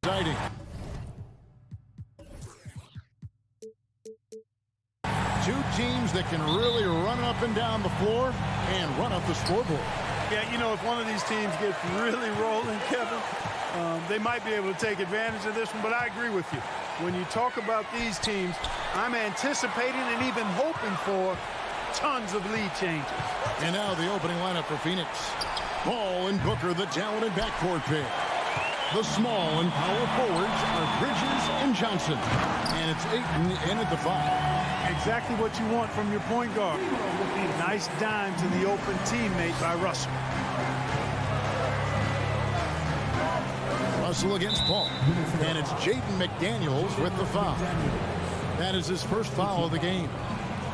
exciting. Two teams that can really run up and down the floor and run up the scoreboard. Yeah, you know, if one of these teams gets really rolling, Kevin, they might be able to take advantage of this one, but I agree with you. When you talk about these teams, I'm anticipating and even hoping for tons of lead changes. And now the opening lineup for Phoenix. Ball and Booker, the talented backcourt pair. The small and power forwards are Bridges and Johnson. And it's Ayton in at the 5. Exactly what you want from your point guard. Nice dime to the open teammate by Russell. Russell against Paul. And it's Jaden McDaniels with the foul. That is his first foul of the game.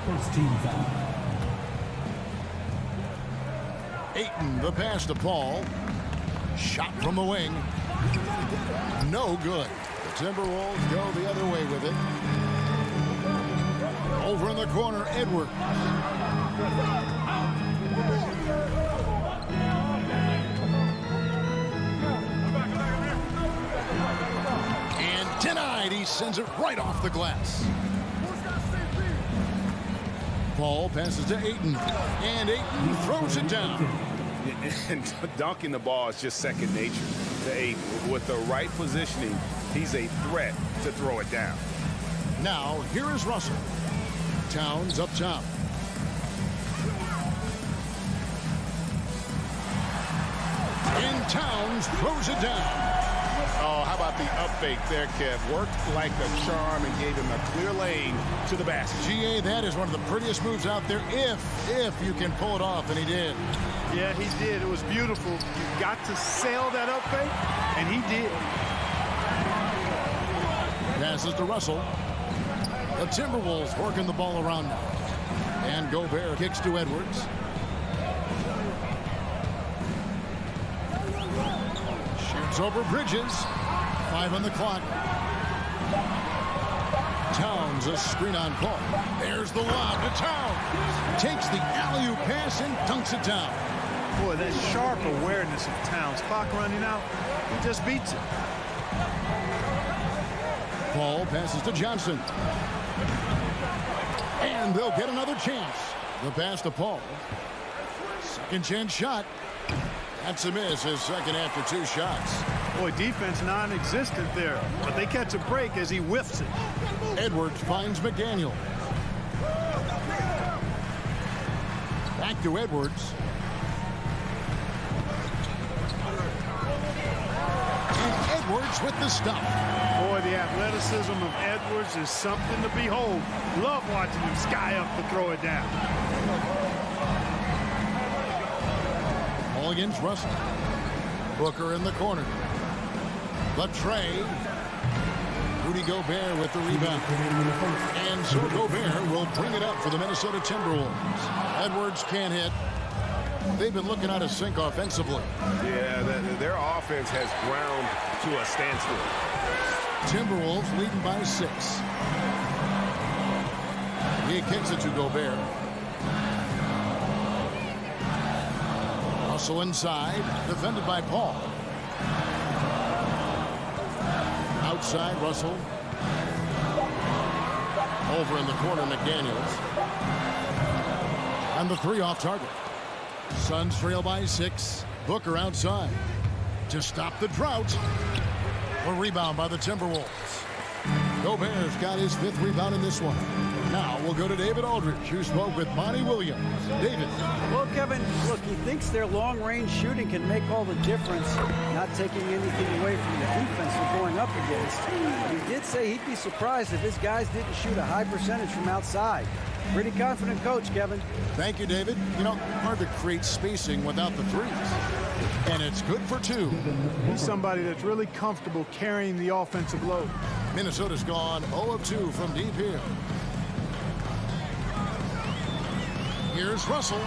First team foul. Ayton, the pass to Paul. Shot from the wing. No good. The Timberwolves go the other way with it. Over in the corner, Edwards. And denied. He sends it right off the glass. Paul passes to Ayton. And Ayton throws it down. And dunking the ball is just second nature to Ayton. With the right positioning, he's a threat to throw it down. Now, here is Russell. Towns up top. And Towns throws it down. Oh, how about the up fake there, Kev? Worked like a charm and gave him a clear lane to the basket. GA, that is one of the prettiest moves out there if you can pull it off, and he did. Yeah, he did. It was beautiful. You've got to sail that up fake, and he did. Passes to Russell. The Timberwolves working the ball around now. And Gobert kicks to Edwards. Shoots over Bridges. 5 on the clock. Towns, a screen on Paul. There's the lob to Towns. Takes the alley-oop pass and dunks it down. Boy, that sharp awareness of Towns. Clock running out. He just beats it. Paul passes to Johnson. And they'll get another chance. The pass to Paul. Second chance shot. That's a miss, his second after 2 shots. Boy, defense non-existent there. But they catch a break as he whiffs it. Edwards finds McDaniel. Back to Edwards. And Edwards with the stop. Boy, the athleticism of Edwards is something to behold. Love watching him sky up to throw it down. Ball against Russell. Booker in the corner. The tray. Rudy Gobert with the rebound. And so Gobert will bring it up for the Minnesota Timberwolves. Edwards can't hit. They've been looking out of sync offensively. Yeah, their offense has ground to a standstill. Timberwolves leading by 6. He kicks it to Gobert. Russell inside, defended by Paul. Outside, Russell. Over in the corner, McDaniels. And the 3 off target. Suns trail by 6. Booker outside to stop the drought. A rebound by the Timberwolves. Gobert's got his 5th rebound in this one. Now we'll go to David Aldridge, who spoke with Monty Williams. David. Well, Kevin, look, he thinks their long-range shooting can make all the difference, not taking anything away from the defense they're going up against. He did say he'd be surprised if his guys didn't shoot a high percentage from outside. Pretty confident coach, Kevin. Thank you, David. You know, hard to create spacing without the threes. And it's good for 2. He's somebody that's really comfortable carrying the offensive load. Minnesota's gone 0 of 2 from deep here. Here's Russell.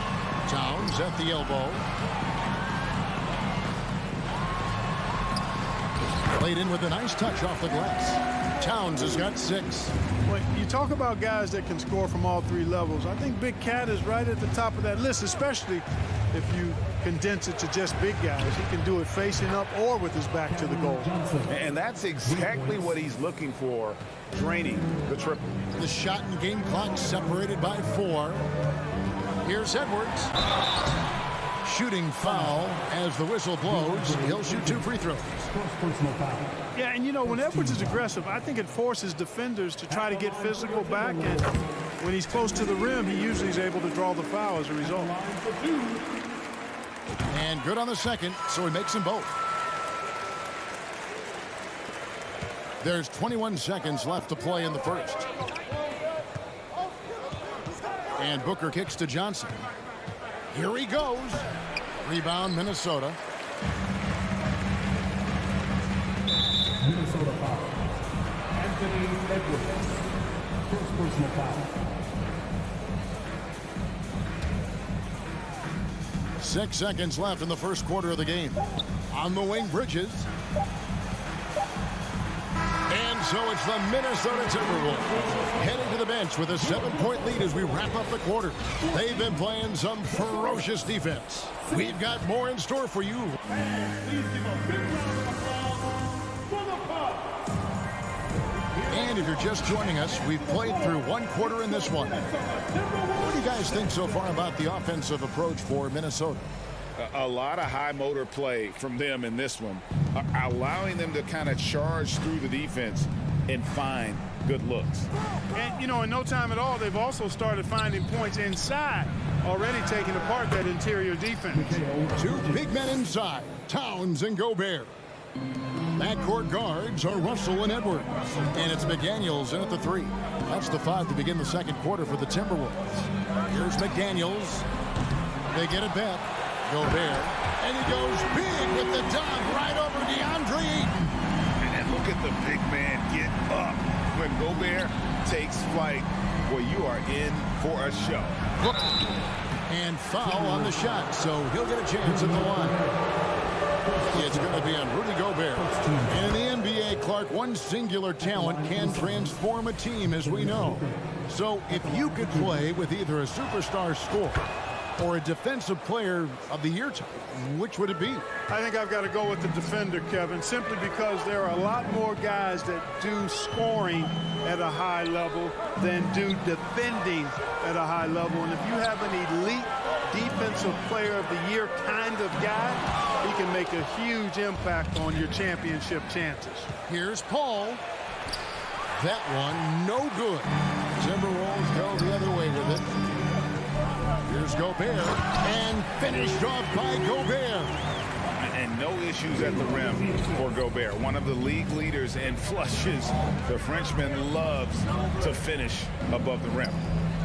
Towns at the elbow. Played in with a nice touch off the glass. Towns has got 6. When you talk about guys that can score from all 3 levels, I think Big Cat is right at the top of that list, especially if you condense it to just big guys. He can do it facing up or with his back to the goal. And that's exactly what he's looking for, draining the triple. The shot and game clock separated by 4. Here's Edwards. Shooting foul as the whistle blows. He'll shoot 2 free throws. Yeah, and you know, when Edwards is aggressive, I think it forces defenders to try to get physical back, and when he's close to the rim, he usually is able to draw the foul as a result. And good on the second, so he makes them both. There's 21 seconds left to play in the first. And Booker kicks to Johnson. Here he goes. Rebound, Minnesota. Minnesota foul. Anthony Edwards. First personal foul. 6 seconds left in the first quarter of the game. On the wing, Bridges. And so it's the Minnesota Timberwolves heading to the bench with a 7-point lead as we wrap up the quarter. They've been playing some ferocious defense. We've got more in store for you. And if you're just joining us, we've played through 1 quarter in this one. What do you guys think so far about the offensive approach for Minnesota? A lot of high motor play from them in this one, allowing them to kind of charge through the defense and find good looks. And, you know, in no time at all, they've also started finding points inside, already taking apart that interior defense. 2 big men inside, Towns and Gobert. Backcourt guards are Russell and Edwards. And it's McDaniels in at the 3. That's the 5 to begin the second quarter for the Timberwolves. Here's McDaniels. They get it back. Gobert. And he goes big with the dunk right over DeAndre Ayton. And look at the big man get up. When Gobert takes flight, well, you are in for a show. And foul on the shot, so he'll get a chance at the line. It's going to be on Rudy Gobert. And in the NBA, Clark, one singular talent can transform a team, as we know. So if you could play with either a superstar scorer or a defensive player of the year type, which would it be? I think I've got to go with the defender, Kevin, simply because there are a lot more guys that do scoring at a high level than do defending at a high level. And if you have an elite defensive player of the year kind of guy, he can make a huge impact on your championship chances. Here's Paul. That one, no good. Timberwolves go the other way with it. Here's Gobert, and finished off by Gobert. And no issues at the rim for Gobert. One of the league leaders in flushes. The Frenchman loves to finish above the rim.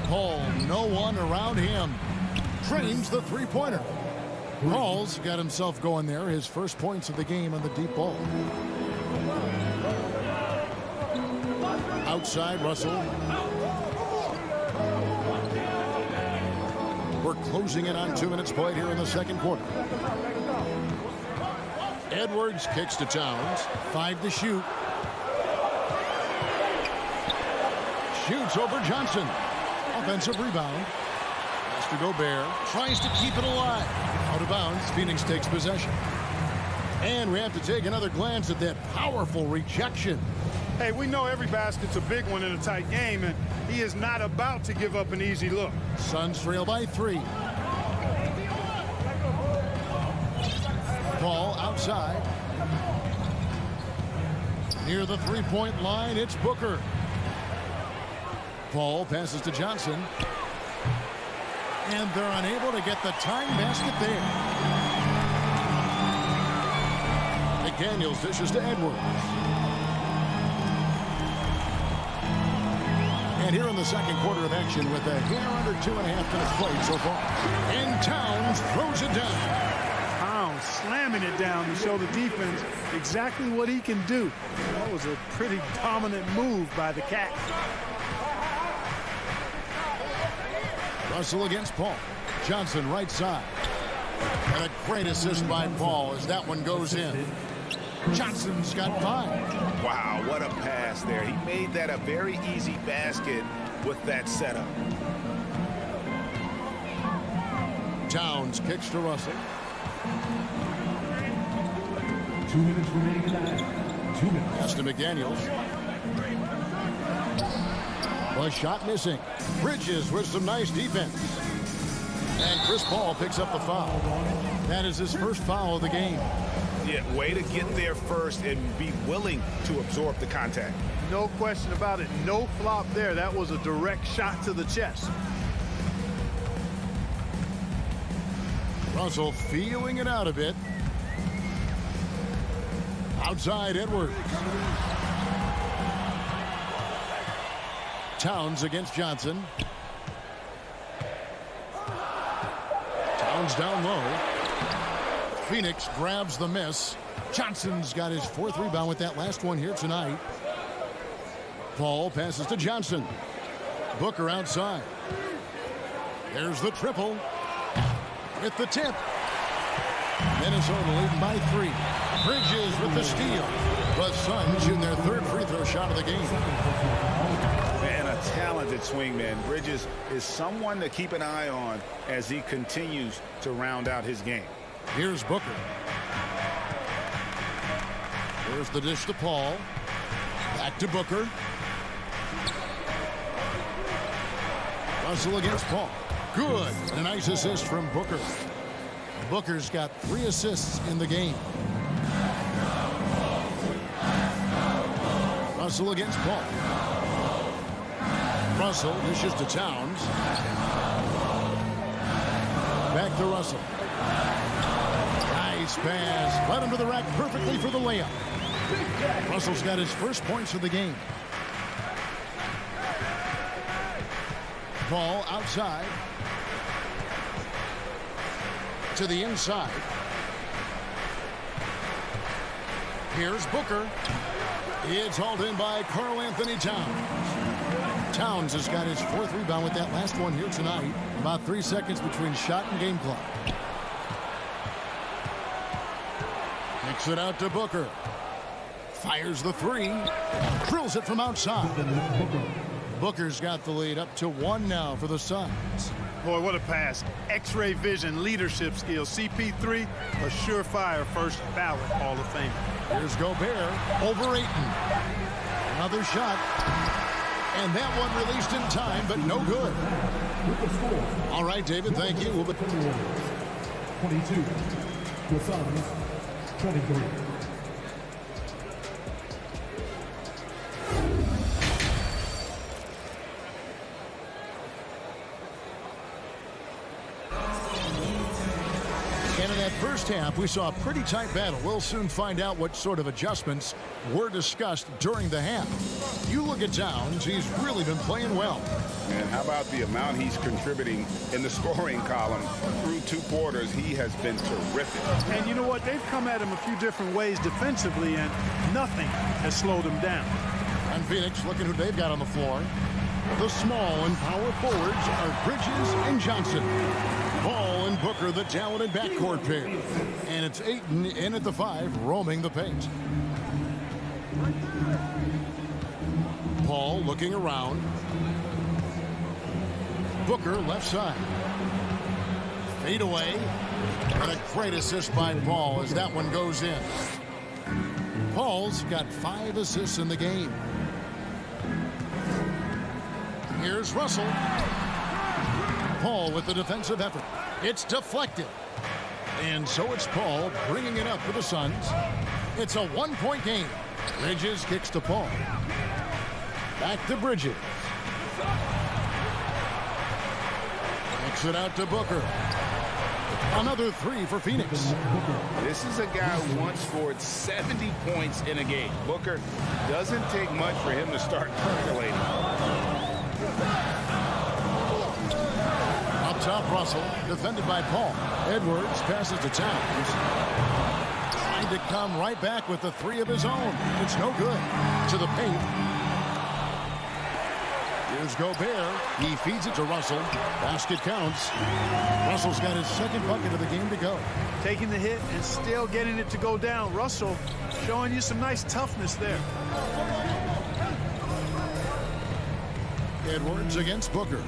Paul, no one around him. Trains the three-pointer. Paul's got himself going there. His first points of the game on the deep ball. Outside, Russell. We're closing in on 2 minutes played here in the second quarter. Edwards kicks to Towns. 5 to shoot. Shoots over Johnson. Offensive rebound. Pass to Gobert. Tries to keep it alive. Out of bounds. Phoenix takes possession. And we have to take another glance at that powerful rejection. Hey, we know every basket's a big one in a tight game, and he is not about to give up an easy look. Suns trail by 3. Paul outside. Near the three-point line, it's Booker. Paul passes to Johnson. And they're unable to get the tying basket there. McDaniels dishes to Edwards. And here in the second quarter of action with a hair under 2.5 minutes played so far. And Towns throws it down. Towns slamming it down to show the defense exactly what he can do. That was a pretty dominant move by the Cat. Russell against Paul. Johnson right side. And a great assist by Paul as that one goes in. Johnson's got 5. Wow, what a pass there. He made that a very easy basket with that setup. Towns kicks to Russell. 2 minutes remaining in that. 2 minutes. Pass to McDaniels. A shot missing. Bridges with some nice defense. And Chris Paul picks up the foul. That is his first foul of the game. Yeah, way to get there first and be willing to absorb the contact. No question about it. No flop there. That was a direct shot to the chest. Russell feeling it out a bit. Outside Edwards. Towns against Johnson. Towns down low. Phoenix grabs the miss. Johnson's got his 4th rebound with that last one here tonight. Paul passes to Johnson. Booker outside. There's the triple. With the tip. Minnesota leading by 3. Bridges with the steal. The Suns shooting their 3rd free throw shot of the game. And a talented swingman. Bridges is someone to keep an eye on as he continues to round out his game. Here's Booker. Here's the dish to Paul. Back to Booker. Russell against Paul. Good. A nice assist from Booker. Booker's got 3 assists in the game. Russell against Paul. Russell dishes to Towns. Back to Russell. Nice pass. Led him to the rack perfectly for the layup. Russell's got his first points of the game. Paul outside. To the inside. Here's Booker. It's hauled in by Karl Anthony Towns. Towns has got his 4th rebound with that last one here tonight. About 3 seconds between shot and game clock. Kicks it out to Booker. Fires the 3. Drills it from outside. Booker's got the lead up to 1 now for the Suns. Boy, what a pass. X-ray vision, leadership skills. CP3, a surefire first ballot Hall of Fame. Here's Gobert over Ayton. Another shot. And that one released in time, but no good. All right, David, thank you. 22. The Suns, 23. And in that first half, we saw a pretty tight battle. We'll soon find out what sort of adjustments were discussed during the half. You look at Towns, he's really been playing well. And how about the amount he's contributing in the scoring column? Through 2 quarters, he has been terrific. And you know what? They've come at him a few different ways defensively, and nothing has slowed him down. And Phoenix, look at who they've got on the floor. The small and power forwards are Bridges and Johnson. Paul and Booker, the talented backcourt pair. And it's Ayton in at the 5, roaming the paint. Paul looking around. Booker left side. Fade away. And a great assist by Paul as that one goes in. Paul's got 5 assists in the game. Here's Russell. Paul with the defensive effort. It's deflected. And so it's Paul bringing it up for the Suns. It's a 1-point game. Bridges kicks to Paul. Back to Bridges. Kicks it out to Booker. Another 3 for Phoenix. This is a guy who once scored 70 points in a game. Booker, doesn't take much for him to start percolating. Up top, Russell, defended by Paul. Edwards passes to Towns. Trying to come right back with the 3 of his own. It's no good. To the paint. Here's Gobert. He feeds it to Russell. Basket counts. Russell's got his 2nd bucket of the game to go. Taking the hit and still getting it to go down. Russell showing you some nice toughness there. Edwards against Booker.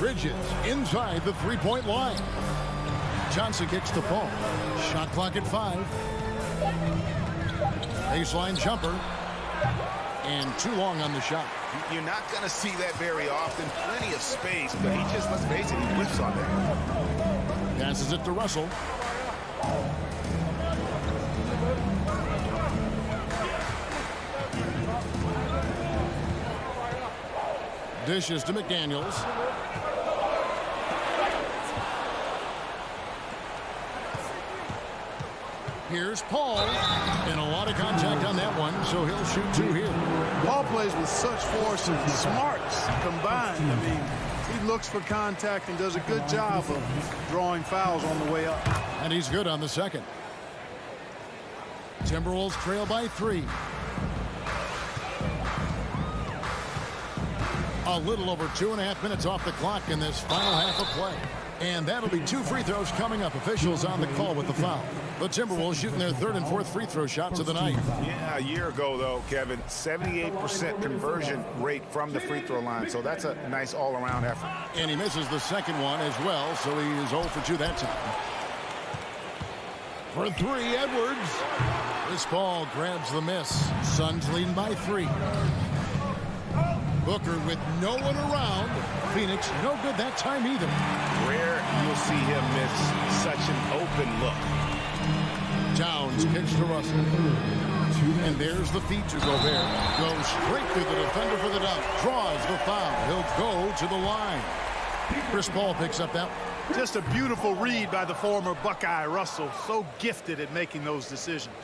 Bridges inside the three-point line. Johnson kicks the ball. Shot clock at 5. Baseline jumper. And too long on the shot. You're not going to see that very often. Plenty of space, but he just, let's face it, he whiffs on that. Passes it to Russell. Dishes to McDaniels. Here's Paul. And a lot of contact on that one, so he'll shoot 2 here. Paul plays with such force and smarts combined. I mean, he looks for contact and does a good job of drawing fouls on the way up. And he's good on the second. Timberwolves trail by 3. A little over 2.5 minutes off the clock in this final half of play. And that'll be 2 free throws coming up. Officials on the call with the foul. The Timberwolves shooting their 3rd and 4th free throw shots of the night. Yeah, a year ago, though, Kevin, 78% conversion rate from the free throw line. So that's a nice all-around effort. And he misses the second one as well, so he is 0 for 2 that time. For 3, Edwards. This ball grabs the miss. Suns leading by 3. Booker with no one around. Phoenix no good that time either. Rare you'll see him miss such an open look. Towns kicks to Russell. And there's the feed to Gobert. Goes straight through the defender for the dunk. Draws the foul. He'll go to the line. Chris Paul picks up that. Just a beautiful read by the former Buckeye Russell. So gifted at making those decisions.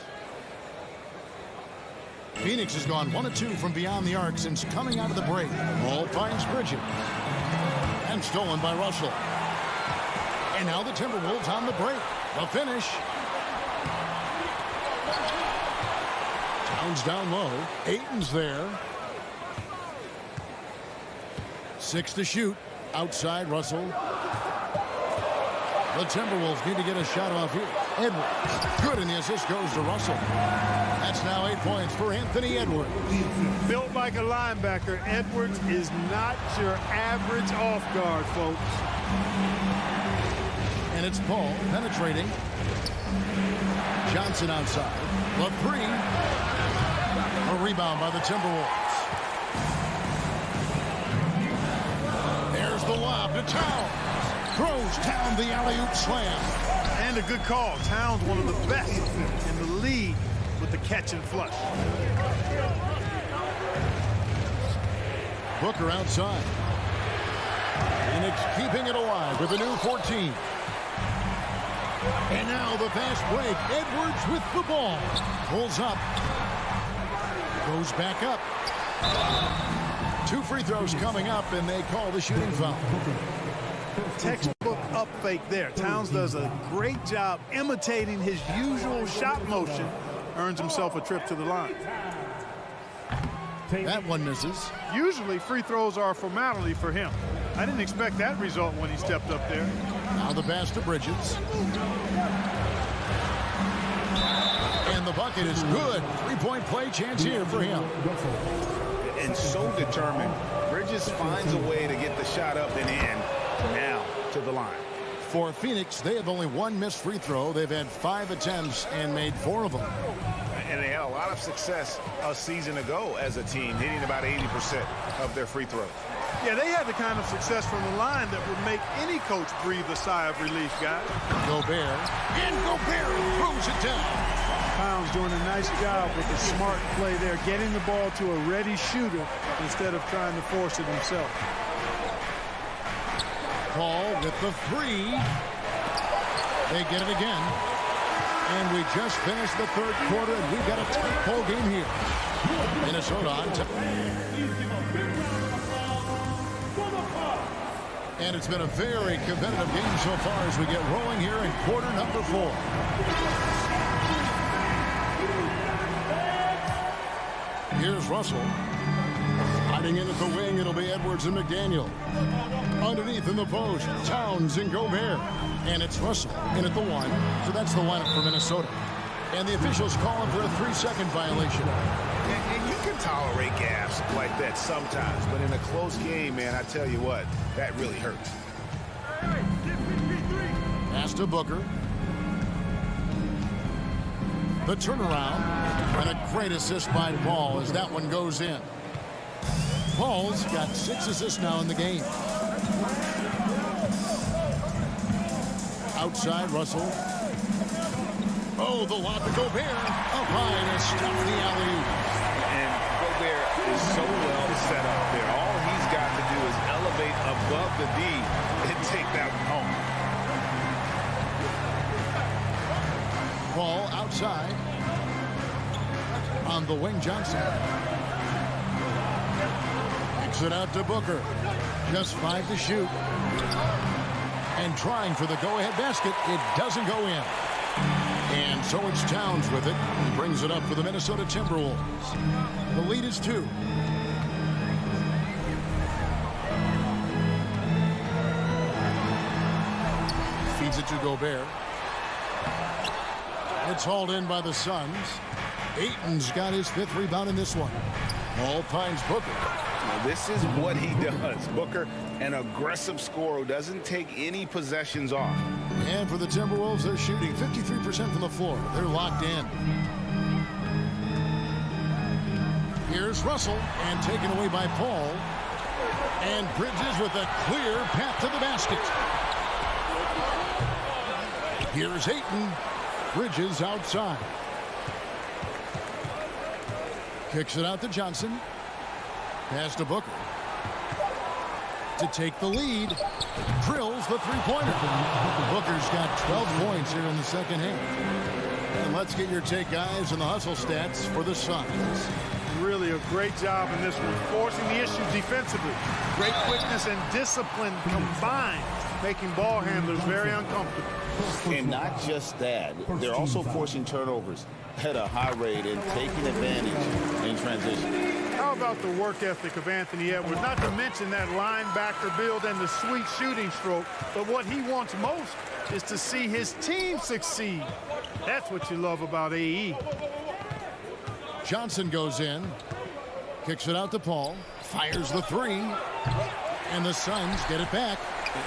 Phoenix has gone 1 of 2 from beyond the arc since coming out of the break. Ball finds Bridges. And stolen by Russell. And now the Timberwolves on the break. The finish. Towns down low. Ayton's there. 6 to shoot. Outside Russell. The Timberwolves need to get a shot off here. Edwards. Good, and the assist goes to Russell. That's now 8 points for Anthony Edwards. Built like a linebacker, Edwards is not your average off guard, folks. And it's Paul penetrating. Johnson outside. LaPree. A rebound by the Timberwolves. There's the lob to Towns. Throws down the alley-oop slam. And a good call. Towns, one of the best in the league with the catch and flush. Booker outside. Phoenix keeping it alive with a new 14. And now the fast break. Edwards with the ball. Pulls up. Goes back up. 2 free throws coming up, and they call the shooting foul. Textbook up fake there. Towns does a great job imitating his usual shot motion. Earns himself a trip to the line. That one misses. Usually free throws are a formality for him. I didn't expect that result when he stepped up there. Now the pass to Bridges. And the bucket is good. 3-point play chance here for him. And so determined. Bridges finds a way to get the shot up and in. Now to the line. For Phoenix, they have only 1 missed free throw. They've had 5 attempts and made 4 of them. And they had a lot of success a season ago as a team, hitting about 80% of their free throws. Yeah, they had the kind of success from the line that would make any coach breathe a sigh of relief, guys. Gobert. And Gobert throws it down. Towns doing a nice job with a smart play there, getting the ball to a ready shooter instead of trying to force it himself. Paul with the 3. They get it again. And we just finished the 3rd quarter, and we've got a tight ball game here. Minnesota on top. And it's been a very competitive game so far as we get rolling here in quarter number 4. Here's Russell. Hiding in at the wing, it'll be Edwards and McDaniel. Underneath in the post, Towns and Gobert. And it's Russell in at the 1. So that's the lineup for Minnesota. And the officials call him for a 3-second violation. And you can tolerate gaps like that sometimes, but in a close game, man, I tell you what, that really hurts. Pass to Booker. The turnaround, and a great assist by Paul as that one goes in. Paul's got 6 assists now in the game. Outside, Russell. Oh, the lob to Gobert. Up high to stop the alley-oop. And Gobert is so well set up there. All he's got to do is elevate above the D and take that one home. Paul outside. On the wing, Johnson. Kicks it out to Booker. Just 5 to shoot. And trying for the go-ahead basket. It doesn't go in. And so it's Towns with it. He brings it up for the Minnesota Timberwolves. The lead is 2. Feeds it to Gobert. It's hauled in by the Suns. Ayton's got his 5th rebound in this one. Paul finds Booker. Now, this is what he does. Booker, an aggressive scorer who doesn't take any possessions off. And for the Timberwolves, they're shooting 53% from the floor. They're locked in. Here's Russell, and taken away by Paul. And Bridges with a clear path to the basket. Here's Ayton. Bridges outside. Kicks it out to Johnson. Pass to Booker. To take the lead. Drills the three-pointer. Booker's got 12 points here in the second half. And let's get your take, guys, on the hustle stats for the Suns. Really a great job in this one, forcing the issue defensively. Great quickness and discipline combined, making ball handlers very uncomfortable. And not just that, they're also forcing turnovers at a high rate and taking advantage in transition. How about the work ethic of Anthony Edwards? Not to mention that linebacker build and the sweet shooting stroke. But what he wants most is to see his team succeed. That's what you love about AE. Johnson goes in. Kicks it out to Paul. Fires the 3. And the Suns get it back.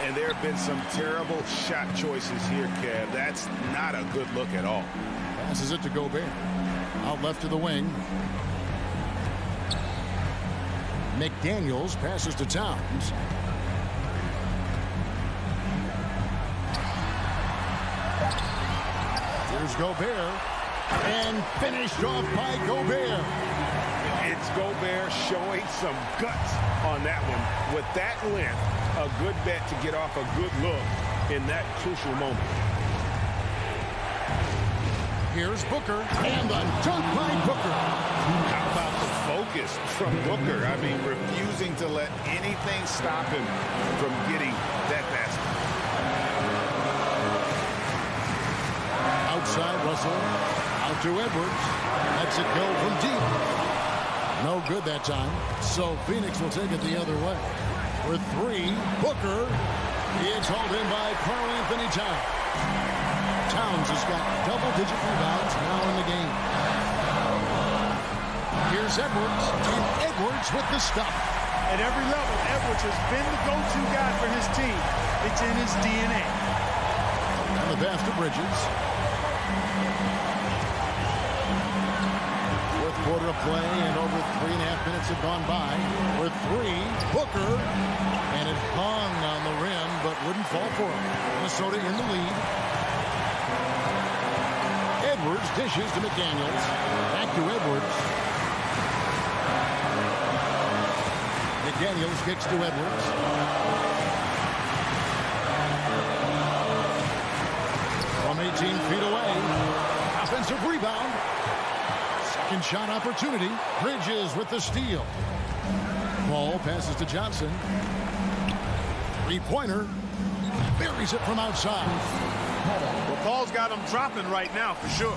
And there have been some terrible shot choices here, Kev. That's not a good look at all. Passes it to Gobert. Out left to the wing. McDaniels passes to Towns. Here's Gobert. And finished off by Gobert. It's Gobert showing some guts on that one. With that length, a good bet to get off a good look in that crucial moment. Here's Booker, and the dunk by Booker. How about the focus from Booker? I mean, refusing to let anything stop him from getting that basket. Outside, Russell. Out to Edwards. Lets it go from deep. No good that time. So Phoenix will take it the other way. For 3, Booker. It's hauled in by Karl-Anthony Towns. Towns has got double-digit rebounds now in the game. Here's Edwards, and Edwards with the stop. At every level, Edwards has been the go-to guy for his team. It's in his DNA. And the pass to Bridges. Fourth quarter of play, and over 3.5 minutes have gone by. For 3, Booker, and it hung on the rim, but wouldn't fall for him. Minnesota in the lead. Edwards dishes to McDaniels. Back to Edwards. McDaniels kicks to Edwards. From 18 feet away. Offensive rebound. Second shot opportunity. Bridges with the steal. Paul passes to Johnson. Three-pointer. Buries it from outside. Well, Paul's got him dropping right now for sure.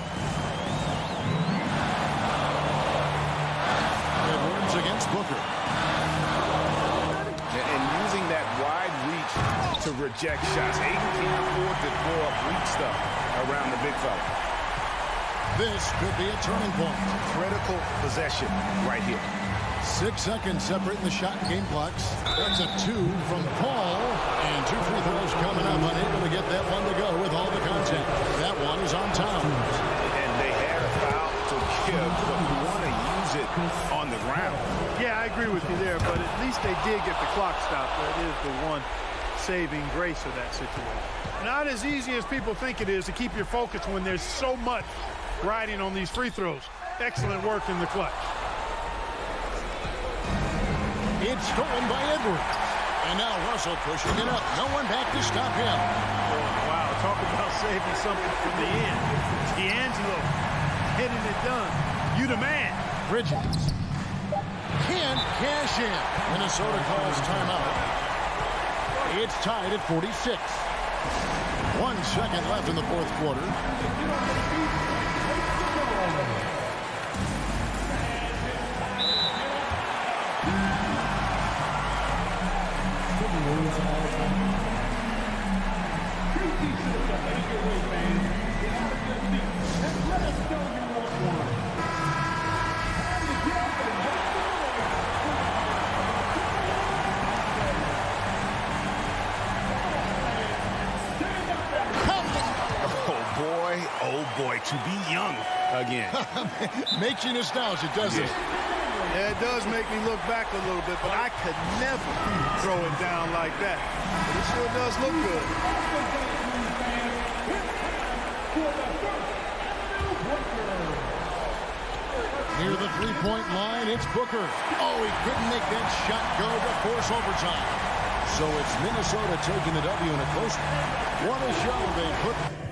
Edwards against Booker. And using that wide reach to reject shots. Ayton can't afford to throw up weak stuff around the big fella. This could be a turning point. Critical possession right here. 6 seconds separating the shot and game clocks. That's a 2 from Paul. And 2 free throws coming up. Unable to get that one to go with all the contact. That one is on Towns. And they had a foul to give, but you want to use it on the ground. Yeah, I agree with you there, but at least they did get the clock stopped. That is the one saving grace of that situation. Not as easy as people think it is to keep your focus when there's so much riding on these free throws. Excellent work in the clutch. It's stolen by Edwards. And now Russell pushing it up. No one back to stop him. Wow, talk about saving something for the end. D'Angelo getting it done. You the man. Bridges can't cash in. Minnesota calls timeout. It's tied at 46. 1 second left in the fourth quarter. Oh boy, to be young again. Makes you nostalgic, doesn't it? Yeah, it does make me look back a little bit, but I could never throw it down like that. But it sure does look good. Near the three-point line, it's Booker. Oh, he couldn't make that shot go to force overtime. So it's Minnesota taking the W in a close one. What a show they put.